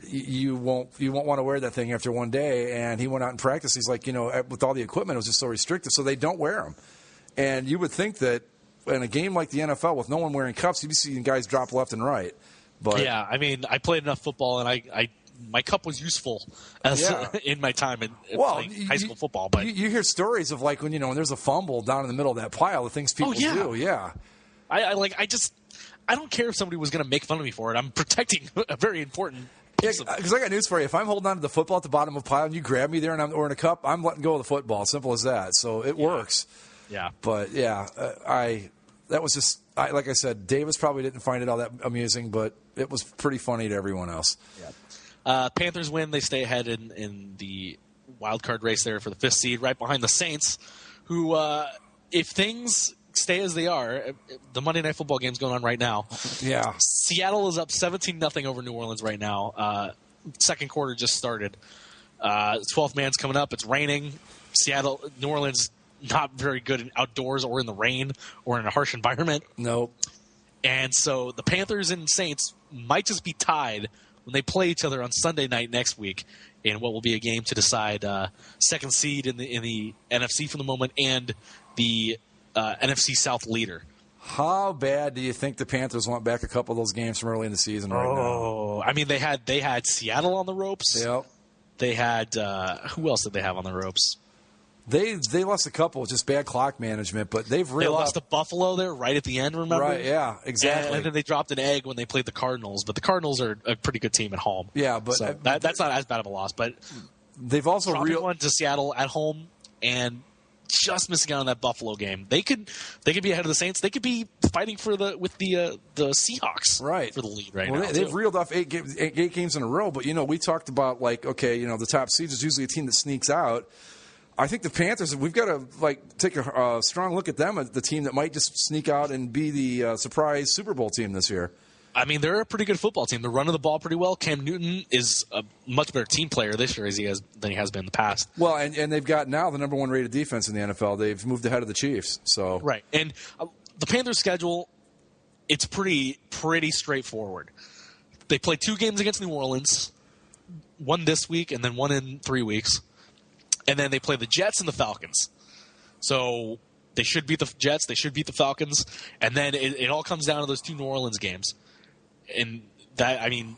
you won't want to wear that thing after one day. And he went out and practiced. He's like, with all the equipment, it was just so restrictive, so they don't wear them. And you would think that in a game like the NFL, with no one wearing cups, you'd be seeing guys drop left and right. But yeah, I mean, I played enough football, and my cup was useful in my time in playing high school football. But you hear stories of when there's a fumble down in the middle of that pile, the things people do. Yeah. I don't care if somebody was going to make fun of me for it. I'm protecting a very important piece of it. Because I got news for you. If I'm holding on to the football at the bottom of a pile and you grab me there and I'm wearing a cup, I'm letting go of the football. Simple as that. So it works. Yeah. But that was just like I said. Davis probably didn't find it all that amusing, but it was pretty funny to everyone else. Yeah. Panthers win. They stay ahead in the wild card race there for the 5th seed, right behind the Saints, who if things stay as they are, the Monday Night Football game's going on right now. Yeah. Seattle is up 17-0 over New Orleans right now. Second quarter just started. 12th man's coming up. It's raining. New Orleans not very good in outdoors or in the rain or in a harsh environment. Nope. And so the Panthers and Saints might just be tied when they play each other on Sunday night next week in what will be a game to decide second seed in the NFC for the moment and the NFC South leader. How bad do you think the Panthers want back a couple of those games from early in the season right now? Oh, I mean, they had Seattle on the ropes. Yep. They had who else did they have on the ropes? They lost a couple, just bad clock management, but they lost to Buffalo there right at the end. Remember? Right? Yeah, exactly. And then they dropped an egg when they played the Cardinals, but the Cardinals are a pretty good team at home. Yeah, but so that's not as bad of a loss. But they've also won to Seattle at home and just missing out on that Buffalo game. They could be ahead of the Saints. They could be fighting with the Seahawks for the lead right now. They've reeled off eight games in a row. But we talked about the top seeds is usually a team that sneaks out. I think the Panthers, we've got to take a strong look at them, the team that might just sneak out and be the surprise Super Bowl team this year. I mean, they're a pretty good football team. They're running the ball pretty well. Cam Newton is a much better team player this year than he has been in the past. Well, and they've got now the number one rated defense in the NFL. They've moved ahead of the Chiefs. So right, and the Panthers' schedule, it's pretty straightforward. They play 2 games against New Orleans, one this week and then one in 3 weeks, and then they play the Jets and the Falcons. So they should beat the Jets. They should beat the Falcons, and then it all comes down to those 2 New Orleans games. And that, I mean,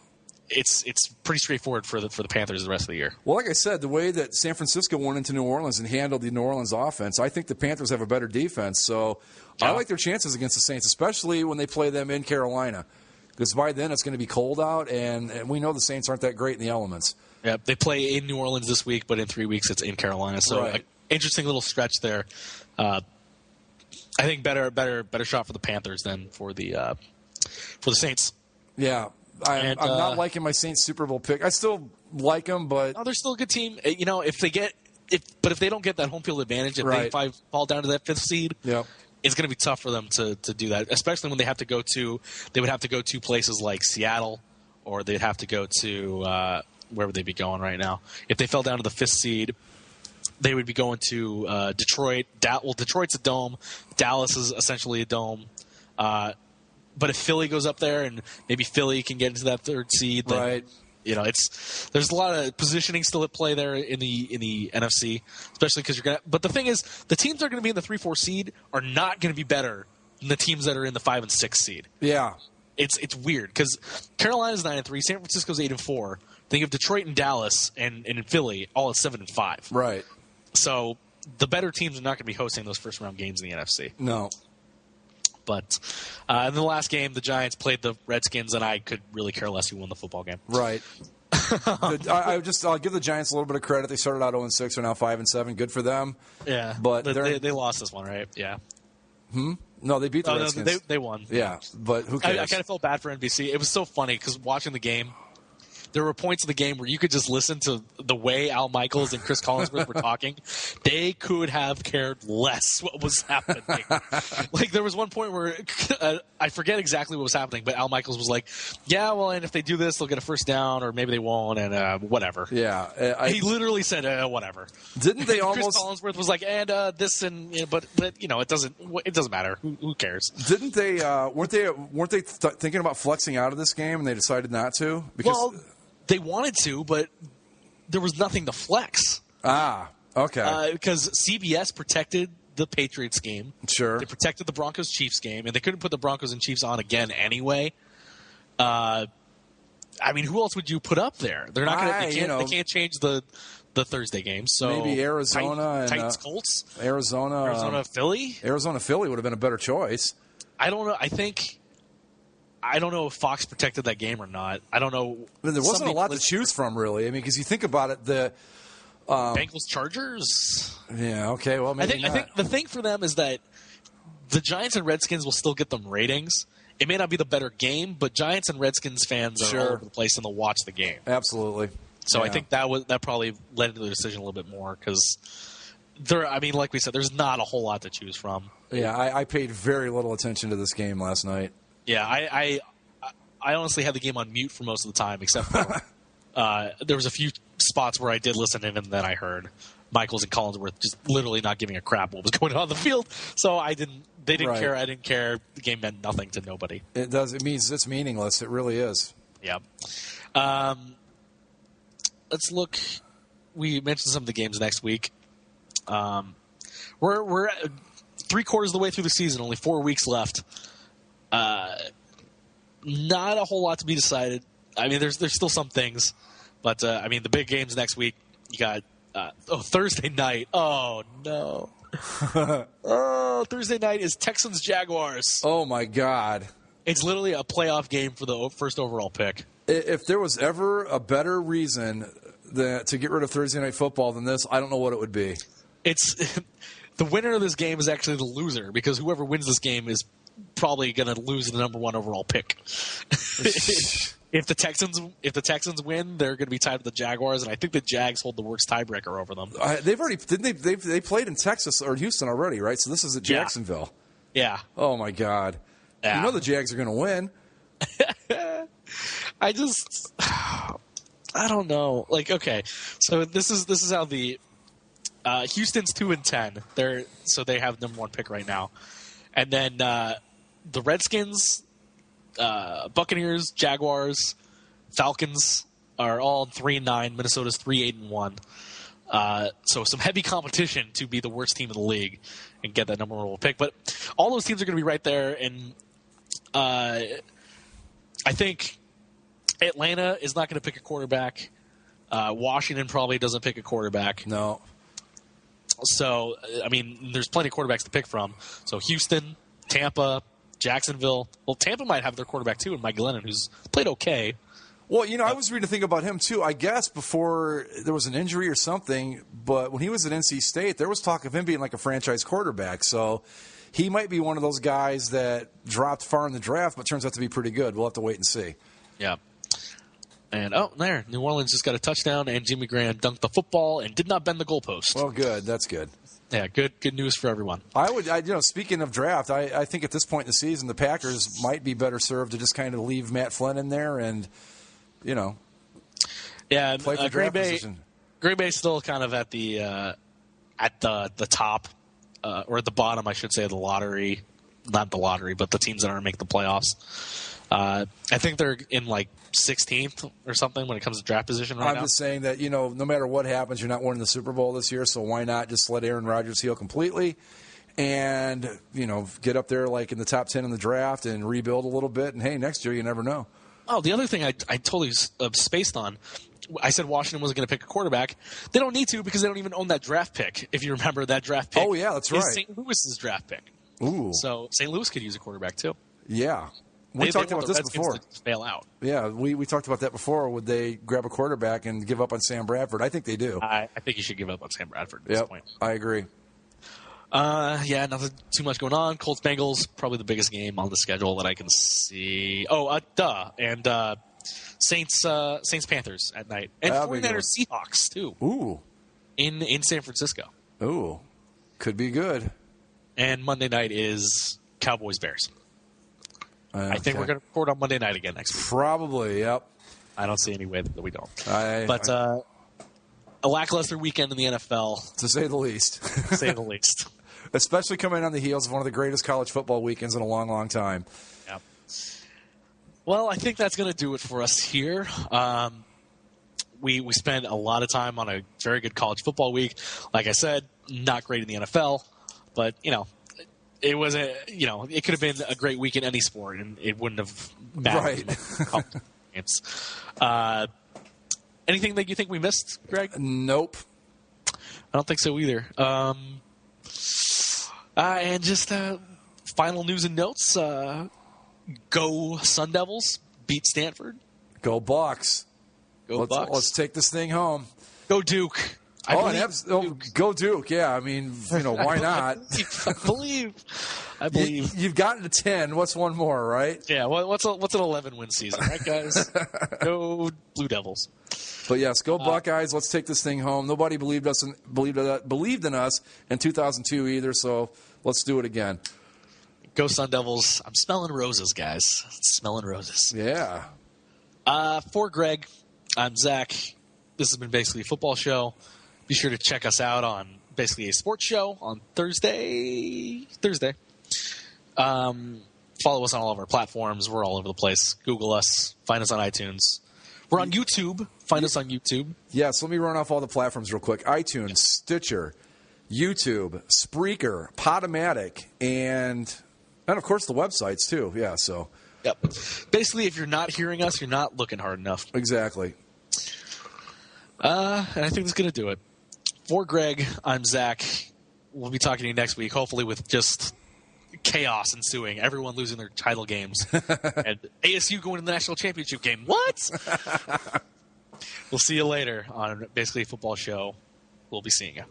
it's pretty straightforward for the Panthers the rest of the year. Well, like I said, the way that San Francisco went into New Orleans and handled the New Orleans offense, I think the Panthers have a better defense. So I like their chances against the Saints, especially when they play them in Carolina, because by then it's going to be cold out, and we know the Saints aren't that great in the elements. Yeah, they play in New Orleans this week, but in 3 weeks it's in Carolina. So interesting little stretch there. I think better shot for the Panthers than for the Saints. Yeah, I'm not liking my Saints Super Bowl pick. I still like them, but they're still a good team. If they don't get that home field advantage, if they fall down to that 5th seed, it's going to be tough for them to do that. Especially when they would have to go to places like Seattle, or they'd have to go to where would they be going right now? If they fell down to the 5th seed, they would be going to Detroit. Detroit's a dome. Dallas is essentially a dome. But if Philly goes up there and maybe Philly can get into that 3rd seed, then there's a lot of positioning still at play there in the NFC, especially because But the thing is, the teams that are going to be in the 3-4 seed are not going to be better than the teams that are in the 5 and 6 seed. Yeah, it's weird because Carolina's 9-3, San Francisco's 8-4. Then you have Detroit and Dallas and Philly all at 7-5. Right. So the better teams are not going to be hosting those first-round games in the NFC. No. But in the last game, the Giants played the Redskins, and I could really care less who won the football game. Right. I'll give the Giants a little bit of credit. They started out 0-6, are now 5-7. Good for them. Yeah, but they lost this one, right? Yeah. No, they beat the Redskins. No, they won. Yeah, but who cares? I kind of felt bad for NBC. It was so funny because watching the game, there were points of the game where you could just listen to the way Al Michaels and Chris Collinsworth were talking. They could have cared less what was happening. Like, there was one point where I forget exactly what was happening, but Al Michaels was like, yeah, well, and if they do this, they'll get a first down, or maybe they won't, and whatever. Yeah. He literally said, whatever. Didn't they almost... Chris Collinsworth was like, and this, and but you know, it doesn't matter. Who cares? Didn't they, weren't they thinking about flexing out of this game, and they decided not to? Because they wanted to, but there was nothing to flex. Okay. Because CBS protected the Patriots game. Sure. They protected the Broncos-Chiefs game, and they couldn't put the Broncos and Chiefs on again anyway. I mean, who else would you put up there? They're not going to. They can't change the Thursday game. So maybe Arizona Titans, Colts, Arizona, Philly. Philly would have been a better choice. I don't know. I don't know if Fox protected that game or not. I don't know. There wasn't a lot to choose from, really. I mean, because you think about it, the Bengals Chargers. Yeah. Okay. Well, maybe I think the thing for them is that the Giants and Redskins will still get them ratings. It may not be the better game, but Giants and Redskins fans are all over the place and they'll watch the game. Absolutely. So I think that probably led to the decision a little bit more because like we said, there's not a whole lot to choose from. Yeah, I paid very little attention to this game last night. Yeah, I honestly had the game on mute for most of the time, except for there was a few spots where I did listen in, and then I heard Michaels and Collinsworth just literally not giving a crap what was going on the field. So they didn't care. I didn't care. The game meant nothing to nobody. It does. It means it's meaningless. It really is. Yeah. Let's look. We mentioned some of the games next week. We're 3/4 of the way through the season. Only 4 weeks left. Not a whole lot to be decided. I mean, there's still some things, but I mean, the big games next week. You got Thursday night. Oh no! Thursday night is Texans Jaguars. Oh my God! It's literally a playoff game for the first overall pick. If there was ever a better reason to get rid of Thursday night football than this, I don't know what it would be. It's the winner of this game is actually the loser because whoever wins this game is probably going to lose the number 1 overall pick. If the Texans win, they're going to be tied with the Jaguars, and I think the Jags hold the worst tiebreaker over them. They've already they played in Texas or Houston already, right? So this is at Jacksonville. Yeah. Oh my God. Yeah. You know the Jags are going to win. I don't know. Like, okay, so this is how the Houston's 2-10. They have number 1 pick right now, and then the Redskins, Buccaneers, Jaguars, Falcons are all 3-9. Minnesota's 3-8-1. So some heavy competition to be the worst team in the league and get that number 1 pick. But all those teams are going to be right there, and I think Atlanta is not going to pick a quarterback. Washington probably doesn't pick a quarterback. No. So, I mean, there's plenty of quarterbacks to pick from. So Houston, Tampa, Jacksonville. Well, Tampa might have their quarterback too, and Mike Glennon, who's played okay. Well, I was reading a thing about him too. I guess before there was an injury or something, but when he was at NC State, there was talk of him being like a franchise quarterback. So he might be one of those guys that dropped far in the draft, but turns out to be pretty good. We'll have to wait and see. Yeah. And, there, New Orleans just got a touchdown, and Jimmy Graham dunked the football and did not bend the goalpost. Well, good. That's good. Yeah, good news for everyone. Speaking of draft, I think at this point in the season, the Packers might be better served to just kind of leave Matt Flynn in there and, yeah, play for draft position. Green Bay's still kind of at the top, or at the bottom, I should say, of the lottery. Not the lottery, but the teams that aren't making the playoffs. I think they're in 16th or something when it comes to draft position right now. I'm just saying that, no matter what happens, you're not winning the Super Bowl this year, so why not just let Aaron Rodgers heal completely and, get up there in the top 10 in the draft and rebuild a little bit. And, hey, next year you never know. Oh, the other thing I totally spaced on, I said Washington wasn't going to pick a quarterback. They don't need to because they don't even own that draft pick. If you remember that draft pick. Oh, yeah, that's right. St. Louis's draft pick. Ooh. So St. Louis could use a quarterback too. Yeah. We talked about this before. To fail out. Yeah, we talked about that before. Would they grab a quarterback and give up on Sam Bradford? I think they do. I think you should give up on Sam Bradford at this point. I agree. Yeah, nothing too much going on. Colts Bengals, probably the biggest game on the schedule that I can see. And Saints Panthers at night, and 49ers Seahawks too. Ooh, in San Francisco. Ooh, could be good. And Monday night is Cowboys Bears. I think we're going to record on Monday night again next week. Probably, yep. I don't see any way that we don't. A lackluster weekend in the NFL. To say the least. To say the least. Especially coming on the heels of one of the greatest college football weekends in a long, long time. Yep. Well, I think that's going to do it for us here. We spent a lot of time on a very good college football week. Like I said, not great in the NFL. But, it was it could have been a great week in any sport, and it wouldn't have mattered. Right. Games. Anything that you think we missed, Greg? Nope. I don't think so either. And just final news and notes. Go Sun Devils. Beat Stanford. Go Bucks. Go Bucks. Let's take this thing home. Go Duke. Go Duke, yeah. I mean, why not? I believe. You've gotten to 10. What's one more, right? Yeah, what's an 11-win season, right, guys? Go Blue Devils. But yes, go Buckeyes. Let's take this thing home. Nobody believed in us in 2002 either, so let's do it again. Go Sun Devils. I'm smelling roses, guys. Smelling roses. Yeah. For Greg, I'm Zach. This has been Basically a Football Show. Be sure to check us out on Basically a Sports Show on Thursday. Follow us on all of our platforms. We're all over the place. Google us. Find us on iTunes. We're on YouTube. Find us on YouTube. Yes, let me run off all the platforms real quick. iTunes, Stitcher, YouTube, Spreaker, Podomatic, and of course the websites too. Yeah, so. Yep. Basically, if you're not hearing us, you're not looking hard enough. Exactly. And I think that's going to do it. For Greg, I'm Zach. We'll be talking to you next week, hopefully with just chaos ensuing, everyone losing their title games, and ASU going to the national championship game. What? We'll see you later on Basically a Football Show. We'll be seeing you.